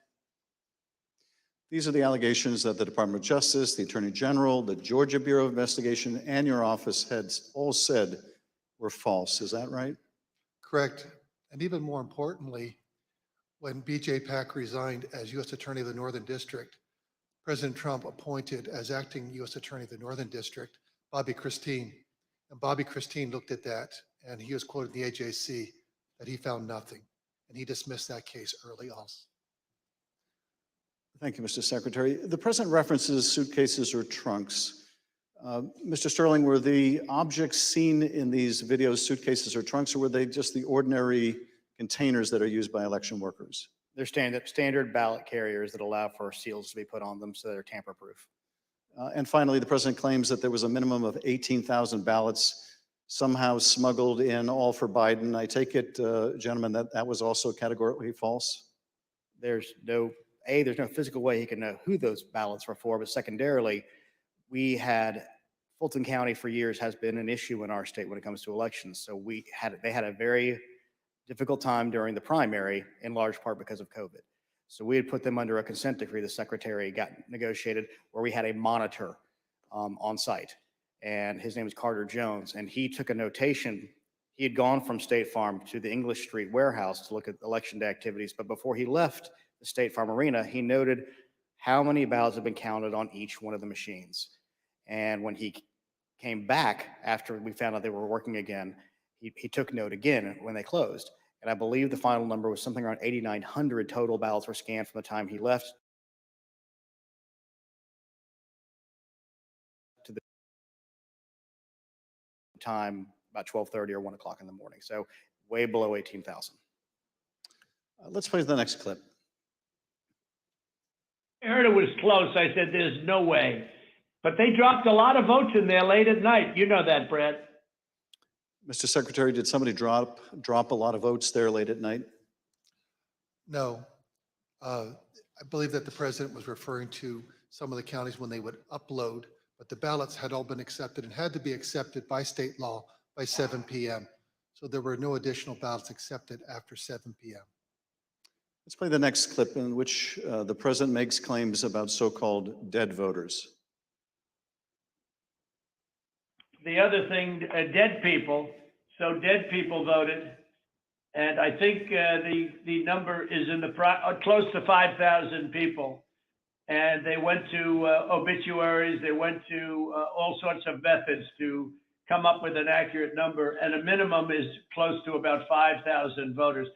These are the allegations that the Department of Justice, the Attorney General, the Georgia Bureau of Investigation, and your office had all said were false. Is that right? Correct. And even more importantly, when B.J. Pack resigned as U.S. Attorney of the Northern District, President Trump appointed as acting U.S. Attorney of the Northern District, Bobby Christine. And Bobby Christine looked at that, and he was quoted in the AJC that he found nothing, and he dismissed that case early also. Thank you, Mr. Secretary. The President references suitcases or trunks. Mr. Sterling, were the objects seen in these videos suitcases or trunks, or were they just the ordinary containers that are used by election workers? They're standard ballot carriers that allow for seals to be put on them so they're tamper-proof. And finally, the President claims that there was a minimum of 18,000 ballots somehow smuggled in, all for Biden. I take it, gentlemen, that was also categorically false? There's no physical way he can know who those ballots were for, but secondarily, we had Fulton County for years has been an issue in our state when it comes to elections. So they had a very difficult time during the primary, in large part because of COVID. So we had put them under a consent decree. The secretary got negotiated where we had a monitor on site. And his name is Carter Jones. And he took a notation. He had gone from State Farm to the English Street warehouse to look at election day activities. But before he left the State Farm Arena, he noted how many ballots had been counted on each one of the machines. And when he came back after we found out they were working again, he took note again when they closed. And I believe the final number was something around 8,900 total ballots were scanned from the time he left to the time about 12:30 or 1 o'clock in the morning. So way below 18,000. Let's play the next clip. I heard it was close. I said, there's no way. But they dropped a lot of votes in there late at night. You know that, Brad. Mr. Secretary, did somebody drop a lot of votes there late at night? No. I believe that the president was referring to some of the counties when they would upload, but the ballots had all been accepted and had to be accepted by state law by 7 p.m. So there were no additional ballots accepted after 7 p.m. Let's play the next clip in which the president makes claims about so-called dead voters. The other thing, dead people. So dead people voted. And I think the number is in the close to 5,000 people. And they went to obituaries. They went to all sorts of methods to come up with an accurate number. And a minimum is close to about 5,000 voters.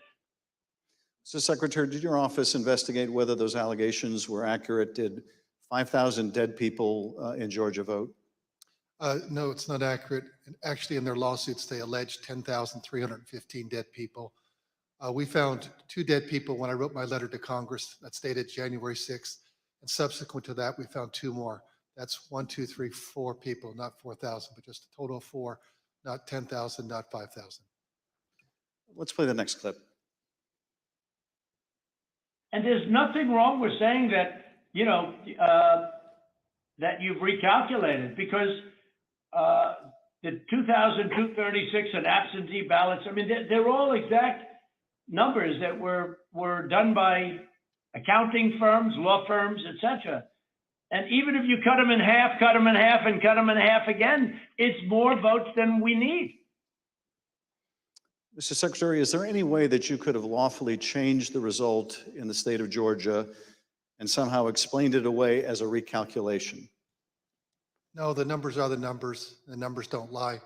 Mr. Secretary, did your office investigate whether those allegations were accurate? Did 5,000 dead people in Georgia vote? No, it's not accurate. And actually, in their lawsuits, they allege 10,315 dead people. We found 2 dead people when I wrote my letter to Congress that stated January 6th. And subsequent to that, we found 2 more. That's 1, 2, 3, 4 people, not 4,000, but just a total of 4, not 10,000, not 5,000. Let's play the next clip. And there's nothing wrong with saying that, that you've recalculated, because the 2,236 and absentee ballots, I mean, they're all exact numbers that were done by accounting firms, law firms, etc. And even if you cut them in half, and cut them in half again, it's more votes than we need. Mr. Secretary, is there any way that you could have lawfully changed the result in the state of Georgia and somehow explained it away as a recalculation? No, the numbers are the numbers. The numbers don't lie.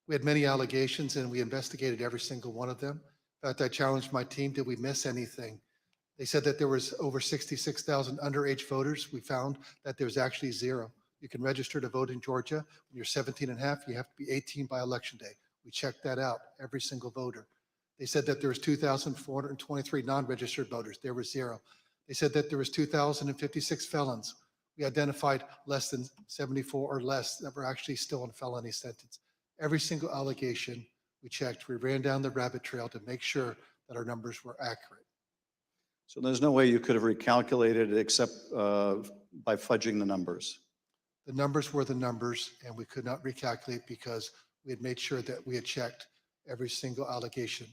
We had many allegations and we investigated every single one of them. In fact, I challenged my team, did we miss anything? They said that there was over 66,000 underage voters. We found that there's actually 0. You can register to vote in Georgia. When you're 17 and a half, you have to be 18 by election day. We checked that out, every single voter. They said that there was 2,423 non-registered voters. There was 0. They said that there was 2,056 felons. We identified less than 74 or less that were actually still in felony sentence. Every single allegation we checked. We ran down the rabbit trail to make sure that our numbers were accurate. So there's no way you could have recalculated it except by fudging the numbers. The numbers were the numbers, and we could not recalculate because we had made sure that we had checked every single allegation.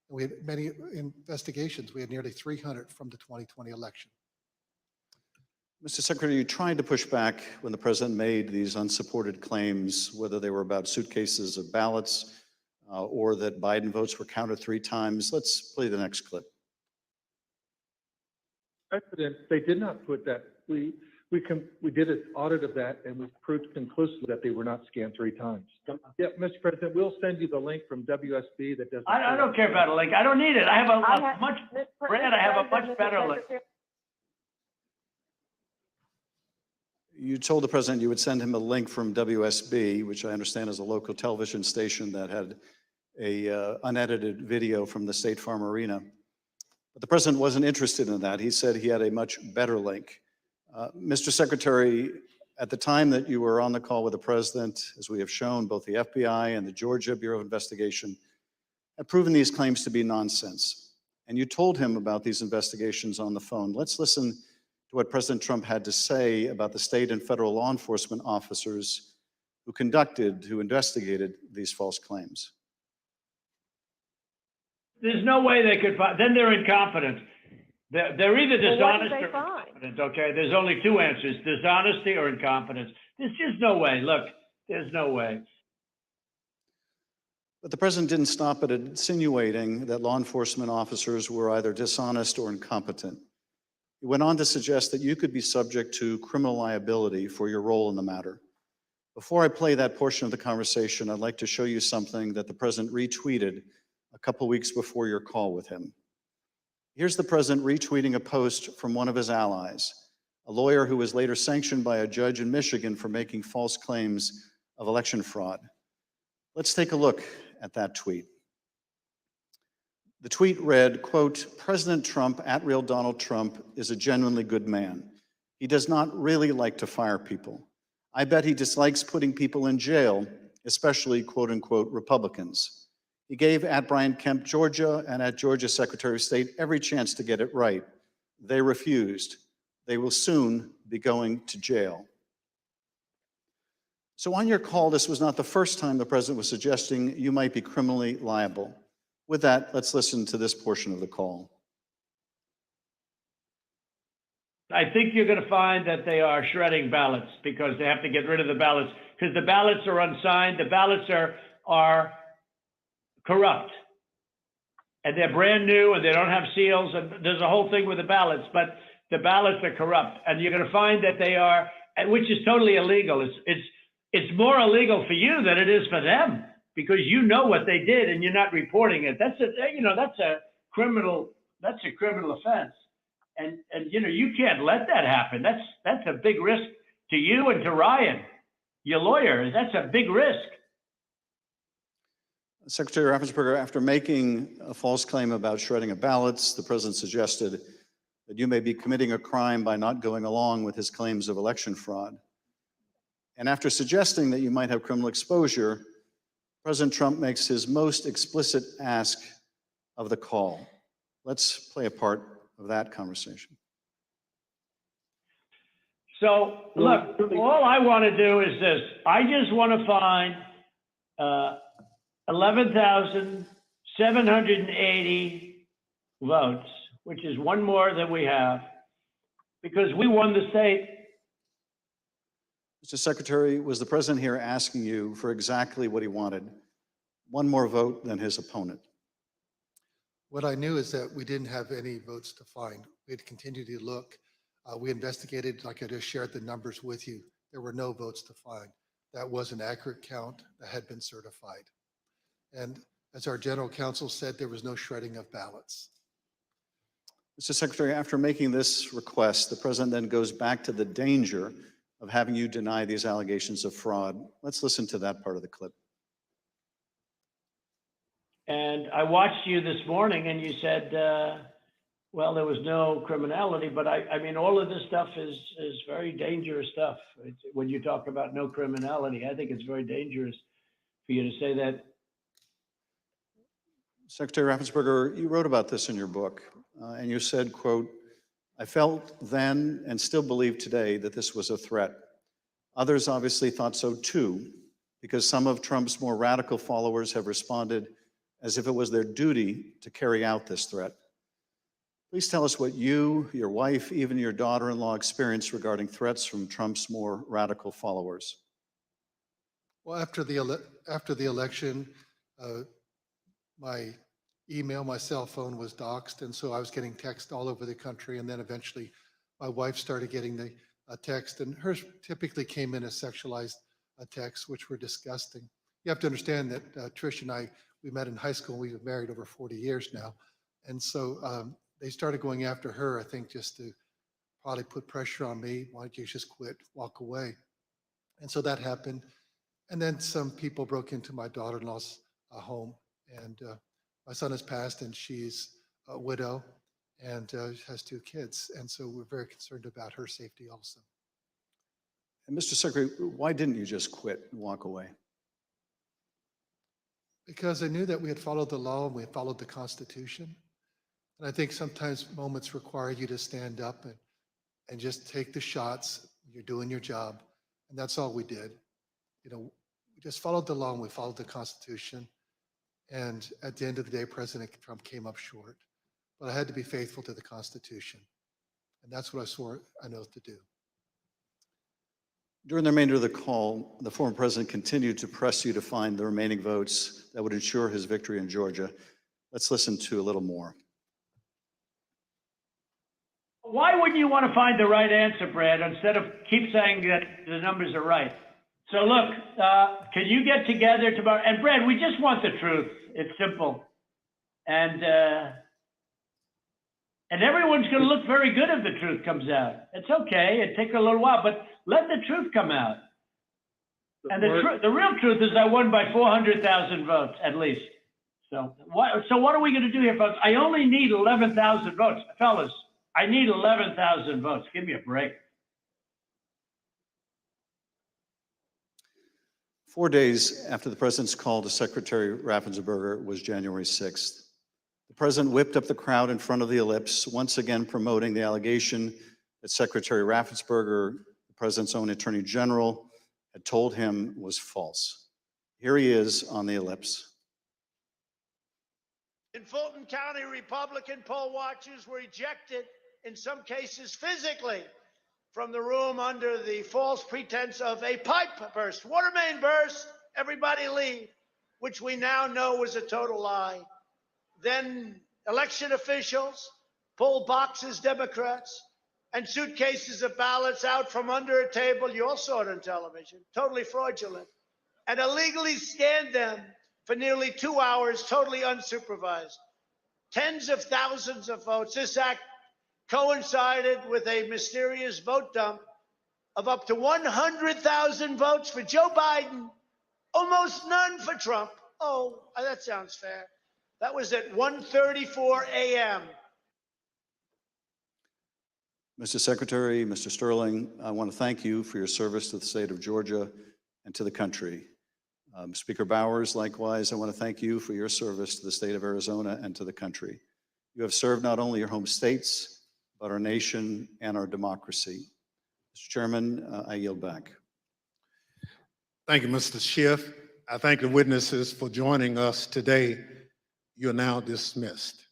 And we had many investigations. We had nearly 300 from the 2020 election. Mr. Secretary, you tried to push back when the president made these unsupported claims, whether they were about suitcases of ballots or that Biden votes were counted 3 times. Let's play the next clip. President, they did not put that. We did an audit of that, and we proved conclusively that they were not scanned 3 times. Yeah, Mr. President, we'll send you the link from WSB that does. I don't care about a link. I don't need it. I have a much better link. You told the president you would send him a link from WSB, which I understand is a local television station that had a unedited video from the State Farm Arena. But the president wasn't interested in that. He said he had a much better link. Mr. Secretary, at the time that you were on the call with the president, as we have shown, both the FBI and the Georgia Bureau of Investigation had proven these claims to be nonsense. And you told him about these investigations on the phone. Let's listen to what President Trump had to say about the state and federal law enforcement officers who investigated these false claims. There's no way they could find, then they're incompetent. They're either Well, what did dishonest they or find? incompetent, okay? There's only two answers, dishonesty or incompetence. There's just no way. Look, there's no way. But the president didn't stop at insinuating that law enforcement officers were either dishonest or incompetent. He went on to suggest that you could be subject to criminal liability for your role in the matter. Before I play that portion of the conversation, I'd like to show you something that the president retweeted a couple weeks before your call with him. Here's the president retweeting a post from one of his allies, a lawyer who was later sanctioned by a judge in Michigan for making false claims of election fraud. Let's take a look at that tweet. The tweet read, quote, President Trump, @real Donald Trump, is a genuinely good man. He does not really like to fire people. I bet he dislikes putting people in jail, especially quote unquote Republicans. He gave @Brian Kemp, Georgia, and @Georgia Secretary of State every chance to get it right. They refused. They will soon be going to jail. So on your call, this was not the first time the president was suggesting you might be criminally liable. With that, let's listen to this portion of the call. I think you're going to find that they are shredding ballots because they have to get rid of the ballots because the ballots are unsigned. The ballots are corrupt. And they're brand new and they don't have seals. And there's a whole thing with the ballots, but the ballots are corrupt. And you're going to find that they are, which is totally illegal. It's more illegal for you than it is for them because you know what they did and you're not reporting it. That's a criminal offense. And you can't let that happen. That's a big risk to you and to Ryan, your lawyer. That's a big risk. Secretary Raffensperger, after making a false claim about shredding of ballots, the president suggested that you may be committing a crime by not going along with his claims of election fraud. And after suggesting that you might have criminal exposure, President Trump makes his most explicit ask of the call. Let's play a part of that conversation. So, look, all I want to do is this. I just want to find 11,780 votes, which is one more than we have, because we won the state. Mr. Secretary, was the president here asking you for exactly what he wanted? One more vote than his opponent. What I knew is that we didn't have any votes to find. We had continued to look. We investigated, like I just shared the numbers with you. There were no votes to find. That was an accurate count that had been certified. And as our general counsel said, there was no shredding of ballots. Mr. Secretary, after making this request, the president then goes back to the danger of having you deny these allegations of fraud. Let's listen to that part of the clip. And I watched you this morning and you said, well, there was no criminality, but I mean, all of this stuff is very dangerous stuff. When you talk about no criminality, I think it's very dangerous for you to say that. Secretary Raffensperger, you wrote about this in your book, and you said, quote, I felt then and still believe today that this was a threat. Others obviously thought so too, because some of Trump's more radical followers have responded as if it was their duty to carry out this threat. Please tell us what you, your wife, even your daughter-in-law experienced regarding threats from Trump's more radical followers. Well, after the election, my email, my cell phone was doxxed, and so I was getting text all over the country, and then eventually my wife started getting the text, and hers typically came in as sexualized texts, which were disgusting. You have to understand that Trish and I, we met in high school, we've been married over 40 years now, and so they started going after her, I think, just to probably put pressure on me. Why don't you just quit, walk away? And so that happened. And then some people broke into my daughter-in-law's home, and my son has passed, and she's a widow and has 2 kids. And so we're very concerned about her safety also. And Mr. Secretary, why didn't you just quit and walk away? Because I knew that we had followed the law and we had followed the Constitution. And I think sometimes moments require you to stand up and just take the shots. You're doing your job. And that's all we did. You know, we just followed the law and we followed the Constitution. And at the end of the day, President Trump came up short. but I had to be faithful to the Constitution. And that's what I swore an oath to do. During the remainder of the call, the former president continued to press you to find the remaining votes that would ensure his victory in Georgia. Let's listen to a little more. Why wouldn't you want to find the right answer, Brad, instead of keep saying that the numbers are right? So look, can you get together tomorrow? And Brad, we just want the truth. It's simple. And everyone's going to look very good if the truth comes out. It's okay. It takes a little while, but let the truth come out. And the real truth is I won by 400,000 votes, at least. So what are we going to do here, folks? I only need 11,000 votes. Fellas, I need 11,000 votes. Give me a break. 4 days after the president's call to Secretary Raffensperger was January 6th. The president whipped up the crowd in front of the ellipse, once again promoting the allegation that Secretary Raffensperger, the president's own attorney general, had told him was false. Here he is on the ellipse. In Fulton County, Republican poll watchers were ejected, in some cases physically, from the room under the false pretense of a pipe burst, water main burst, everybody leave, which we now know was a total lie. Then election officials pulled boxes, Democrats, and suitcases of ballots out from under a table. You all saw it on television, totally fraudulent, and illegally scanned them for nearly 2 hours, totally unsupervised. Tens of thousands of votes. This act coincided with a mysterious vote dump of up to 100,000 votes for Joe Biden, almost none for Trump. Oh, that sounds fair. That was at 1:34 a.m. Mr. Secretary, Mr. Sterling, I want to thank you for your service to the state of Georgia and to the country. Speaker Bowers, likewise, I want to thank you for your service to the state of Arizona and to the country. You have served not only your home states, but our nation and our democracy. Mr. Chairman, I yield back. Thank you, Mr. Schiff. I thank the witnesses for joining us today. You're now dismissed.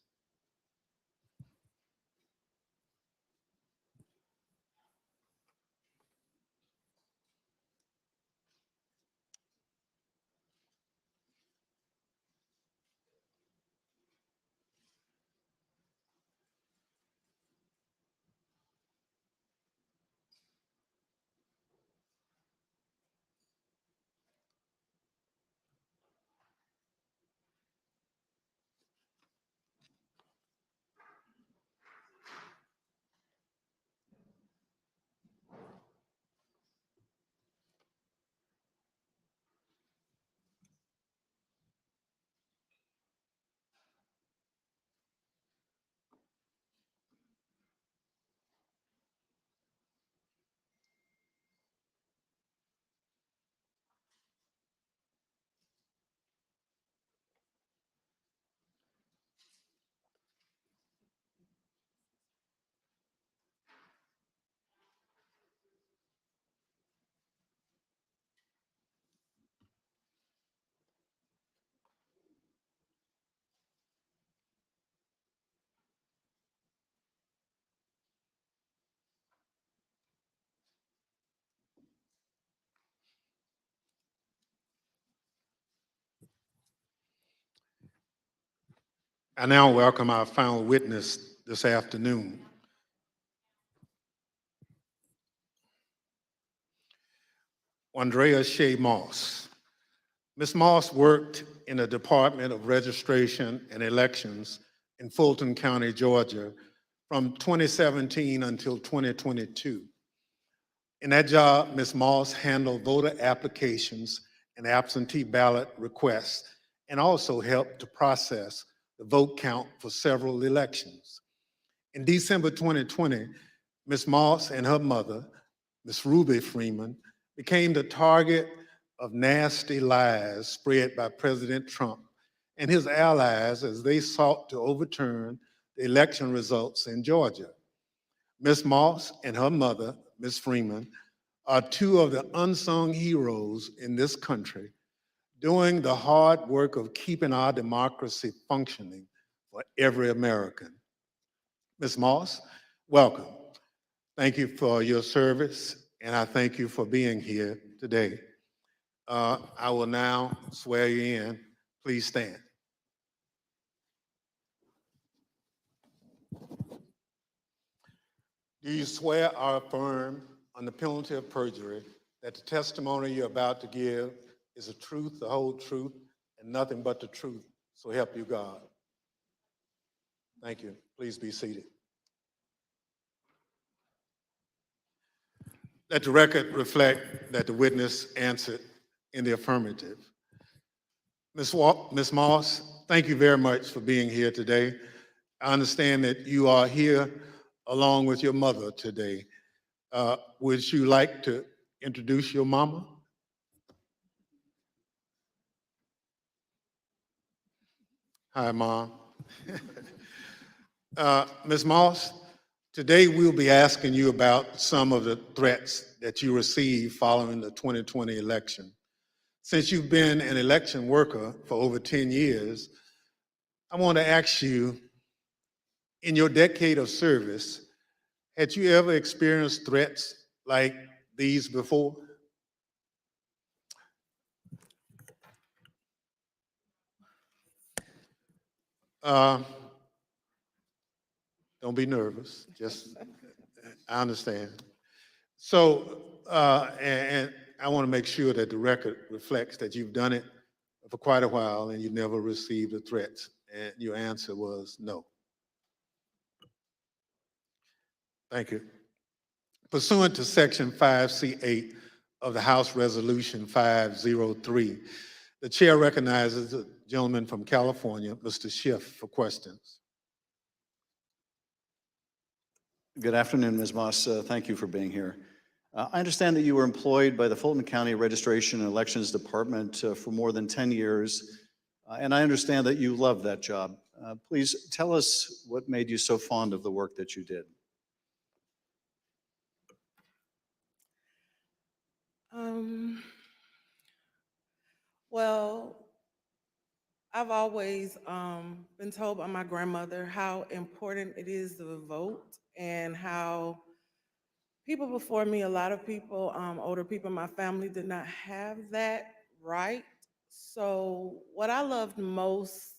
I now welcome our final witness this afternoon. Wandrea ArShaye Moss. Ms. Moss worked in the Department of Registration and Elections in Fulton County, Georgia, from 2017 until 2022. In that job, Ms. Moss handled voter applications and absentee ballot requests, and also helped to process the vote count for several elections. In December 2020, Ms. Moss and her mother, Ms. Ruby Freeman, became the target of nasty lies spread by President Trump and his allies as they sought to overturn the election results in Georgia. Ms. Moss and her mother, Ms. Freeman, are two of the unsung heroes in this country, doing the hard work of keeping our democracy functioning for every American. Ms. Moss, welcome. Thank you for your service, and I thank you for being here today. I will now swear you in. Please stand. Do you swear or affirm on the penalty of perjury that the testimony you're about to give is the truth, the whole truth, and nothing but the truth, so help you God? Thank you. Please be seated. Let the record reflect that the witness answered in the affirmative. Ms. Moss, thank you very much for being here today. I understand that you are here along with your mother today. Would you like to introduce your mama? Hi, Mom. Ms. Moss, today we'll be asking you about some of the threats that you received following the 2020 election. Since you've been an election worker for over 10 years, I want to ask you, in your decade of service, had you ever experienced threats like these before? Don't be nervous. I understand. So, and I want to make sure that the record reflects that you've done it for quite a while and you never received a threat. And your answer was no. Thank you. Pursuant to Section 5C8 of the House Resolution 503, the chair recognizes the gentleman from California, Mr. Schiff, for questions. Good afternoon, Ms. Moss. Thank you for being here. I understand that you were employed by the Fulton County Registration and Elections Department for more than 10 years, and I understand that you love that job. Please tell us what made you so fond of the work that you did. Well, I've always been told by my grandmother how important it is to vote and how people before me, a lot of people, older people in my family did not have that right. So what I loved most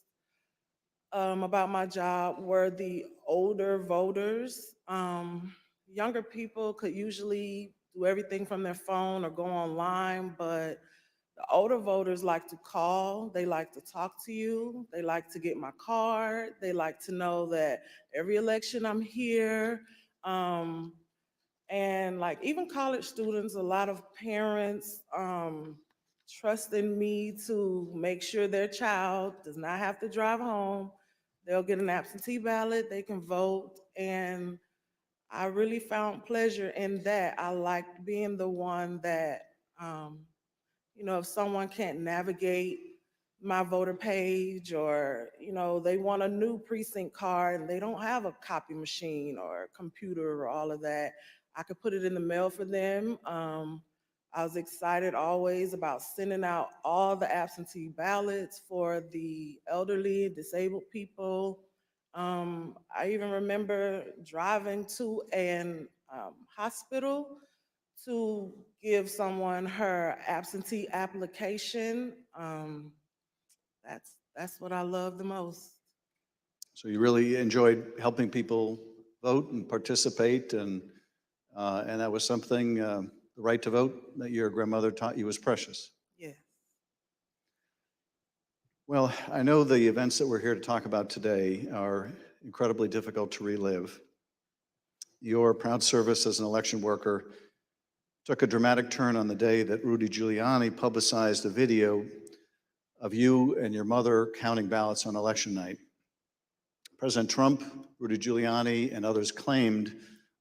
about my job were the older voters. Younger people could usually do everything from their phone or go online, but the older voters like to call, they like to talk to you, they like to get my card, they like to know that every election I'm here. And like even college students, a lot of parents trust in me to make sure their child does not have to drive home. They'll get an absentee ballot, they can vote, and I really found pleasure in that. I liked being the one that, if someone can't navigate my voter page or, they want a new precinct card and they don't have a copy machine or a computer or all of that, I could put it in the mail for them. I was excited always about sending out all the absentee ballots for the elderly, disabled people. I even remember driving to an hospital to give someone her absentee application. That's what I love the most. So you really enjoyed helping people vote and participate, and that was something, the right to vote that your grandmother taught you was precious. Yeah. Well, I know the events that we're here to talk about today are incredibly difficult to relive. Your proud service as an election worker took a dramatic turn on the day that Rudy Giuliani publicized a video of you and your mother counting ballots on election night. President Trump, Rudy Giuliani, and others claimed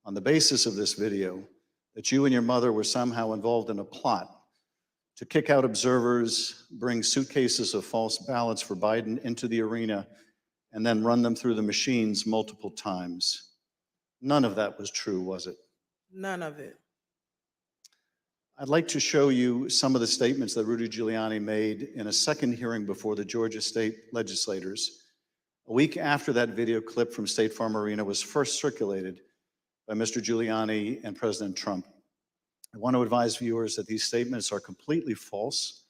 on the basis of this video that you and your mother were somehow involved in a plot to kick out observers, bring suitcases of false ballots for Biden into the arena, and then run them through the machines multiple times. None of that was true, was it? None of it. I'd like to show you some of the statements that Rudy Giuliani made in a second hearing before the Georgia state legislators A week after that video clip from State Farm Arena was first circulated by Mr. Giuliani and President Trump, I want to advise viewers that these statements are completely false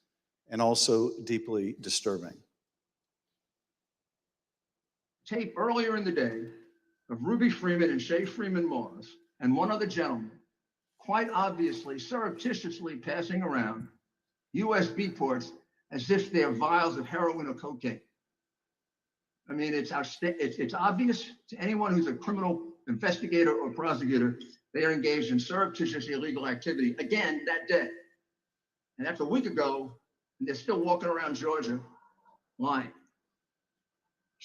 and also deeply disturbing. Tape earlier in the day of Ruby Freeman and Shaye Freeman Moss and one other gentleman quite obviously surreptitiously passing around USB ports as if they're vials of heroin or cocaine. I mean, it's obvious to anyone who's a criminal investigator or prosecutor, they are engaged in surreptitious illegal activity again that day. And that's a week ago, and they're still walking around Georgia lying.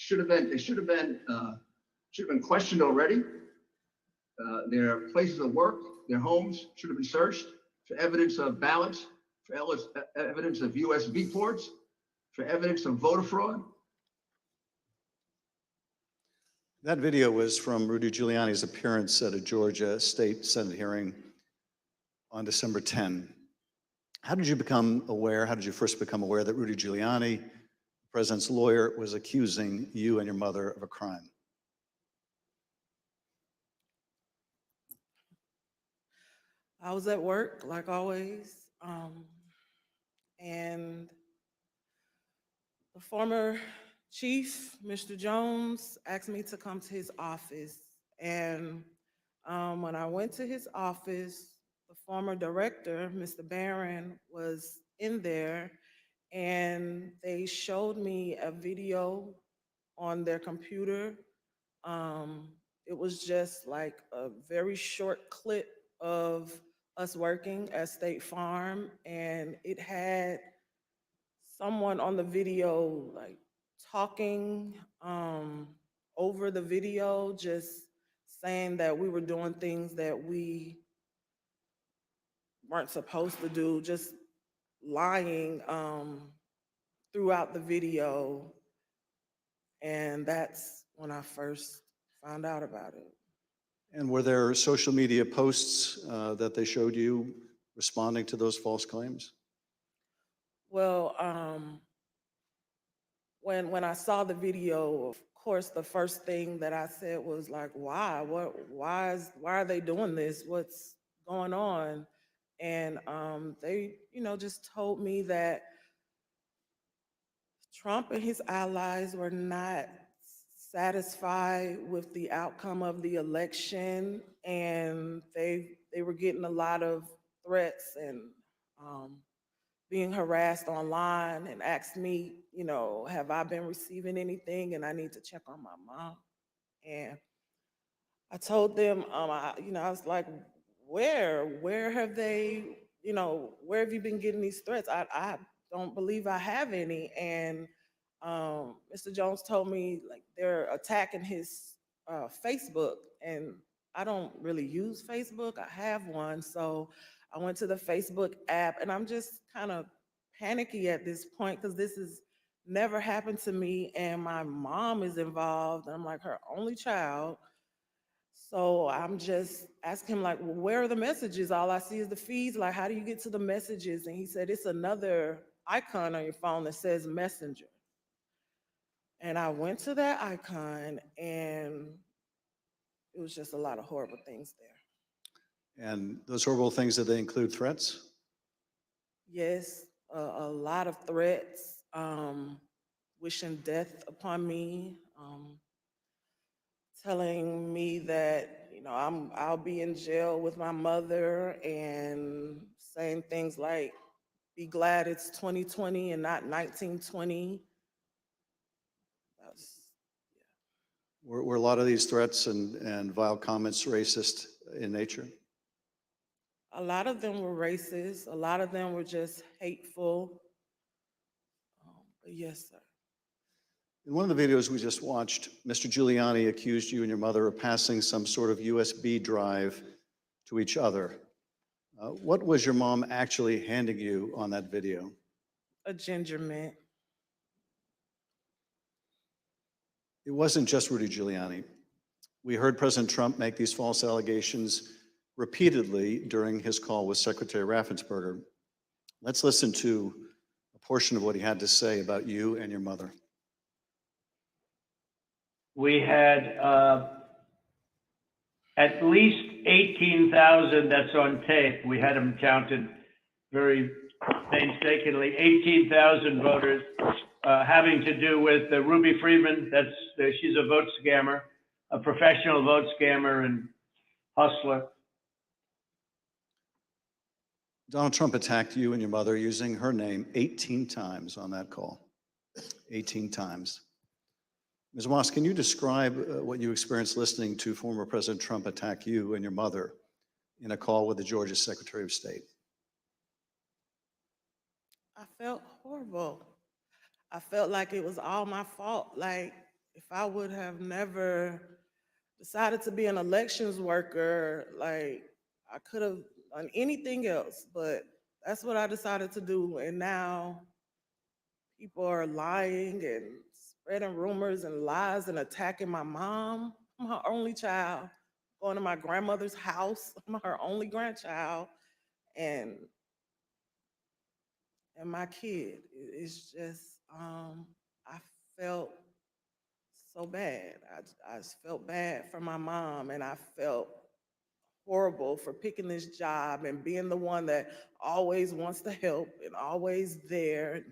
They should have been questioned already. Their places of work, their homes should have been searched for evidence of ballots, for evidence of USB ports, for evidence of voter fraud. That video was from Rudy Giuliani's appearance at a Georgia State Senate hearing on December 10. How did you first become aware that Rudy Giuliani, the president's lawyer, was accusing you and your mother of a crime? I was at work, like always, and the former chief, Mr. Jones, asked me to come to his office. And when I went to his office, the former director, Mr. Barron, was in there, and they showed me a video on their computer. It was just like a very short clip of us working at State Farm, and it had someone on the video like talking over the video, just saying that we were doing things that we weren't supposed to do, just lying throughout the video. And that's when I first found out about it. And were there social media posts that they showed you responding to those false claims? Well, when I saw the video, of course, the first thing that I said was like, why? Why are they doing this? What's going on? And they, just told me that Trump and his allies were not satisfied with the outcome of the election, and they were getting a lot of threats and being harassed online, and asked me, have I been receiving anything, and I need to check on my mom. And I told them, I was like, where have they, where have you been getting these threats? I don't believe I have any. And Mr. Jones told me like they're attacking his Facebook, and I don't really use Facebook. I have one, so I went to the Facebook app, and I'm just kind of panicky at this point because this has never happened to me, and my mom is involved, and I'm like her only child. So I'm just asking him like, well, where are the messages? All I see is the feeds. Like, how do you get to the messages? And he said, it's another icon on your phone that says Messenger. And I went to that icon, and it was just a lot of horrible things there. And those horrible things, did they include threats? Yes, a lot of threats, wishing death upon me, telling me that, I'll be in jail with my mother, and saying things like, be glad it's 2020 and not 1920. Were a lot of these threats and vile comments racist in nature? A lot of them were racist. A lot of them were just hateful. But yes, sir. In one of the videos we just watched, Mr. Giuliani accused you and your mother of passing some sort of USB drive to each other. What was your mom actually handing you on that video? A ginger mint. It wasn't just Rudy Giuliani. We heard President Trump make these false allegations repeatedly during his call with Secretary Raffensperger. Let's listen to a portion of what he had to say about you and your mother. we had at least 18,000, that's on tape. We had them counted very painstakingly, 18,000 voters having to do with Ruby Freeman. She's a vote scammer, a professional vote scammer and hustler. Donald Trump attacked you and your mother using her name 18 times on that call. 18 times. Ms. Moss, can you describe what you experienced listening to former President Trump attack you and your mother in a call with the Georgia Secretary of State? I felt horrible. I felt like it was all my fault. Like, if I would have never decided to be an elections worker, like, I could have done anything else, but that's what I decided to do. And now people are lying and spreading rumors and lies and attacking my mom. I'm her only child. Going to my grandmother's house. I'm her only grandchild. And my kid. It's just, I felt so bad. I just felt bad for my mom, and I felt horrible for picking this job and being the one that always wants to help and always there,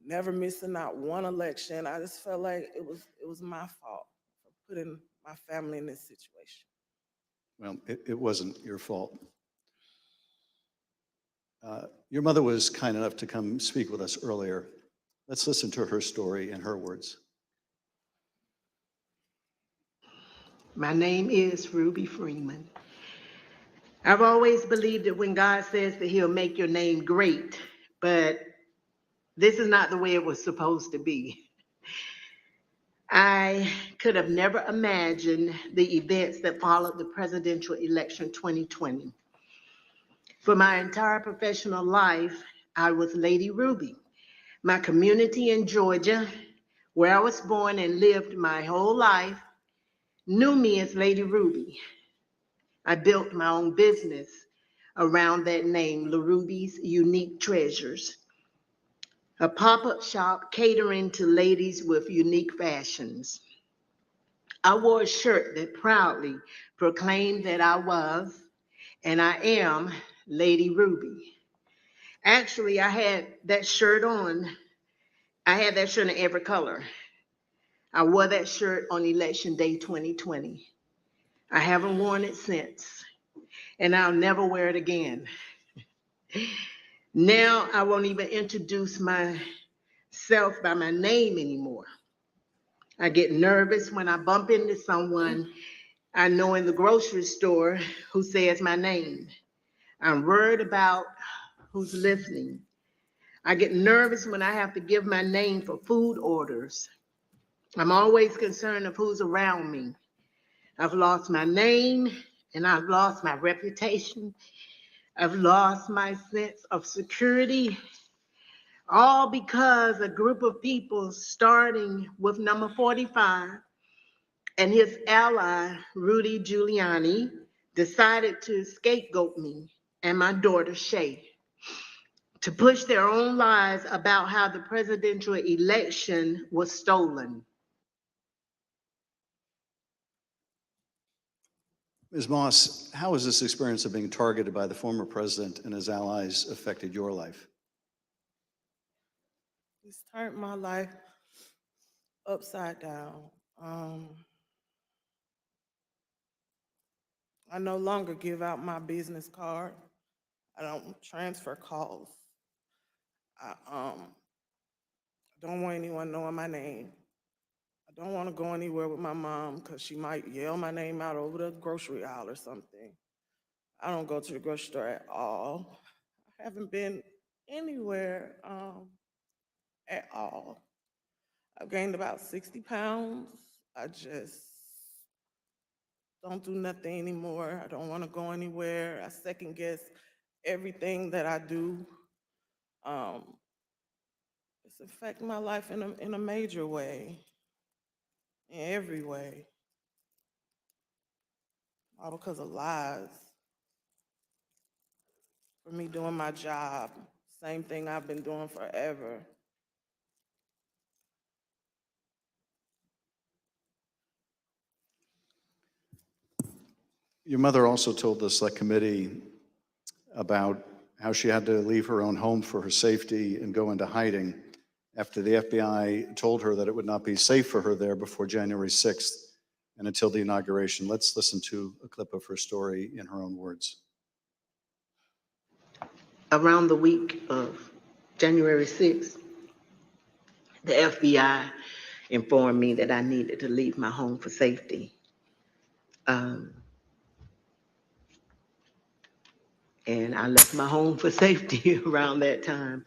never missing out one election. I just felt like it was my fault for putting my family in this situation. Well, it wasn't your fault. Your mother was kind enough to come speak with us earlier. Let's listen to her story in her words. My name is Ruby Freeman. I've always believed that when God says that he'll make your name great, but this is not the way it was supposed to be. I could have never imagined the events that followed the presidential election 2020. For my entire professional life, I was Lady Ruby. My community in Georgia, where I was born and lived my whole life, knew me as Lady Ruby. I built my own business around that name, La Ruby's Unique Treasures, a pop-up shop catering to ladies with unique fashions. I wore a shirt that proudly proclaimed that I was, and I am, Lady Ruby. Actually, I had that shirt on. I had that shirt in every color. I wore that shirt on Election Day 2020. I haven't worn it since, and I'll never wear it again. Now I won't even introduce myself by my name anymore. I get nervous when I bump into someone I know in the grocery store who says my name. I'm worried about who's listening. I get nervous when I have to give my name for food orders. I'm always concerned of who's around me. I've lost my name and I've lost my reputation. I've lost my sense of security, all because a group of people, starting with number 45 and his ally, Rudy Giuliani, decided to scapegoat me and my daughter, Shaye, to push their own lies about how the presidential election was stolen. Ms. Moss, how has this experience of being targeted by the former president and his allies affected your life? It's turned my life upside down. I no longer give out my business card. I don't transfer calls. I don't want anyone knowing my name. I don't want to go anywhere with my mom because she might yell my name out over the grocery aisle or something. I don't go to the grocery store at all. I haven't been anywhere at all. I've gained about 60 pounds. I just don't do nothing anymore. I don't want to go anywhere. I second guess everything that I do. It's affecting my life in a major way, in every way, all because of lies. For me doing my job, same thing I've been doing forever. Your mother also told the select committee about how she had to leave her own home for her safety and go into hiding after the FBI told her that it would not be safe for her there before January 6th and until the inauguration. Let's listen to a clip of her story in her own words. Around the week of January 6th, the FBI informed me that I needed to leave my home for safety. And I left my home for safety around that time.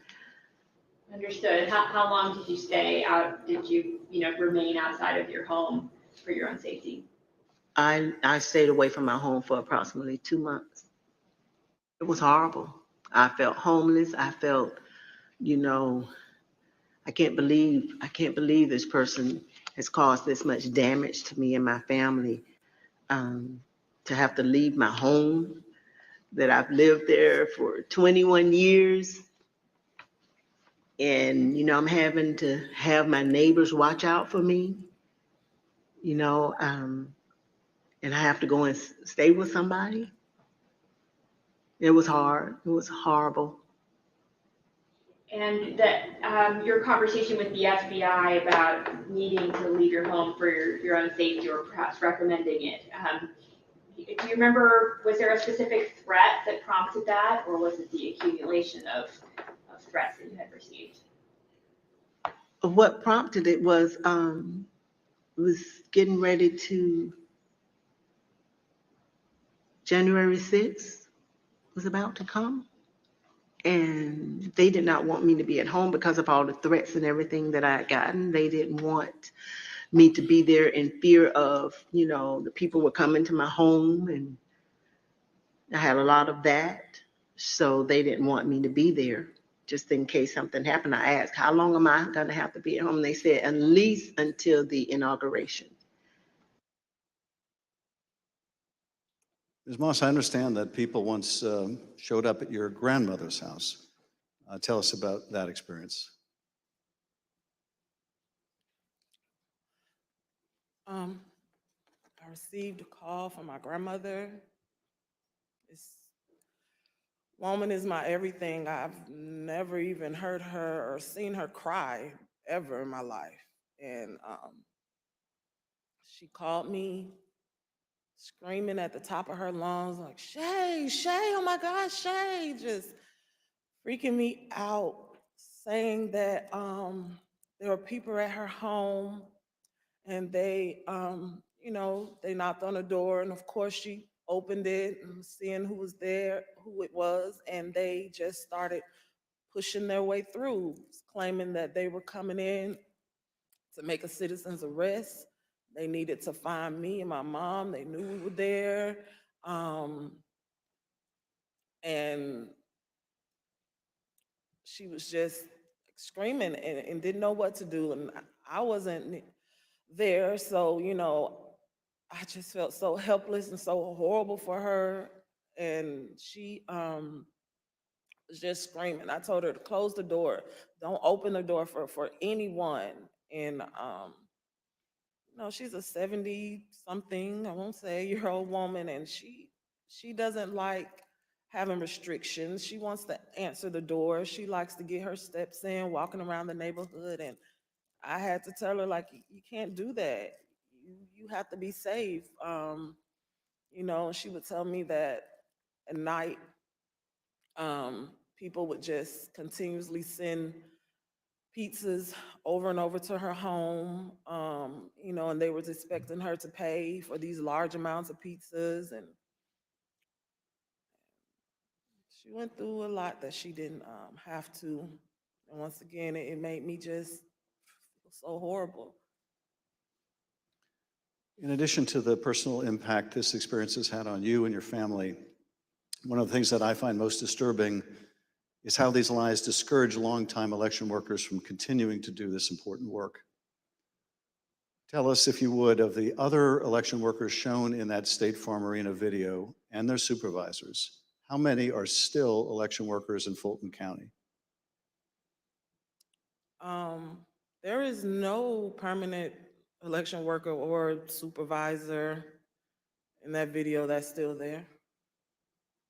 Understood. How long did you stay out? Did you, remain outside of your home for your own safety? I stayed away from my home for approximately 2 months. It was horrible. I felt homeless. I felt, I can't believe this person has caused this much damage to me and my family. To have to leave my home that I've lived there for 21 years. And, I'm having to have my neighbors watch out for me, and I have to go and stay with somebody. It was hard. It was horrible. And that your conversation with the FBI about needing to leave your home for your own safety, or perhaps recommending it. Do you remember, was there a specific threat that prompted that, or was it the accumulation of threats that you had received? What prompted it was getting ready to, January 6th was about to come. And they did not want me to be at home because of all the threats and everything that I had gotten. They didn't want me to be there in fear of, the people were coming to my home, and I had a lot of that. So they didn't want me to be there just in case something happened. I asked, how long am I going to have to be at home? And they said, at least until the inauguration. Ms. Moss, I understand that people once showed up at your grandmother's house. Tell us about that experience. I received a call from my grandmother. This woman is my everything. I've never even heard her or seen her cry ever in my life. And she called me screaming at the top of her lungs, like, Shaye, Shaye, oh my God, Shaye, just freaking me out, saying that there were people at her home, and they, they knocked on the door, and of course she opened it and seeing who was there, who it was, and they just started pushing their way through, claiming that they were coming in to make a citizen's arrest. They needed to find me and my mom. They knew we were there. And she was just screaming and didn't know what to do. And I wasn't there. So, I just felt so helpless and so horrible for her. And she was just screaming. I told her to close the door. Don't open the door for anyone. And she's a 70-something, I won't say year-old woman, and she doesn't like having restrictions. She wants to answer the door. She likes to get her steps in, walking around the neighborhood. And I had to tell her, like, you can't do that. You have to be safe. She would tell me that at night, people would just continuously send pizzas over and over to her home, and they was expecting her to pay for these large amounts of pizzas, and she went through a lot that she didn't have to. And once again, it made me just feel so horrible. In addition to the personal impact this experience has had on you and your family, one of the things that I find most disturbing is how these lies discourage longtime election workers from continuing to do this important work. Tell us, if you would, of the other election workers shown in that State Farm Arena video and their supervisors. How many are still election workers in Fulton County? There is no permanent election worker or supervisor in that video that's still there.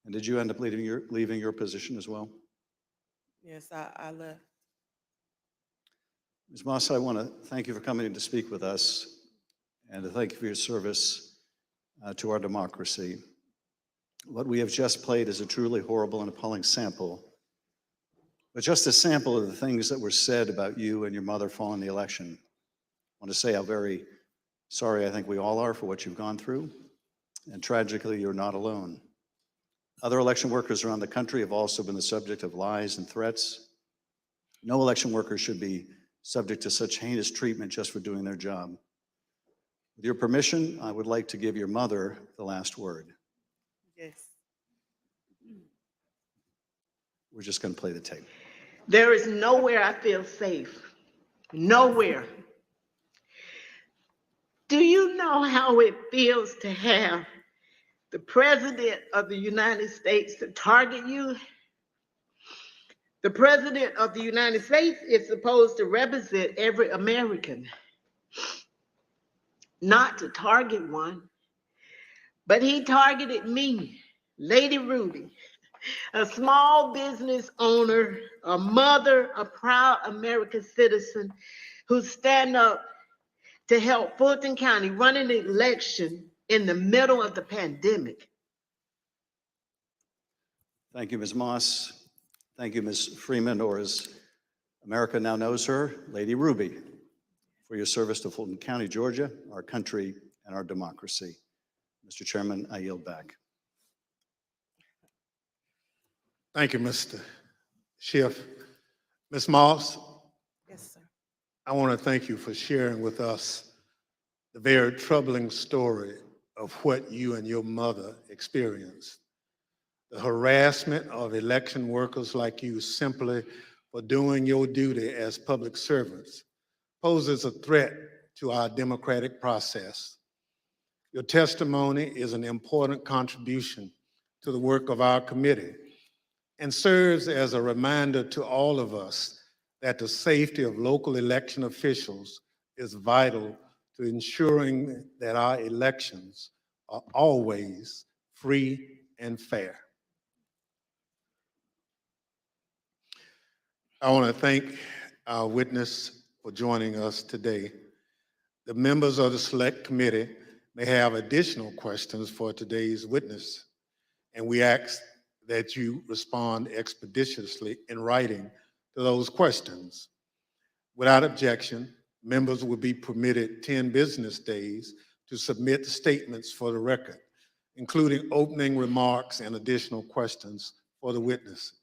And did you end up leaving your position as well? Yes, I left. Ms. Moss, I want to thank you for coming in to speak with us and to thank you for your service to our democracy. What we have just played is a truly horrible and appalling sample, but just a sample of the things that were said about you and your mother following the election. I want to say how very sorry I think we all are for what you've gone through, and tragically, you're not alone. Other election workers around the country have also been the subject of lies and threats. No election worker should be subject to such heinous treatment just for doing their job. With your permission, I would like to give your mother the last word. Yes. We're just going to play the tape. There is nowhere I feel safe. Nowhere. Do you know how it feels to have the President of the United States to target you? The President of the United States is supposed to represent every American, not to target one, but he targeted me, Lady Ruby, a small business owner, a mother, a proud American citizen who stand up to help Fulton County run an election in the middle of the pandemic. Thank you, Ms. Moss. Thank you, Ms. Freeman, or as America now knows her, Lady Ruby, for your service to Fulton County, Georgia, our country, and our democracy. Mr. Chairman, I yield back. Thank you, Mr. Schiff. Ms. Moss, Yes, sir. I want to thank you for sharing with us the very troubling story of what you and your mother experienced. The harassment of election workers like you simply for doing your duty as public servants poses a threat to our democratic process. Your testimony is an important contribution to the work of our committee and serves as a reminder to all of us that the safety of local election officials is vital to ensuring that our elections are always free and fair. I want to thank our witness for joining us today. The members of the Select Committee may have additional questions for today's witness, and we ask that you respond expeditiously in writing to those questions. Without objection, members will be permitted 10 business days to submit statements for the record, including opening remarks and additional questions for the witness.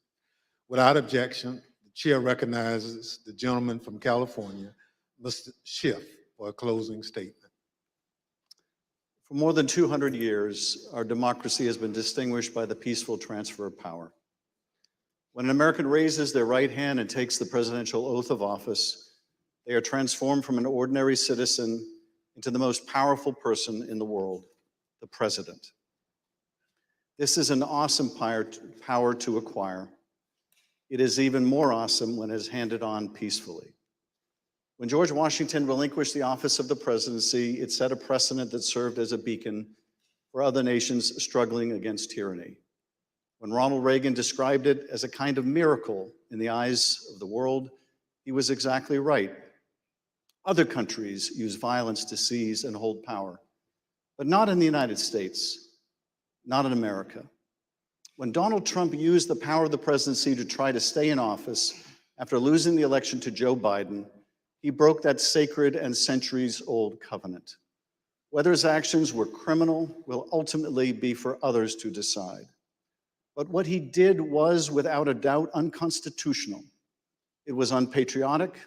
Without objection, the chair recognizes the gentleman from California, Mr. Schiff, for a closing statement. For more than 200 years, our democracy has been distinguished by the peaceful transfer of power. When an American raises their right hand and takes the presidential oath of office, they are transformed from an ordinary citizen into the most powerful person in the world, the president. This is an awesome power to acquire. It is even more awesome when it is handed on peacefully. When George Washington relinquished the office of the presidency, it set a precedent that served as a beacon for other nations struggling against tyranny. When Ronald Reagan described it as a kind of miracle in the eyes of the world, he was exactly right. Other countries use violence to seize and hold power, but not in the United States, not in America. When Donald Trump used the power of the presidency to try to stay in office after losing the election to Joe Biden, he broke that sacred and centuries-old covenant. Whether his actions were criminal will ultimately be for others to decide. But what he did was, without a doubt, unconstitutional. It was unpatriotic,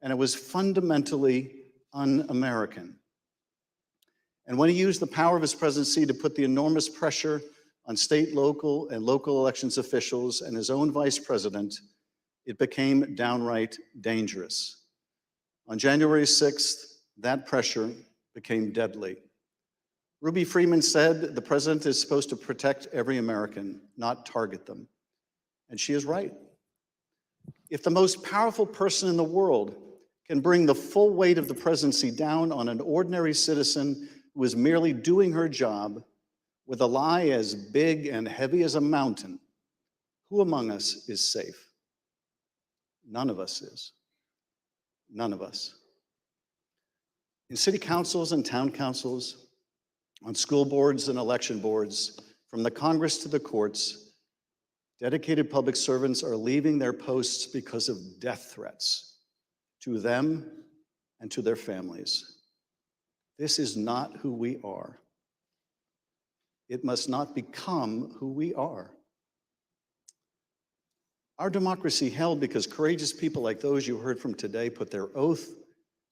and it was fundamentally un-American. And when he used the power of his presidency to put the enormous pressure on state, local, and local elections officials and his own vice president, it became downright dangerous. On January 6th, that pressure became deadly. Ruby Freeman said the president is supposed to protect every American, not target them. And she is right. If the most powerful person in the world can bring the full weight of the presidency down on an ordinary citizen who is merely doing her job with a lie as big and heavy as a mountain, who among us is safe? None of us is. None of us. In city councils and town councils, on school boards and election boards, from the Congress to the courts, dedicated public servants are leaving their posts because of death threats to them and to their families. This is not who we are. It must not become who we are. Our democracy held because courageous people like those you heard from today put their oath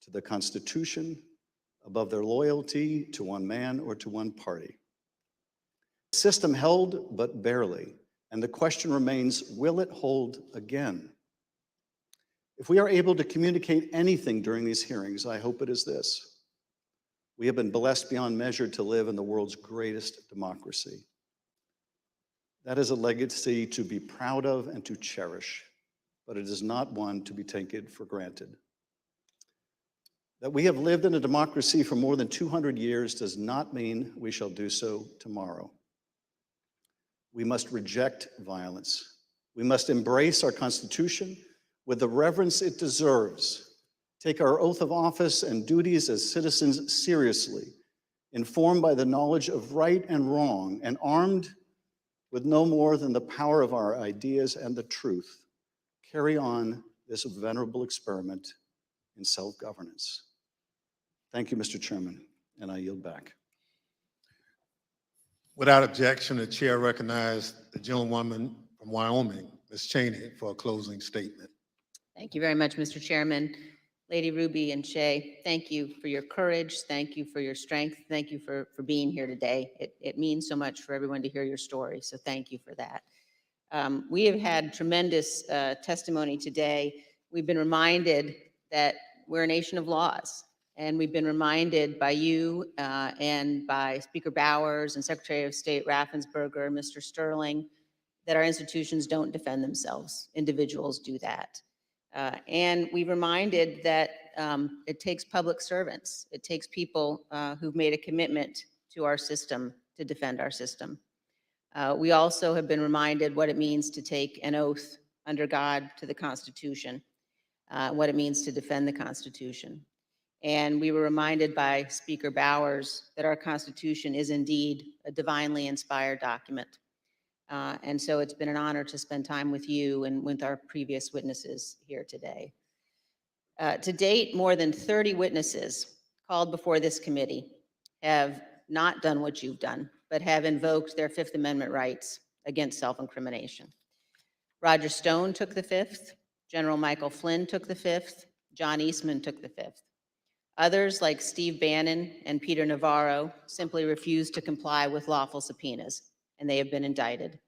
to the Constitution above their loyalty to one man or to one party. The system held, but barely, and the question remains, will it hold again? If we are able to communicate anything during these hearings, I hope it is this: we have been blessed beyond measure to live in the world's greatest democracy. That is a legacy to be proud of and to cherish, but it is not one to be taken for granted. That we have lived in a democracy for more than 200 years does not mean we shall do so tomorrow. We must reject violence. We must embrace our Constitution with the reverence it deserves, take our oath of office and duties as citizens seriously, informed by the knowledge of right and wrong, and armed with no more than the power of our ideas and the truth, carry on this venerable experiment in self-governance. Thank you, Mr. Chairman, and I yield back. Without objection, the chair recognizes the gentlewoman from Wyoming, Ms. Cheney, for a closing statement. Thank you very much, Mr. Chairman. Lady Ruby and Shaye, thank you for your courage. Thank you for your strength. Thank you for being here today. It means so much for everyone to hear your story, so thank you for that. We have had tremendous testimony today. We've been reminded that we're a nation of laws, and we've been reminded by you and by Speaker Bowers and Secretary of State Raffensperger, Mr. Sterling, that our institutions don't defend themselves. Individuals do that. And we reminded that it takes public servants. It takes people who've made a commitment to our system to defend our system. We also have been reminded what it means to take an oath under God to the Constitution, what it means to defend the Constitution. And we were reminded by Speaker Bowers that our Constitution is indeed a divinely inspired document. And so it's been an honor to spend time with you and with our previous witnesses here today. To date, more than 30 witnesses called before this committee have not done what you've done, but have invoked their Fifth Amendment rights against self-incrimination. Roger Stone took the Fifth, General Michael Flynn took the Fifth, John Eastman took the Fifth. Others, like Steve Bannon and Peter Navarro, simply refused to comply with lawful subpoenas, and they have been indicted.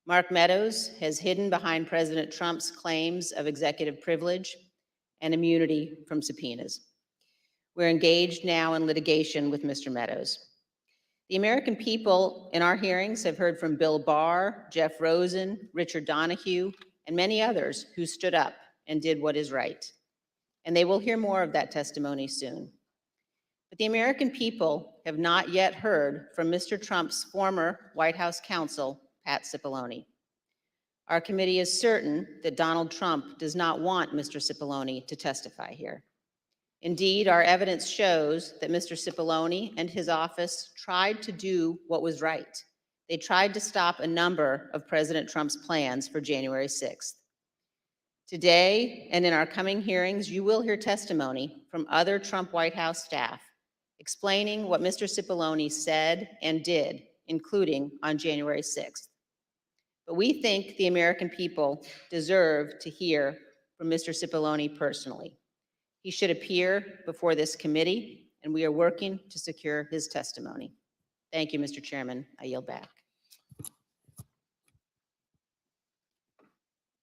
Mark Meadows has hidden behind President Trump's claims of executive privilege and immunity from subpoenas. We're engaged now in litigation with Mr. Meadows. The American people in our hearings have heard from Bill Barr, Jeff Rosen, Richard Donahue, and many others who stood up and did what is right. And they will hear more of that testimony soon. But the American people have not yet heard from Mr. Trump's former White House counsel, Pat Cipollone. Our committee is certain that Donald Trump does not want Mr. Cipollone to testify here. Indeed, our evidence shows that Mr. Cipollone and his office tried to do what was right. They tried to stop a number of President Trump's plans for January 6th. Today, and in our coming hearings, you will hear testimony from other Trump White House staff explaining what Mr. Cipollone said and did, including on January 6th. But we think the American people deserve to hear from Mr. Cipollone personally. He should appear before this committee, and we are working to secure his testimony. Thank you, Mr. Chairman. I yield back.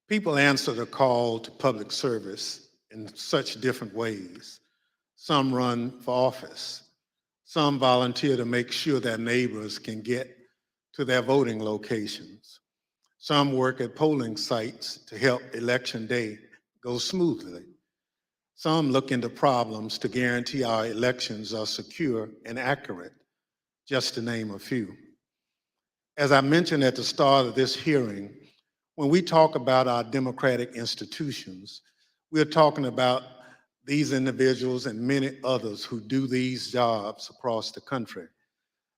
People answer the call to public service in such different ways. Some run for office. Some volunteer to make sure their neighbors can get to their voting locations. Some work at polling sites to help election day go smoothly. Some look into problems to guarantee our elections are secure and accurate, just to name a few. As I mentioned at the start of this hearing, when we talk about our democratic institutions, we're talking about these individuals and many others who do these jobs across the country.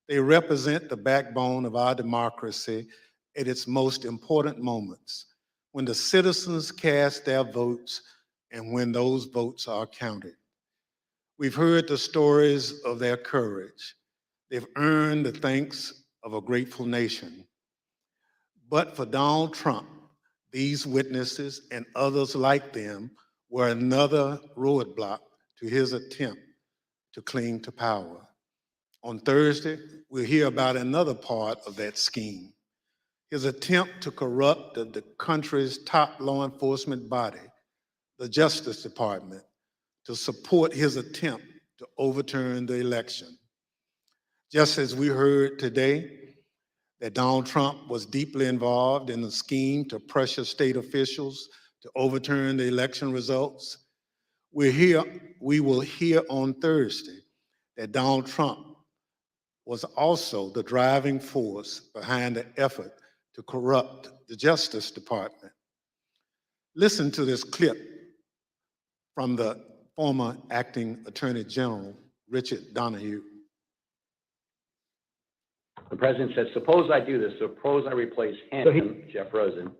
They represent the backbone of our democracy at its most important moments, when the citizens cast their votes and when those votes are counted. We've heard the stories of their courage. They've earned the thanks of a grateful nation. But for Donald Trump, these witnesses and others like them were another roadblock to his attempt to cling to power. On Thursday, we'll hear about another part of that scheme, his attempt to corrupt the country's top law enforcement body, the Justice Department, to support his attempt to overturn the election. Just as we heard today that Donald Trump was deeply involved in the scheme to pressure state officials to overturn the election results, we will hear on Thursday that Donald Trump was also the driving force behind the effort to corrupt the Justice Department. Listen to this clip from the former acting Attorney General, Richard Donahue. The president said, suppose I do this, suppose I replace him, Jeff Rosen,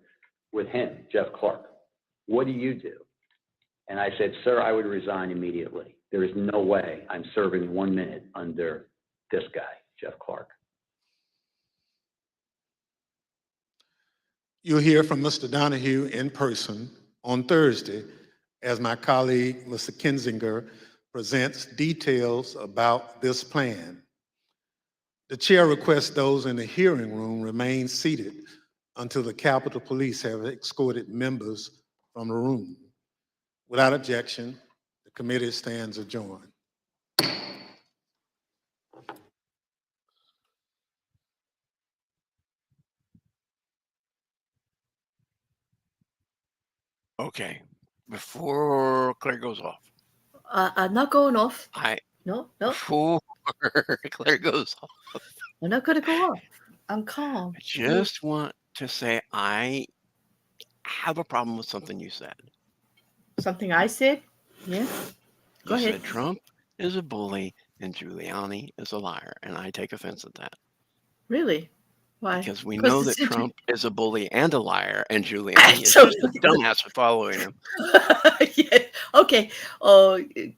with him, Jeff Clark. What do you do? And I said, sir, I would resign immediately. There is no way I'm serving 1 minute under this guy, Jeff Clark. You'll hear from Mr. Donahue in person on Thursday as my colleague, Mr. Kinzinger, presents details about this plan. The chair requests those in the hearing room remain seated until the Capitol Police have escorted members from the room. Without objection, the committee stands adjourned. Okay, before Claire goes off. I'm not going off. No. Before Claire goes off. I'm not going to go off. I'm calm. I just want to say I have a problem with something you said. Something I said? Yeah. Go You ahead. said Trump is a bully and Giuliani is a liar, and I take offense at that. Really? Why? Because we know that it's Trump is a bully and a liar, and Giuliani is So- just a dumbass for following him. Yeah. Okay.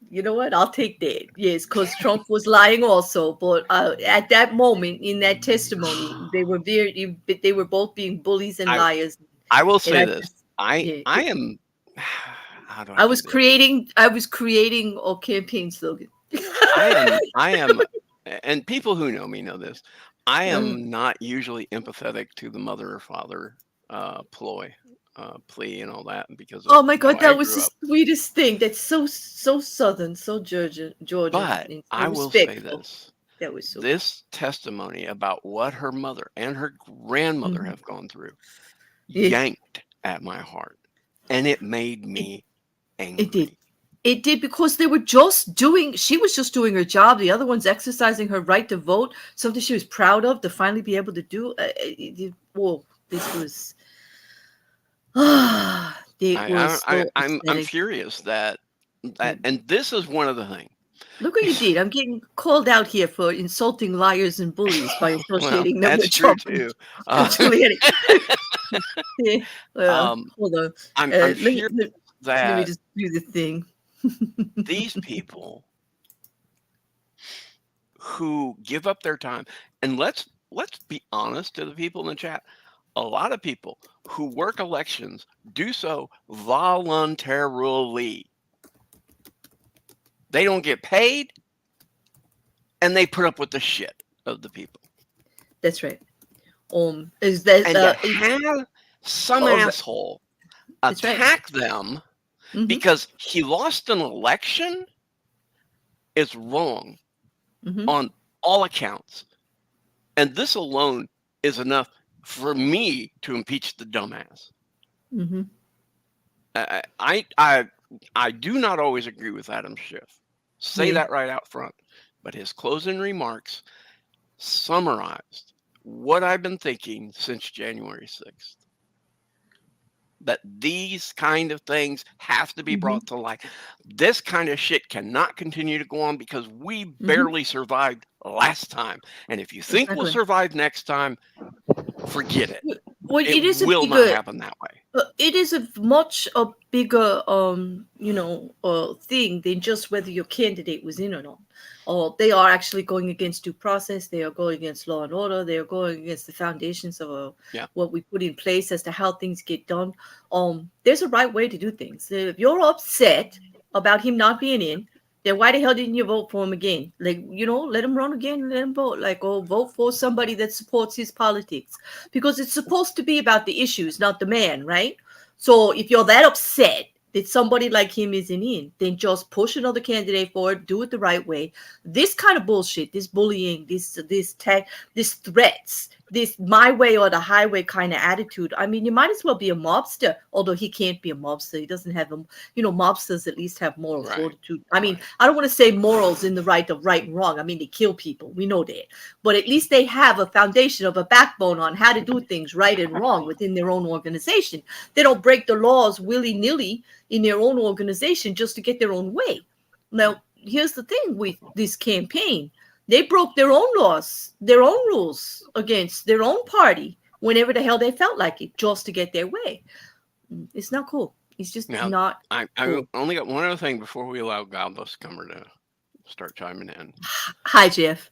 You know what? I'll take that. Yes, because Trump was lying also. But at that moment in that testimony, they were both being bullies and liars. I will say I this. just- I yeah. am. How do I do was this? creating a campaign slogan. I am, and people who know me know this. I am not usually empathetic to the mother or father plea and all that because of Oh my God, how I that was grew the up. sweetest thing. That's so Southern, so Georgia, But and so I will say respectful. this. That was so. This testimony about what her mother and her grandmother Mhm. have gone through Yeah. yanked at my heart, and it made me angry. It did. It did because she was just doing her job. The other one's exercising her right to vote, something she was proud of to finally be able to do. Whoa, this was. I'm furious that, and this is one of the things. Look what you did. I'm getting called out here for insulting liars and bullies by Well, associating them that's with true Trump too. and Giuliani. Yeah, hold on. I'm Let me furious let me that just do the thing. these people who give up their time, and let's be honest to the people in the chat, a lot of people who work elections do so voluntarily. They don't get paid, and they put up with the shit of the people. That's right. Is that And to have some asshole That's right. attack them Mhm. because he lost an election is wrong Mhm. on all accounts. And this alone is enough for me to impeach the dumbass. Mhm. I do not always agree with Adam Schiff. Say Yeah. that right out front. But his closing remarks summarized what I've been thinking since January 6th. That these kind of things have to be brought to light. This kind of shit cannot continue to go on because we barely survived last time. And if you think we'll Exactly. survive next time, forget it. Well, it is It a will not bigger, happen that way. it is a much a bigger thing than just whether your candidate was in or not. Or they are actually going against due process. They are going against law and order. They are going against the foundations of what we put in place as to how things get done. There's a right way to do things. If you're upset about him not being in, then why the hell didn't you vote for him again? Like, let him run again, let him vote. Like, or vote for somebody that supports his politics. Because it's supposed to be about the issues, not the man, right? So if you're that upset that somebody like him isn't in, then just push another candidate forward, do it the right way. This kind of bullshit, this bullying, this threats, this my way or the highway kind of attitude. I mean, you might as well be a mobster, although he can't be a mobster. He doesn't have them. Mobsters at least have moral fortitude. I mean, I don't want to say morals in the right of right and wrong. I mean, they kill people. We know that. But at least they have a foundation of a backbone on how to do things right and wrong within their own organization. They don't break the laws willy-nilly in their own organization just to get their own way. Now, here's the thing with this campaign. They broke their own laws, their own rules against their own party whenever the hell they felt like it, just to get their way. It's not cool. It's just not I cool. only got one other thing before we allow Godless Comer to start chiming in. Hi, Jeff.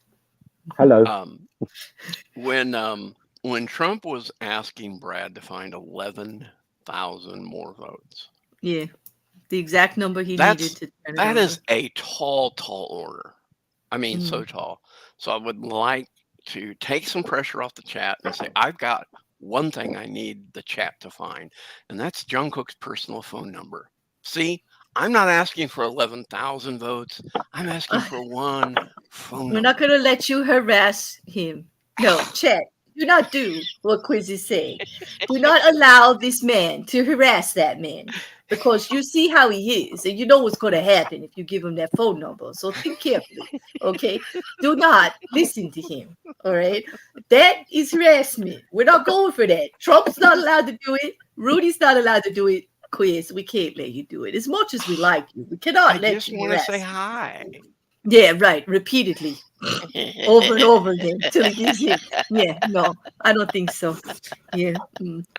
Hello. When Trump was asking Brad to find 11,000 more votes. Yeah, the exact number he needed to. That is a tall order. I mean, so tall. So I would like to take some pressure off the chat and say, I've got one thing I need the chat to find, and that's John Cook's personal phone number. See, I'm not asking for 11,000 votes. I'm asking for one phone number. We're not going to let you harass him. No, chat. Do not do what Quiz is saying. Do not allow this man to harass that man, because you see how he is and you know what's going to happen if you give him that phone number. So think carefully, okay? Do not listen to him, all right? That is harassment. We're not going for that. Trump's not allowed to do it. Rudy's not allowed to do it. Quiz, we can't let you do it. As much as we like you, we cannot let you. I just want to say hi. Yeah, right. Repeatedly. Over and over again till he gives in. Yeah, no, I don't think so. Yeah.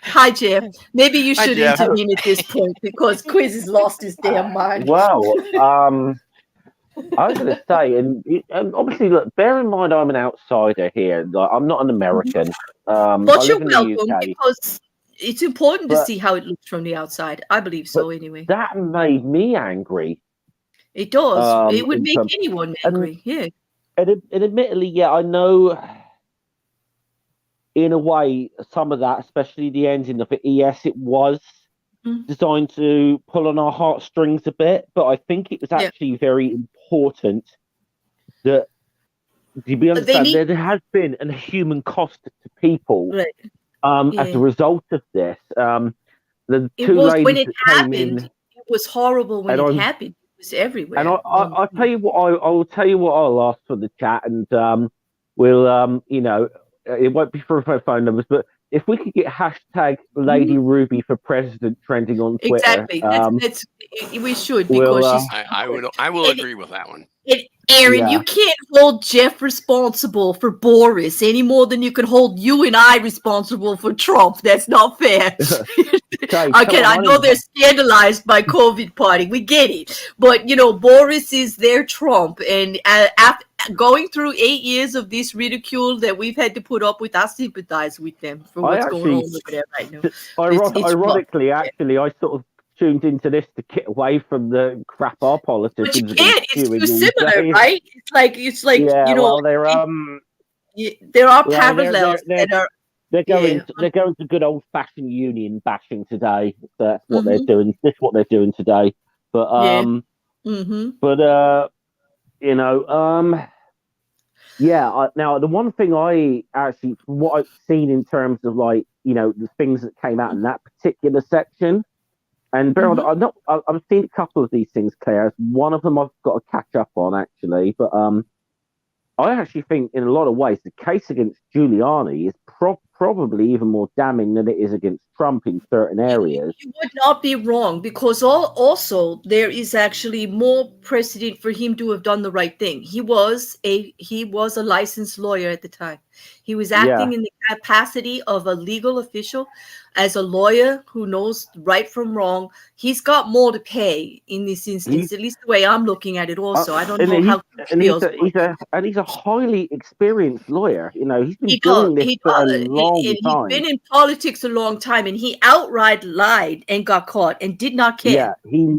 Hi, Jeff. Maybe you should intervene at this point because Quiz has lost his damn mind. Well, I was going to say, and obviously, look, bear in mind I'm an outsider here. Like, I'm not an American. But you're welcome, because it's important to see how it looks from the outside. I believe so, anyway. That made me angry. It does. It would make anyone angry. Yeah. And admittedly, yeah, I know in a way some of that, especially the ending of it, yes, it was designed to pull on our heartstrings a bit, but I think it was actually very important that, to be understood, there has been a human cost to people as a result of this. The two ladies when it that happened, came in, it was horrible when it happened. It was everywhere. And I'll tell you what, I'll tell you what I'll ask for the chat, and we'll, it won't be for phone numbers, but if we could get hashtag Lady Ruby for President trending on Twitter. Exactly. We should, because I will agree with that one. Aaron, you can't hold Jeff responsible for Boris any more than you can hold you and I responsible for Trump. That's not fair. Okay, I know they're scandalized by COVID party. We get it. But, Boris is their Trump. And after going through 8 years of this ridicule that we've had to put up with, I sympathize with them for what's going on over there right now. Ironically, actually, I sort of tuned into this to get away from the crap our politicians. But you can't. It's too similar, right? It's like well, there are parallels that are. They're going to good old fashioned union bashing today. That's what they're doing. This is what they're doing today. But now the one thing I actually, from what I've seen in terms of the things that came out in that particular section, And Beryl, I've seen a couple of these things, Claire. One of them I've got to catch up on actually, but I actually think in a lot of ways the case against Giuliani is probably even more damning than it is against Trump in certain areas. You would not be wrong, because also there is actually more precedent for him to have done the right thing. He was a licensed lawyer at the time. He was acting in the capacity of a legal official, as a lawyer who knows right from wrong. He's got more to pay in this instance, at least the way I'm looking at it. Also, I don't know how he feels. He's a highly experienced lawyer. You know, he's been He doing does. this for a long He's time. been in politics a long time, and he outright lied and got caught and did not care. Yeah,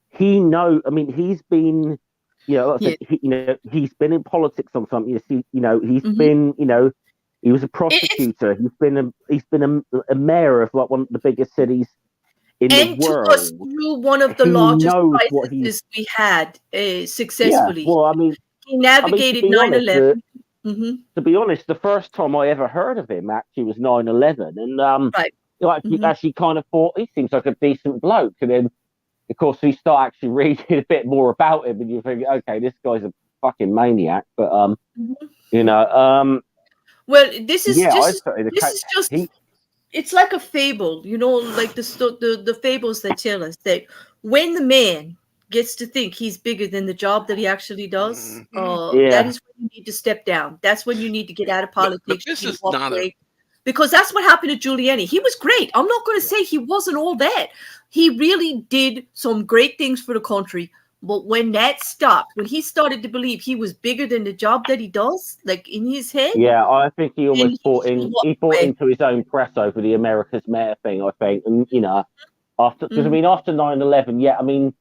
he know. I mean, he's been, you know, like I said, he's been in politics on something. He's been, he was a prosecutor. He's been a mayor of like one of the biggest cities in the world. Took us through one of the largest crises we had successfully. Yeah, well, I mean, he navigated 9/11. To be honest, the first time I ever heard of him actually was 9/11, and actually kind of thought he seems like a decent bloke. And then, of course, we start actually reading a bit more about him, and you think, okay, this guy's a fucking maniac. But well, this is just it's like a fable, like the fables that tell us that when the man gets to think he's bigger than the job that he actually does, that is when you need to step down. That's when you need to get out of politics. But this is not because that's what happened to Giuliani. He was great. I'm not going to say he wasn't all that. He really did some great things for the country. But when that stopped, when he started to believe he was bigger than the job that he does, like in his head. Yeah, I think he almost bought into his own press over the America's Mayor thing, I think. And, after 9/11, I mean,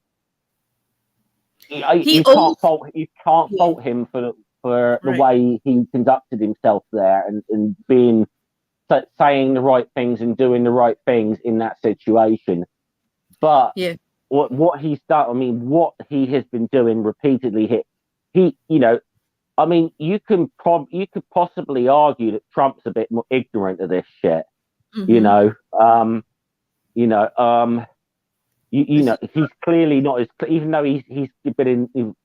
you can't fault him for the way he conducted himself there and being saying the right things and doing the right things in that situation. But what he's done, I mean, what he has been doing repeatedly, I mean, you could possibly argue that Trump's a bit more ignorant of this shit. He's clearly not as, even though he's been in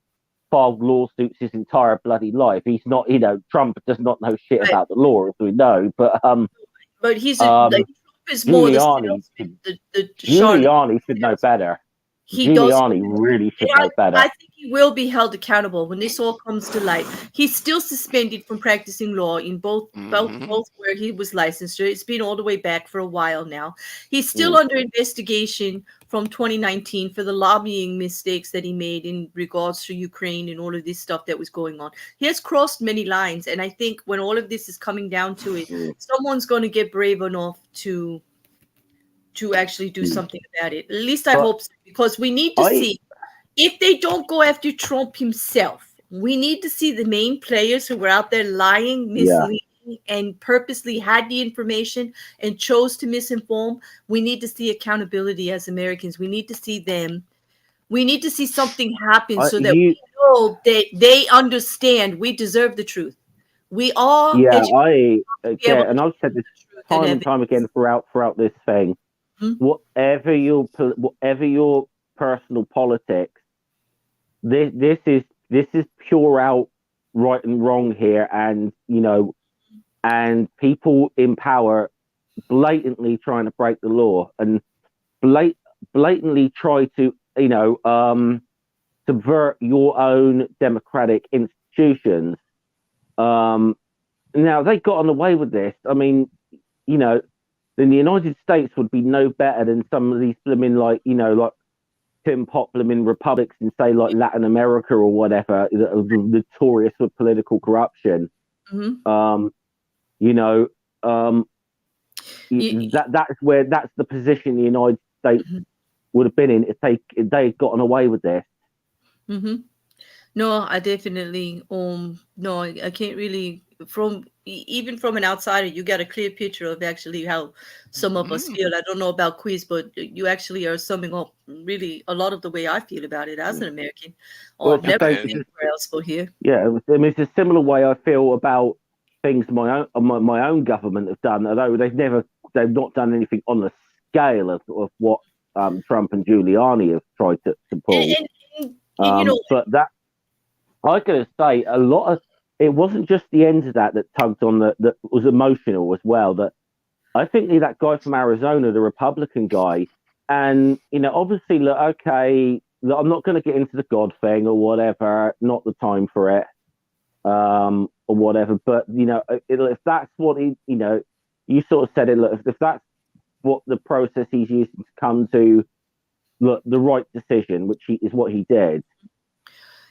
filed lawsuits his entire bloody life. He's not, Trump does not know shit about the law, as we know. But he's Trump is more Giuliani should know better. Giuliani really should know better. I think he will be held accountable when this all comes to light. He's still suspended from practicing law in both where he was licensed. It's been all the way back for a while now. He's still under investigation from 2019 for the lobbying mistakes that he made in regards to Ukraine and all of this stuff that was going on. He has crossed many lines, and I think when all of this is coming down to it, someone's going to get brave enough to actually do something about it. At least I hope so, because we need to see, if they don't go after Trump himself, we need to see the main players who were out there lying, misleading, and purposely had the information and chose to misinform. We need to see accountability as Americans. We need to see them. We need to see something happen so that we know that they understand we deserve the truth. We are. And I've said this time and time again throughout this thing. Whatever your personal politics, this is pure out right and wrong here, and and people in power blatantly trying to break the law and blatantly try to subvert your own democratic institutions. Now they got on the way with this. I mean, then the United States would be no better than some of these blooming, like Tim Pot blooming republics in, say, like Latin America or whatever, that are notorious for political corruption. That's the position the United States would have been in if they had gotten away with this. No, I definitely no, I can't really, even from an outsider, you got a clear picture of actually how some of us feel. I don't know about Quiz, but you actually are summing up really a lot of the way I feel about it as an American. I've never been anywhere else but here. Yeah, I mean, it's a similar way I feel about things my own government have done, although they've not done anything on the scale of what Trump and Giuliani have tried to pull. And you know, But that, I gotta say, a lot of it wasn't just the end of that tugged on that was emotional as well. That I think that guy from Arizona, the Republican guy, and obviously, look, okay, look, I'm not going to get into the God thing or whatever. Not the time for it, or whatever. But if that's what he, you sort of said it. Look, if that's what the process he's using to come to the right decision, which is what he did.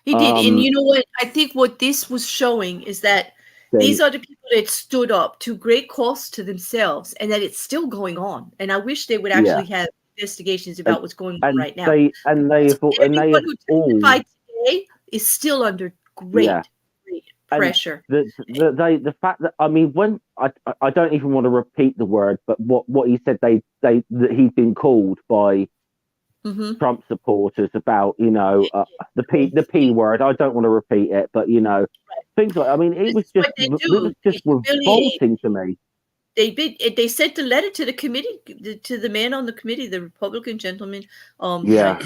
He did. And you know what? I think what this was showing is that these are the people that stood up to great cost to themselves, and that it's still going on. And I wish they would actually have investigations about what's going on right now. Everyone who testified today is still under great pressure. The fact that, I mean, when I don't even want to repeat the word, but what he said, that he's been called by Trump supporters about, the P word. I don't want to repeat it, but things like, I mean, it was just revolting to me. They sent a letter to the committee, to the man on the committee, the Republican gentleman. I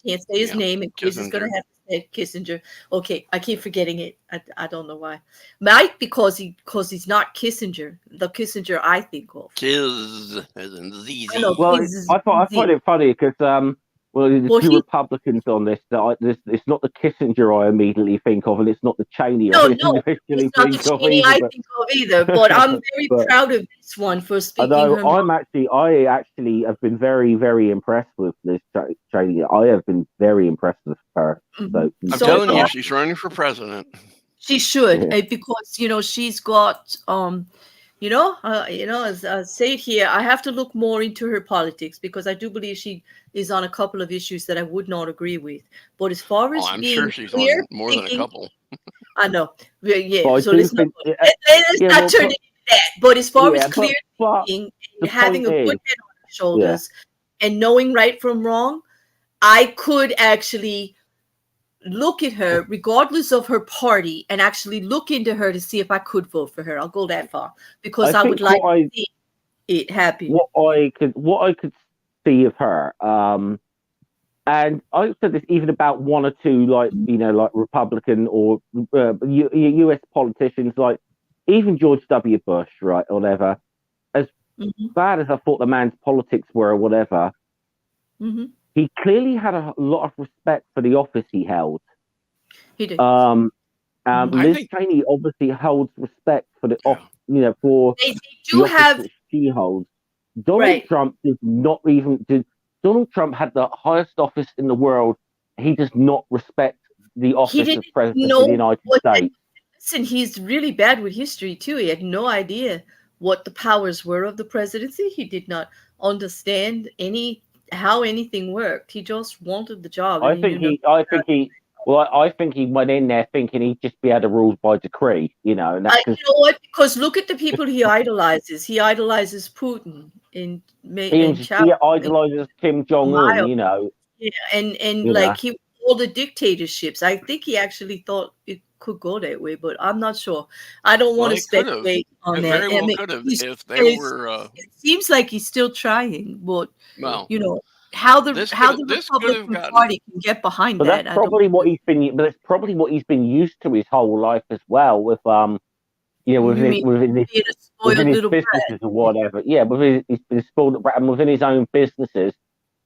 can't say his name, and Chris is going to have to say Kissinger. Okay, I keep forgetting it. I don't know why. Might because he's not Kissinger, the Kissinger I think of. Kiz, as in ZZ. Well, I find it funny because there's two Republicans on this. It's not the Kissinger I immediately think of, and it's not the Cheney I it's not the Cheney I think of either. But I'm very proud of this one for speaking. I actually have been very, very impressed with this Cheney. I have been very impressed with her. So, I'm telling you, she's running for president. She should, because she's got as I say it here, I have to look more into her politics, because I do believe she is on a couple of issues that I would not agree with. But as far as I'm sure she's on more than a couple. I know. So let's not turn into that. But as far as clear thinking and having a good head on her shoulders and knowing right from wrong, I could actually look at her regardless of her party and actually look into her to see if I could vote for her. I'll go that far, because I would like to see it happen. What I could see of her, and I said this even about one or two like Republican or US politicians, like even George W. Bush, right, or whatever. As bad as I thought the man's politics were or whatever, he clearly had a lot of respect for the office he held. He did. Liz Cheney obviously holds respect for the for they do have that she holds. Donald Trump does not even. Donald Trump had the highest office in the world. He does not respect the office of president of the United States. Listen, he's really bad with history too. He had no idea what the powers were of the presidency. He did not understand how anything worked. He just wanted the job. I think he went in there thinking he'd just be able to rule by decree, and that's you know what? Because look at the people he idolizes. He idolizes Putin he idolizes Kim Jong-un, Yeah, and all the dictatorships. I think he actually thought it could go that way, but I'm not sure. I don't want to speculate on that. Very well could have if they were. It seems like he's still trying, but how the Republican Party can get behind but that. That's probably what he's been. But it's probably what he's been used to his whole life as well. With within his businesses or whatever. Yeah, he's been spoiled brat, and within his own businesses,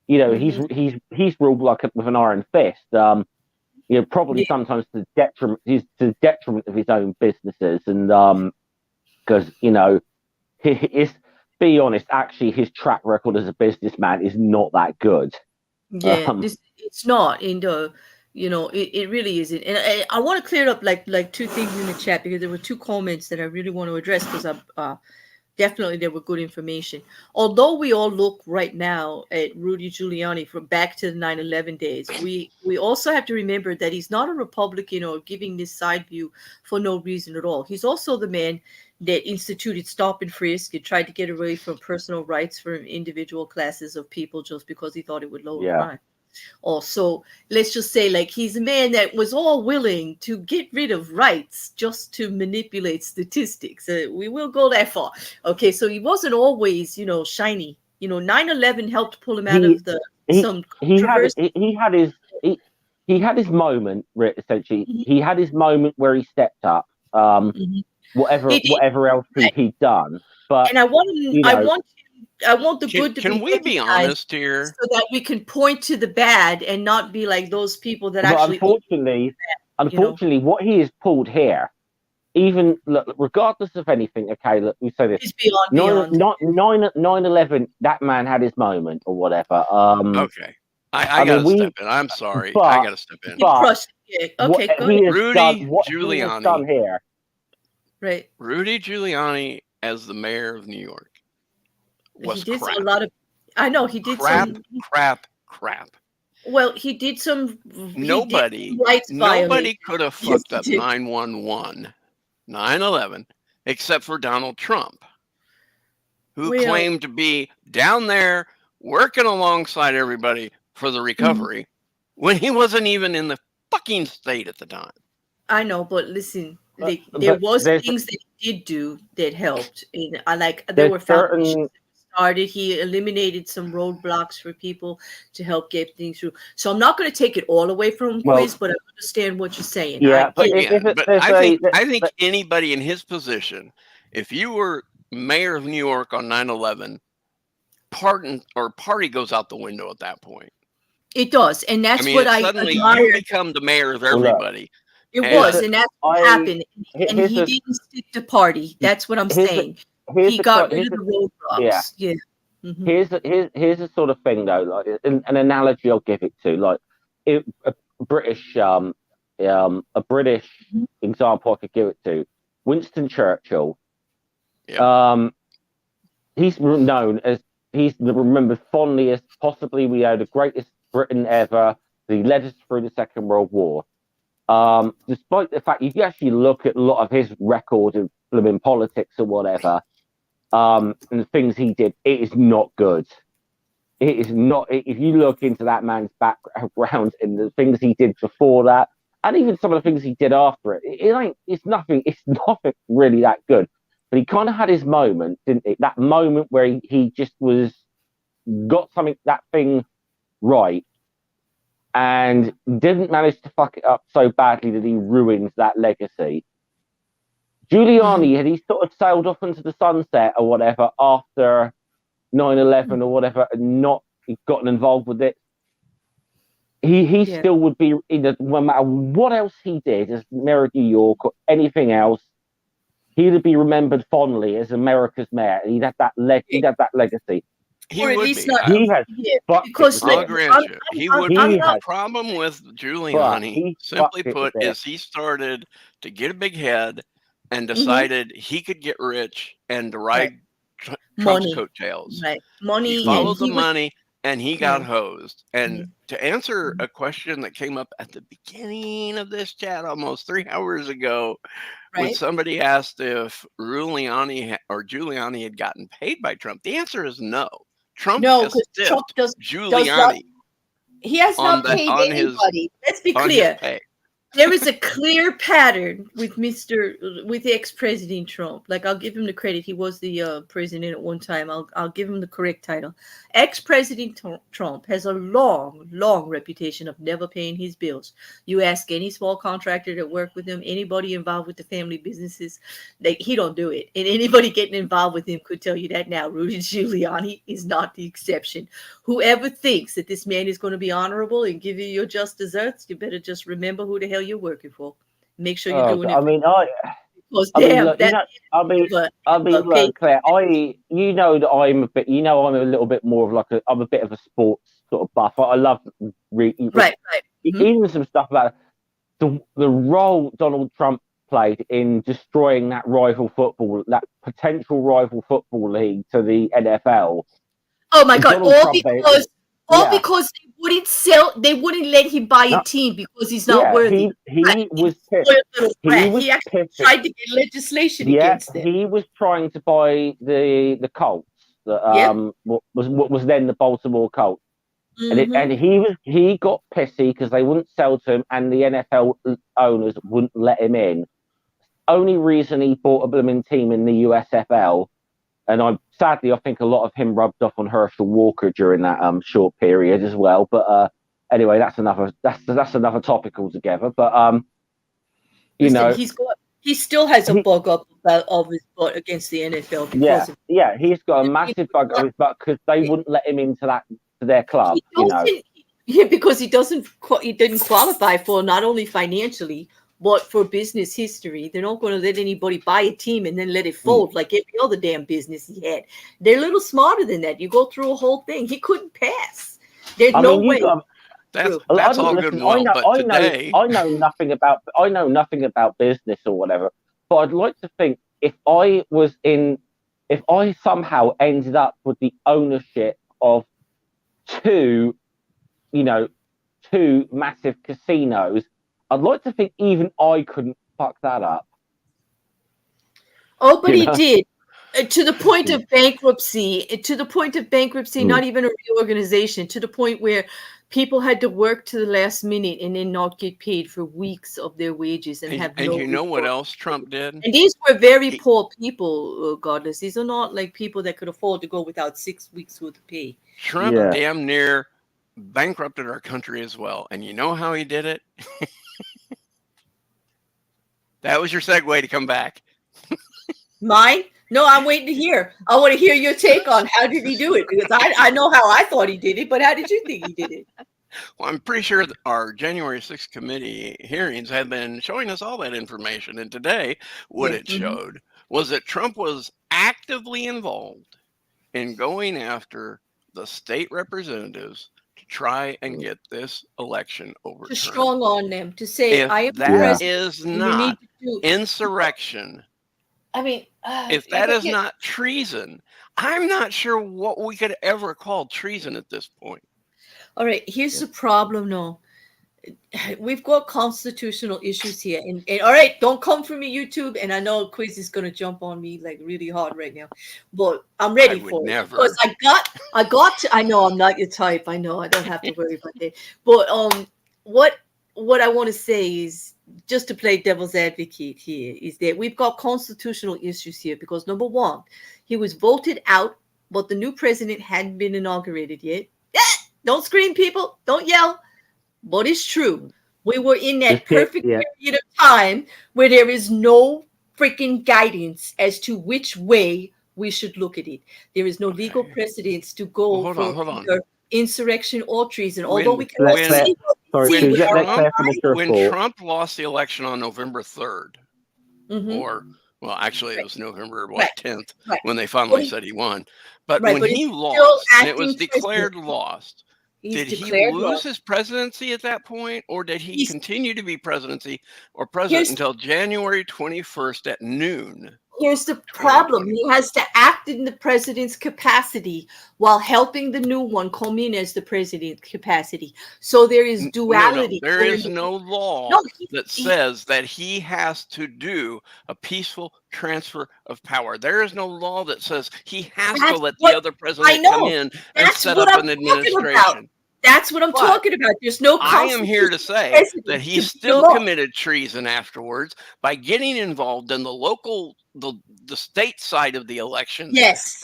he's ruled with an iron fist. Probably sometimes to the detriment of his own businesses, and because be honest, actually, his track record as a businessman is not that good. Yeah, it's not. And it really isn't. And I want to clear up like two things in the chat, because there were two comments that I really want to address, because definitely they were good information. Although we all look right now at Rudy Giuliani from back to the 9/11 days, we also have to remember that he's not a Republican or giving this side view for no reason at all. He's also the man that instituted stop and frisk and tried to get away from personal rights for individual classes of people just because he thought it would lower crime. Also, let's just say, he's a man that was all willing to get rid of rights just to manipulate statistics. We will go that far. Okay, so he wasn't always, shiny. 9/11 helped pull him out of the some he controversy. he had his moment, essentially. Mhm. He had his moment where he stepped up. Mhm. He did, Whatever else right. he'd done, but And I want him, you know, I want the good to Can be we be recognized honest here? so that we can point to the bad and not be like those people that but actually, you know. unfortunately, what he has pulled here, even look, regardless of anything, okay, look, we say this. It's beyond. 9/11, that man had his moment or whatever. Okay. I mean, gotta step in. I'm sorry. I but gotta step in. You crushed it. Yeah. Okay, go ahead. What he has done here. Right. Rudy Giuliani as the mayor of New York was He did crap. a lot of, I know he did crap. Well, he did some Nobody rights violations. could have Yes, fucked he up did. 9/11, 9/11, except for Donald Trump, who Well, claimed to be down there working alongside everybody for the recovery when he wasn't even in the fucking state at the time. I know, but listen, there but was there's- things that he did do that helped. And I like there There's were foundations certain- that started. He eliminated some roadblocks for people to help get things through. So I'm not going to take it all away from Well, Quiz, but I understand what you're saying. Yeah, I but get it. But I think anybody in his position, if you were mayor of New York on 9/11, party goes out the window at that point. It does, and that's what I suddenly admire. you become the mayor of everybody. It was, and that's what happened. And he didn't stick to party. That's what I'm saying. He got rid of the roadblocks. Yeah. Mhm. Here's the sort of thing though, like an analogy I'll give it to, like a British example I could give it to, Winston Churchill. He's known as, he's remembered fondly as possibly the greatest Britain ever. He led us through the Second World War. Despite the fact you actually look at a lot of his record of blooming politics or whatever, and the things he did, it is not good. It is not. If you look into that man's background and the things he did before that, and even some of the things he did after it, it's nothing really that good. But he kind of had his moment, didn't he? That moment where he just got that thing right, and didn't manage to fuck it up so badly that he ruins that legacy. Giuliani, had he sort of sailed off into the sunset or whatever after 9/11 or whatever, and not gotten involved with it, he still would be, no matter what else he did as mayor of New York or anything else, he'd be remembered fondly as America's mayor. He'd have that legacy. He would be. He has I'll grant you. He would be. The problem with Giuliani, simply put, is he started to get a big head and decided he could get rich and to ride Trump's coattails. Right. Money. He followed the money and he got hosed. And to answer a question that came up at the beginning of this chat almost 3 hours ago, when somebody asked if Giuliani had gotten paid by Trump, the answer is no. Trump has tipped Giuliani. He has not paid anybody. Let's be clear. There is a clear pattern with ex-President Trump. Like, I'll give him the credit. He was the president at one time. I'll give him the correct title. Ex-President Trump has a long, long reputation of never paying his bills. You ask any small contractor that worked with him, anybody involved with the family businesses, he don't do it. And anybody getting involved with him could tell you that now. Rudy Giuliani is not the exception. Whoever thinks that this man is going to be honorable and give you your just desserts, you better just remember who the hell you're working for. Make sure you're doing it. Claire, that I'm a bit. I'm a little bit more of I'm a bit of a sports sort of buff. I love even some stuff about the role Donald Trump played in destroying that potential rival football league to the NFL. Oh my God! Because they wouldn't let him buy a team because he's not worthy. He was pissed. He actually tried to get legislation against them. He was trying to buy the Colts, what was then the Baltimore Colts, and he got pissy because they wouldn't sell to him, and the NFL owners wouldn't let him in. Only reason he bought a blooming team in the USFL And I think a lot of him rubbed off on Herschel Walker during that short period as well. But anyway, that's another topic altogether. But you know, he still has a bug up of his butt against the NFL because of he's got a massive bug of his butt because they wouldn't let him into their club. You know, because he didn't qualify for not only financially but for business history. They're not going to let anybody buy a team and then let it fold like every other damn business he had. They're a little smarter than that. You go through a whole thing. He couldn't pass. There's no way. That's all good and well, but today I know nothing about business or whatever. But I'd like to think if I somehow ended up with the ownership of two massive casinos, I'd like to think even I couldn't fuck that up. Oh, but he did. To the point of bankruptcy, not even a reorganization, to the point where people had to work to the last minute and then not get paid for weeks of their wages and have no you know what report. else Trump did? And these were very poor people, godless. These are not like people that could afford to go without 6 weeks worth of pay. Trump damn near bankrupted our country as well. And you know how he did it? That was your segue to come back. Mine? No, I'm waiting to hear. I want to hear your take on how did he do it, because I know how I thought he did it, but how did you think he did it? Well, I'm pretty sure that our January 6th committee hearings have been showing us all that information. And today, what it showed was that Trump was actively involved in going after the state representatives to try and get this election overturned. To strong on them, to say, If I am that president, is you not need to do. insurrection, I mean, if that is not treason, I'm not sure what we could ever call treason at this point. All right, here's the problem, no. We've got constitutional issues here. And all right, don't come for me, YouTube. And I know Quiz is going to jump on me like really hard right now. But I'm ready for it. Because I know I'm not your type. I know I don't have to worry about that. But what I want to say is, just to play devil's advocate here, is that we've got constitutional issues here because number one, he was voted out, but the new president hadn't been inaugurated yet. Don't scream, people. Don't yell. But it's true. We were in that perfect period of time where there is no freaking guidance as to which way we should look at it. There is no legal precedence to go either insurrection or treason. Although we can see when Trump lost the election on November 3rd, or well, actually it was November 10th when they finally said he won. But when he lost, and it was declared lost. Did he lose his presidency at that point, or did he continue to be president until January 21st at noon? Here's the problem. He has to act in the president's capacity while helping the new one come in as the president's capacity. So there is duality. No, there is no law that says that he has to do a peaceful transfer of power. There is no law that says he has to let the other president come in and set up an administration. That's what I'm talking about. There's no. I am here to say that he still committed treason afterwards by getting involved in the state side of the election.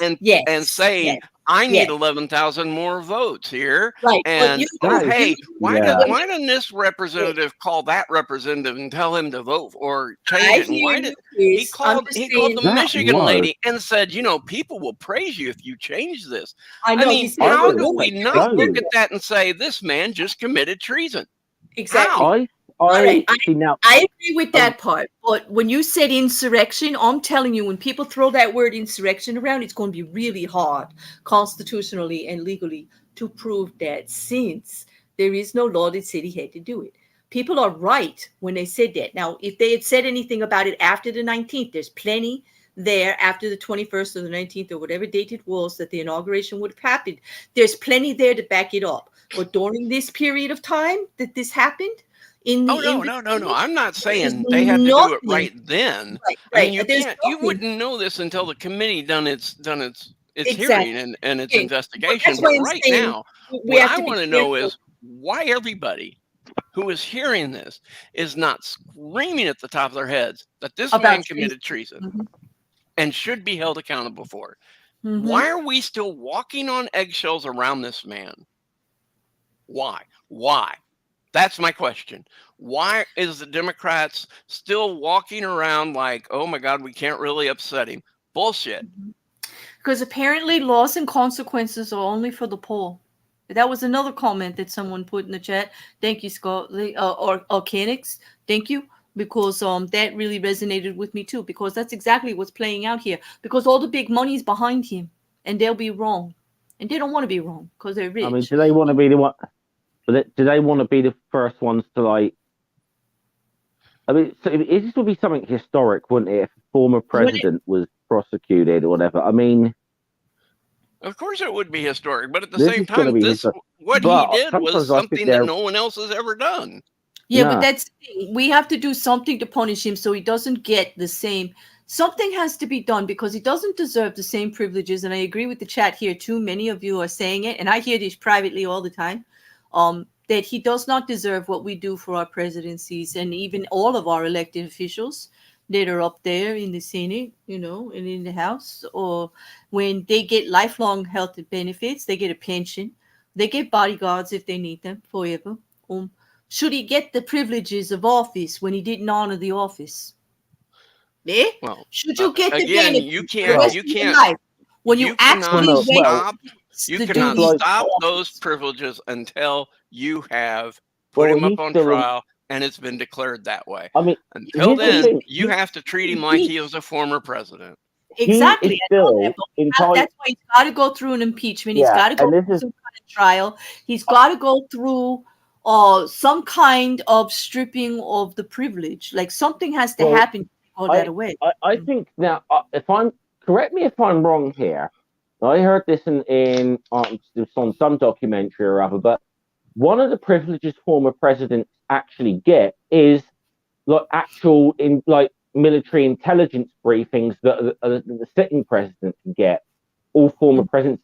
And saying, I need 11,000 more votes here. And hey, why didn't this representative call that representative and tell him to vote or change it? And why did he called the Michigan lady and said, people will praise you if you change this. I mean, how do we not look at that and say this man just committed treason? Exactly. I agree with that part, but when you said insurrection, I'm telling you, when people throw that word insurrection around, it's going to be really hard constitutionally and legally to prove that, since there is no law that said he had to do it. People are right when they said that. Now, if they had said anything about it after the 19th, there's plenty there after the 21st or the 19th or whatever date it was that the inauguration would have happened. There's plenty there to back it up. But during this period of time that this happened, no. I'm not saying they had to do it right then. I mean, you wouldn't know this until the committee done its hearing and its investigation. But right now, what I want to know is why everybody who is hearing this is not screaming at the top of their heads that this man committed treason. and should be held accountable for. Mhm. Why are we still walking on eggshells around this man? Why? Why? That's my question. Why is the Democrats still walking around like, oh my God, we can't really upset him? Bullshit. Because apparently laws and consequences are only for the poor. That was another comment that someone put in the chat. Thank you, Scott, or Organics. Thank you, because that really resonated with me too. Because that's exactly what's playing out here. Because all the big money is behind him, and they'll be wrong, and they don't want to be wrong because they're rich. I mean, do they want to be the one? Do they want to be the first ones to like? I mean, so this would be something historic, wouldn't it? If a former president was prosecuted or whatever. I mean, of course it would be historic, but at the this same is going to time, be this historic. what But he did was sometimes I think something they're that no one else has ever done. Yeah, but nah. that's the thing. We have to do something to punish him so he doesn't get the same. Something has to be done because he doesn't deserve the same privileges. And I agree with the chat here too. Many of you are saying it, and I hear this privately all the time. That he does not deserve what we do for our presidencies and even all of our elected officials that are up there in the Senate, and in the House, or when they get lifelong health benefits, they get a pension, they get bodyguards if they need them forever. Should he get the privileges of office when he didn't honor the office? Eh? Well, Should you get the again, benefits you for the rest of your life when you cannot actually went stop. You the cannot duties of stop office? those privileges until you have put Well, him up he's on still. trial and it's been declared that way. I mean, Until here's the then, thing. you have to treat him like he was a former president. Exactly. He is I know that, still but entitled. that's why he's got to go through an impeachment. He's Yeah, got to go and this through is some kind of trial. He's got to go through some kind of stripping of the privilege. Like something has to well. happen to take all that away. I think now, if I'm correct me if I'm wrong here. I heard this in on some documentary or other, but one of the privileges former presidents actually get is like actual in like military intelligence briefings that the sitting president can get. All former presidents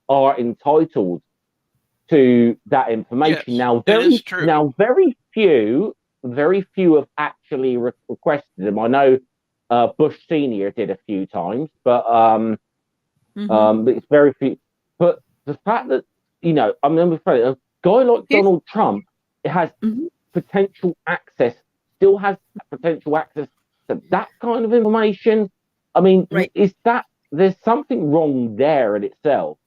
are entitled to that information. Yes, Now, it is true. very few have actually requested them. I know Bush Senior did a few times, but it's very few. But the fact that I'm afraid a guy like Donald Trump has potential access, still has potential access to that kind of information. I mean, is that there's something wrong there in itself?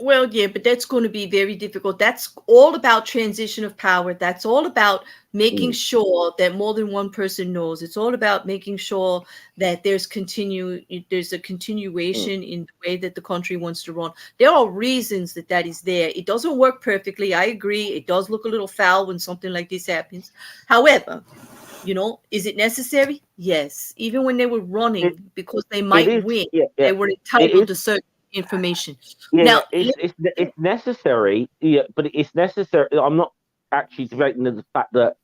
Well, yeah, but that's going to be very difficult. That's all about transition of power. That's all about making sure that more than one person knows. It's all about making sure that there's a continuation in the way that the country wants to run. There are reasons that is there. It doesn't work perfectly. I agree. It does look a little foul when something like this happens. However, is it necessary? Yes. Even when they were running, because they might win, they were entitled to certain information. Yeah, Now, it's necessary. Yeah, but it's necessary. I'm not actually debating the fact that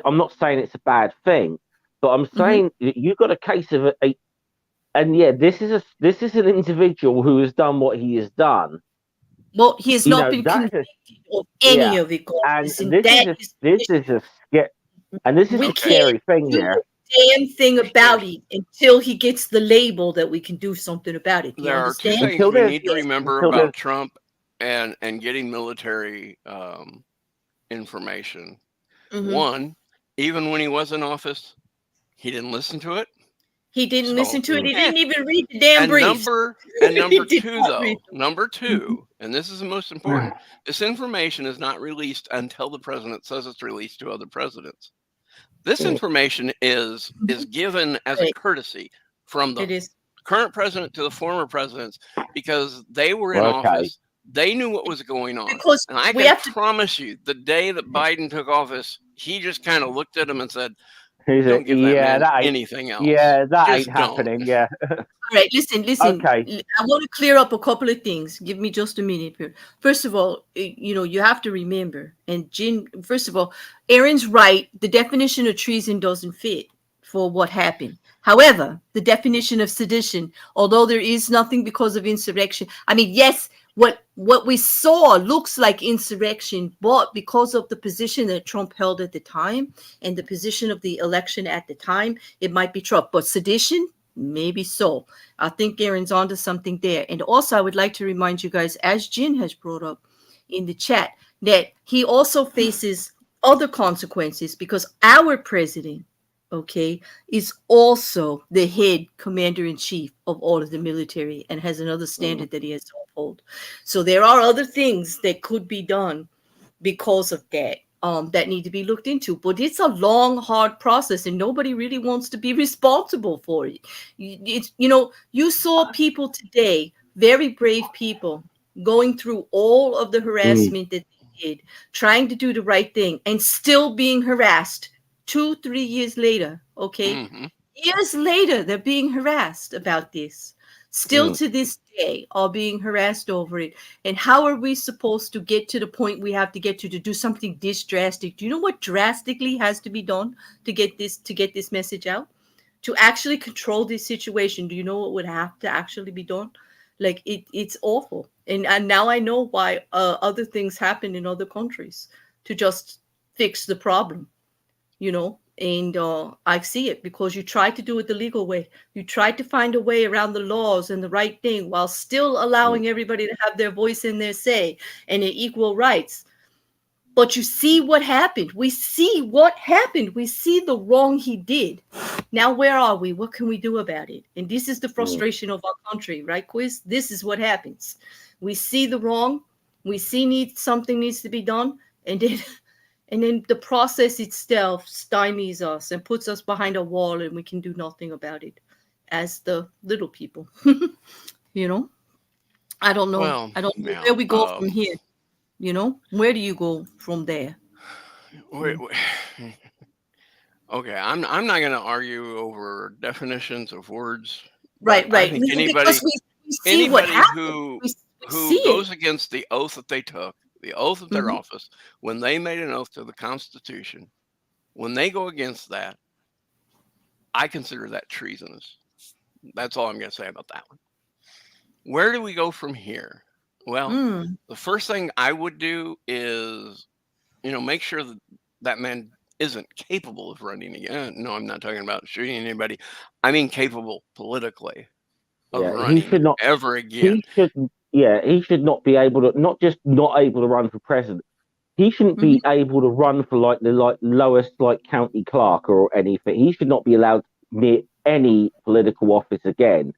I'm not saying it's a bad thing, but I'm saying you've got a case of this is an individual who has done what he has done. Well, he has not been convicted of any of it, and guys, this is a scary thing here. Damn thing about it until he gets the label that we can do something about it. You There understand? are two things we need to remember about Trump and getting military information. One, even when he was in office, he didn't listen to it. He didn't listen to it. He didn't even read the damn briefs. Number two, and this is the most important, this information is not released until the president says it's released to other presidents. This information is given as a courtesy from the current president to the former presidents because they were in office. They knew what was going on. And I can promise you, the day that Biden took office, he just kind of looked at him and said, don't give that man anything else. Yeah, that just ain't happening. Yeah. All right, listen. Okay. I want to clear up a couple of things. Give me just a minute here. First of all, you have to remember, and Jen, first of all, Aaron's right. The definition of treason doesn't fit for what happened. However, the definition of sedition, although there is nothing because of insurrection, I mean, yes, what we saw looks like insurrection, but because of the position that Trump held at the time and the position of the election at the time, it might be Trump. But sedition, Maybe so. I think Aaron's onto something there. And also, I would like to remind you guys, as Jin has brought up in the chat, that he also faces other consequences because our president, okay, is also the head commander-in-chief of all of the military and has another standard that he has to uphold. So there are other things that could be done because of that. That need to be looked into, but it's a long, hard process, and nobody really wants to be responsible for it. You saw people today, very brave people, going through all of the harassment that they did, trying to do the right thing, and still being harassed 2-3 years later. Okay, years later, they're being harassed about this. Still to this day are being harassed over it. And how are we supposed to get to the point we have to get to do something this drastic? Do you know what drastically has to be done to get this message out? To actually control this situation, do you know what would have to actually be done? Like it's awful. And now I know why other things happen in other countries to just fix the problem, And I see it because you tried to do it the legal way. You tried to find a way around the laws and the right thing while still allowing everybody to have their voice and their say and their equal rights. But you see what happened. We see what happened. We see the wrong he did. Now, where are we? What can we do about it? And this is the frustration of our country, right, Quiz? This is what happens. We see the wrong. We see something needs to be done. And then the process itself stymies us and puts us behind a wall, and we can do nothing about it as the little people. I don't know. Well, I don't know yeah, where we go from here. Where do you go from there? Okay, I'm not going to argue over definitions of words. Right. I think Because we see what happened. who goes against the oath that they took, the oath of their office, when they made an oath to the Constitution, when they go against that, I consider that treasonous. That's all I'm going to say about that one. Where do we go from here? Well, the first thing I would do is, make sure that that man isn't capable of running again. No, I'm not talking about shooting anybody. I mean capable politically of running ever again. He should not be able to, not just not able to run for president. He shouldn't be able to run for the lowest county clerk or anything. He should not be allowed near any political office again.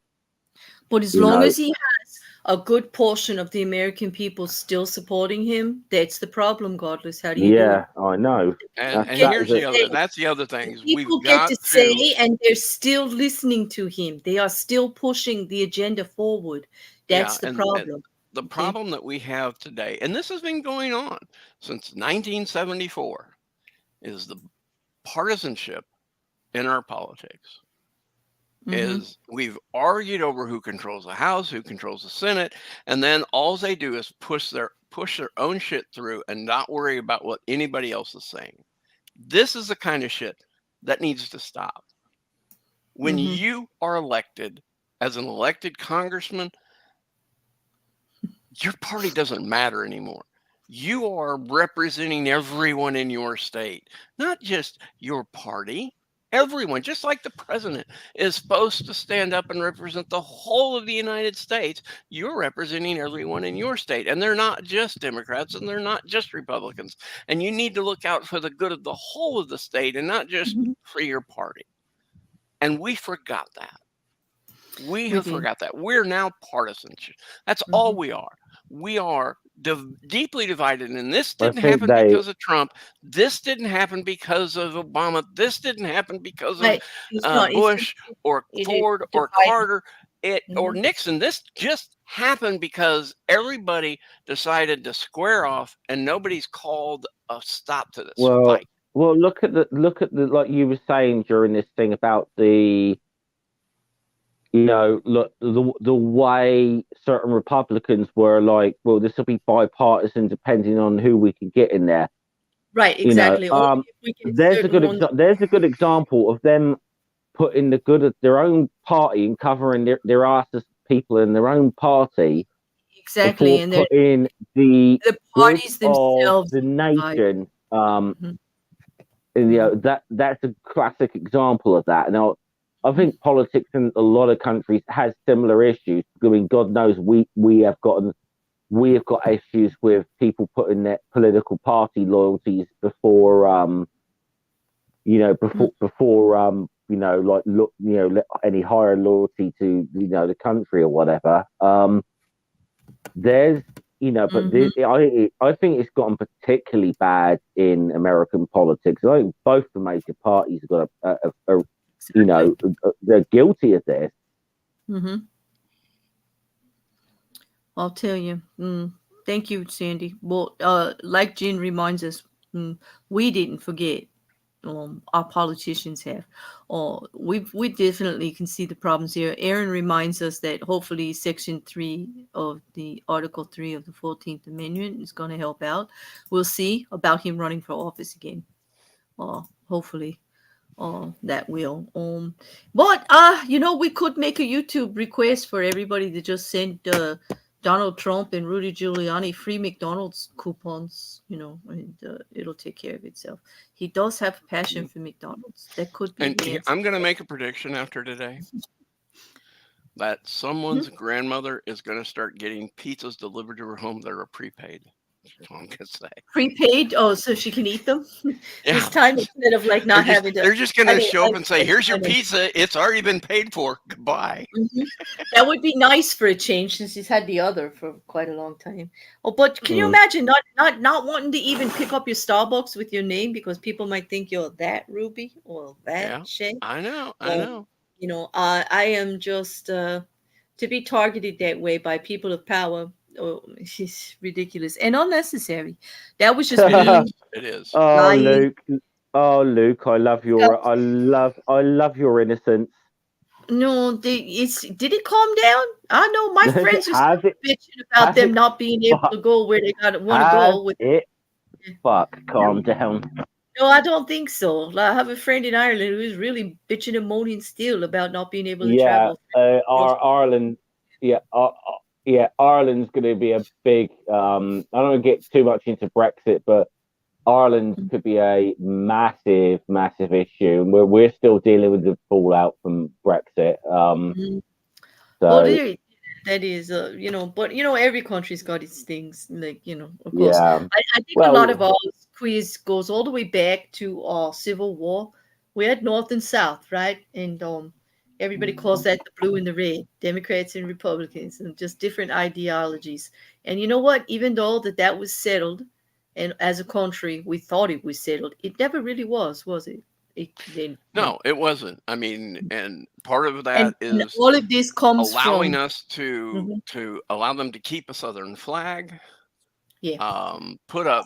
But as long as he has a good portion of the American people still supporting him, that's the problem, Godless. How do you do it? Yeah, I know. And here's that's the other thing. People get to say, and they're still listening to him. They are still pushing the agenda forward. That's the problem. The problem that we have today, and this has been going on since 1974, is the partisanship in our politics. Is we've argued over who controls the House, who controls the Senate, and then all they do is push their own shit through and not worry about what anybody else is saying. This is the kind of shit that needs to stop. When you are elected as an elected congressman, your party doesn't matter anymore. You are representing everyone in your state, not just your party. Everyone, just like the president is supposed to stand up and represent the whole of the United States, you're representing everyone in your state. And they're not just Democrats and they're not just Republicans. And you need to look out for the good of the whole of the state and not just for your party. And we forgot that. We have forgot that. We're now partisan. That's all we are. We are deeply divided, and this didn't happen because of Trump. This didn't happen because of Obama. This didn't happen because of Bush or Ford or Carter or Nixon. This just happened because everybody decided to square off, and nobody's called a stop to this fight. Well, look at the like you were saying during this thing about the. Look, the way certain Republicans were like, well, this will be bipartisan depending on who we can get in there. Right, exactly. There's a good example of them putting the good of their own party and covering their asses people in their own party. Exactly, and putting the parties themselves, the nation. And that's a classic example of that. Now, I think politics in a lot of countries has similar issues. I mean, God knows we have got issues with people putting their political party loyalties before any higher loyalty to the country or whatever. There's but I think it's gotten particularly bad in American politics. I think both the major parties have got they're guilty of this. I'll tell you. Thank you, Sandy. Well, like Jen reminds us, we didn't forget. Our politicians have. We definitely can see the problems here. Aaron reminds us that hopefully Section 3 of the Article 3 of the 14th Amendment is going to help out. We'll see about him running for office again. Hopefully. That will. But we could make a YouTube request for everybody to just send Donald Trump and Rudy Giuliani free McDonald's coupons, and it'll take care of itself. He does have passion for McDonald's. That could be. And I'm going to make a prediction after today that someone's grandmother is going to start getting pizzas delivered to her home that are prepaid. That's all I'm going to say. Prepaid? Oh, so she can eat them this time instead of like not having to. They're just going to show up and say, "Here's your pizza. It's already been paid for. Goodbye." That would be nice for a change since he's had the other for quite a long time. Oh, but can you imagine not wanting to even pick up your Starbucks with your name because people might think you're that Ruby or that Shaye? I know. I am just to be targeted that way by people of power. Oh, it's ridiculous and unnecessary. That was just it is. Luke, I love your innocence. No, did it calm down? I know my friends are still bitching about them not being able to go where they want to go. Calm down. No, I don't think so. I have a friend in Ireland who is really bitching and moaning still about not being able to travel. Ireland. Ireland's going to be a big. I don't want to get too much into Brexit, but Ireland could be a massive, massive issue. We're still dealing with the fallout from Brexit. That is, but every country's got its things, like of course. Yeah. I think a lot of our quiz goes all the way back to Civil War. We had North and South, right? And everybody calls that the blue and the red, Democrats and Republicans, and just different ideologies. And you know what? Even though that was settled, and as a country we thought it was settled, it never really was it? No, it wasn't. I mean, and part of that is all of this comes allowing from us to allow them to keep a Southern flag. Yeah. Put up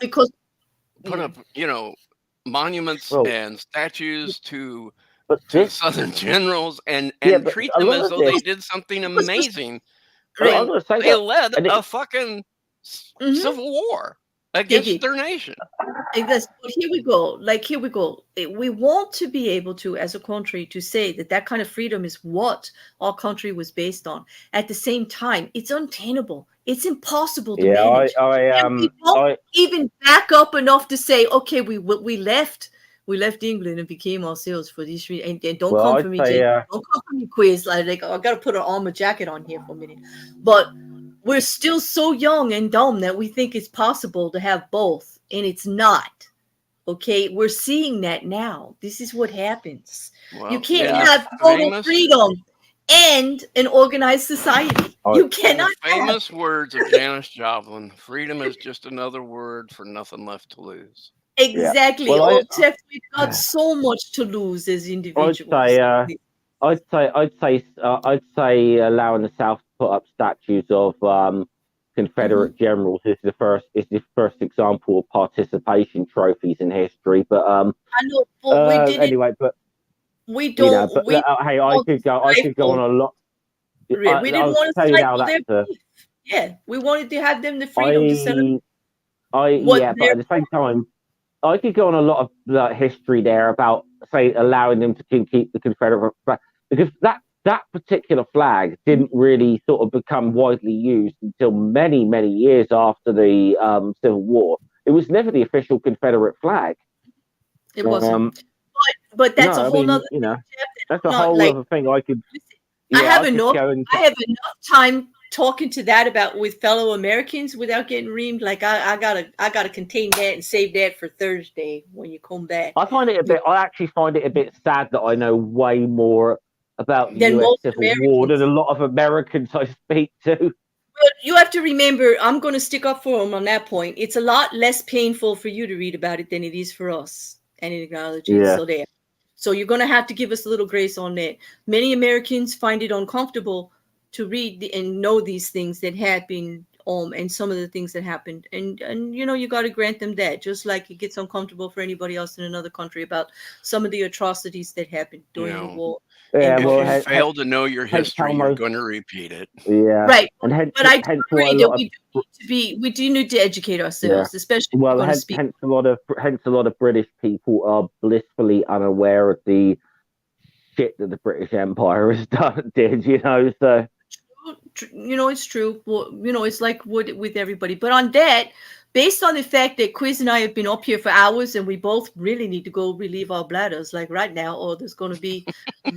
monuments and statues to Southern generals and treat them as though they did something amazing. They led a fucking civil war against their nation. But here we go. We want to be able to, as a country, to say that kind of freedom is what our country was based on. At the same time, it's untenable. It's impossible to manage. We don't even back up enough to say, okay, we left England and became ourselves for these reasons. And don't come for me, Jay. Don't come for me, quiz. Like I got to put an armor jacket on here for a minute. But we're still so young and dumb that we think it's possible to have both, and it's not. Okay, we're seeing that now. This is what happens. You can't have total freedom and an organized society. You cannot. Famous words of Janis Joplin: "Freedom is just another word for nothing left to lose." Exactly. Except we've got so much to lose as individuals. I'd say allowing the South to put up statues of Confederate generals is the first example of participation trophies in history. But I know, but we did anyway. But we don't. Hey, I could go on a lot. We didn't want to stifle their beef. Yeah, we wanted to have them the freedom to celebrate. But at the same time, I could go on a lot of history there about, say, allowing them to keep the Confederate flag, because that particular flag didn't really sort of become widely used until many, many years after the Civil War. It was never the official Confederate flag. It wasn't. but that's No, a I whole mean, nother you know, thing, Jeff, that that's I'm a not whole like. other thing. I could, I yeah, have I could enough. go into. I have enough time talking to that about with fellow Americans without getting reamed. Like I gotta contain that and save that for Thursday when you come back. I find it a bit. I actually find it a bit sad that I know way more about the Than U.S. most Civil War than Americans. a lot of Americans I speak to. But you have to remember, I'm going to stick up for them on that point. It's a lot less painful for you to read about it than it is for us and acknowledge it. Yeah. So there. So you're going to have to give us a little grace on that. Many Americans find it uncomfortable to read and know these things that happened, and some of the things that happened. And you know, you got to grant them that, just like it gets uncomfortable for anybody else in another country about some of the atrocities that happened during the war. Yeah, If well, you fail to know your hence how history, you're most- going to repeat it. Yeah, Right. and hence, But I do hence why a agree that lot of we do need to educate ourselves, especially if we're well, going to hence, speak. hence a lot of British people are blissfully unaware of the shit that the British Empire has did, you know. So You know, it's true. Well, you know, it's like with everybody. But on that, based on the fact that Quiz and I have been up here for hours and we both really need to go relieve our bladders, like right now, or there's going to be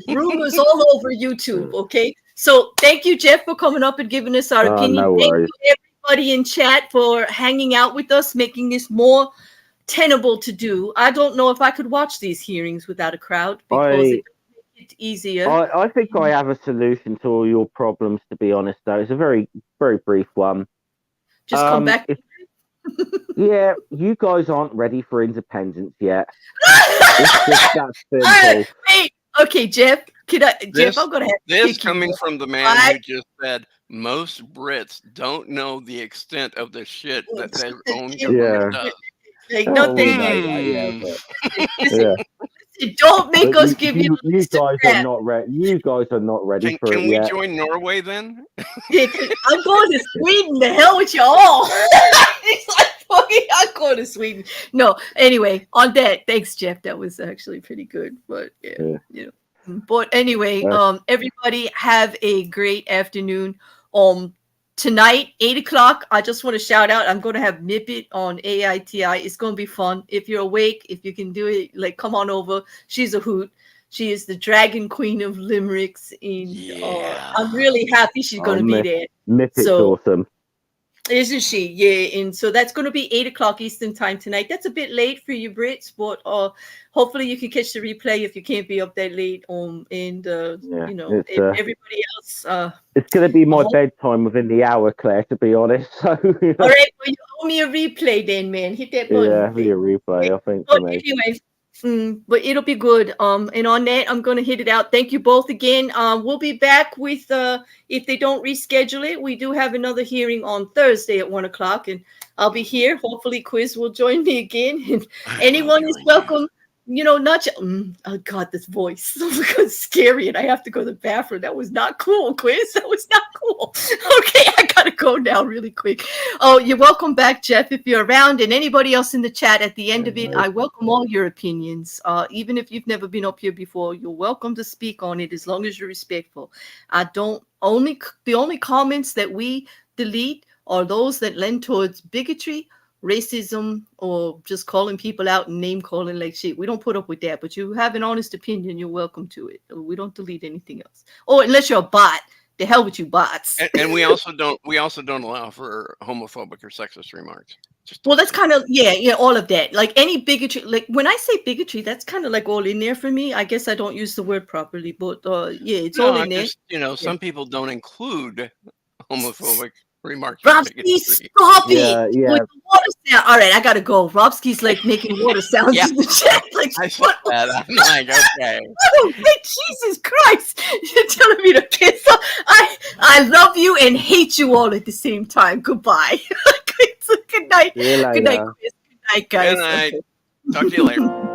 rumors all over YouTube. Okay. So thank you, Jeff, for coming up and giving us our opinion. no Thank worries. you, everybody in chat, for hanging out with us, making this more tenable to do. I don't know if I could watch these hearings without a crowd because it makes it easier. I think I have a solution to all your problems. To be honest, though, it's a very brief one. Just come back. Yeah, you guys aren't ready for independence yet. It's just that simple. Wait, okay, Jeff. Jeff, I'm gonna have to This kick you coming off. from the man who just said most Brits don't know the extent of the shit that their own government does. Like, Oh, no, we thank know you. that, yeah, but, Listen, yeah. don't make But us give you the you list of guys crap. are not ready. You guys are not ready for Can it we yet. join Norway then? I'm going to Sweden. The hell with you all. He's like, okay, I'm going to Sweden. No, anyway, on that, thanks, Jeff. That was actually pretty good. But yeah. You know. But anyway, everybody have a great afternoon. Tonight, 8 o'clock, I just want to shout out, I'm going to have Nippet on AITI. It's going to be fun. If you're awake, if you can do it, like, come on over. She's a hoot. She is the Dragon Queen of Limericks. I'm really happy she's going to be there. Nippet's awesome. Isn't she? Yeah. And so that's going to be 8 o'clock Eastern time tonight. That's a bit late for you Brits, but hopefully you can catch the replay if you can't be up that late. You know, it's, everybody else. It's going to be my bedtime within the hour, Claire, to be honest. So, all right, well, you owe me a replay then, man. Hit that button. yeah, be a replay, I think, But for me. anyway, but it'll be good. And on that, I'm going to hit it out. Thank you both again. We'll be back with, if they don't reschedule it, we do have another hearing on Thursday at 1 o'clock, and I'll be here. Hopefully Quiz will join me again. And anyone is welcome. You know, not oh God, this voice it's scary, and I have to go to the bathroom. That was not cool, Quiz. That was not cool. Okay, I gotta go now, really quick. Oh, you're welcome back, Jeff, if you're around, and anybody else in the chat. At the end of it, I welcome all your opinions. Even if you've never been up here before, you're welcome to speak on it as long as you're respectful. The only comments that we delete are those that lend towards bigotry, racism, or just calling people out and name calling like shit. We don't put up with that, but you have an honest opinion, you're welcome to it. We don't delete anything else. Or unless you're a bot. The hell with you bots. And we also don't allow for homophobic or sexist remarks. Well, that's kind of all of that. Like any bigotry, like when I say bigotry, that's kind of like all in there for me. I guess I don't use the word properly, but it's all in there. Just, some people don't include homophobic remarks. Robski, stop it! Yeah. With the water sound. All right, I gotta go. Robski's like making water sounds in the chat. Like, I saw that. I'm like, okay. Oh, Jesus Christ! You're telling me to kiss her? I love you and hate you all at the same time. Goodbye. Good night. Good night, Chris. Good night, guys. Good night. Talk to you later.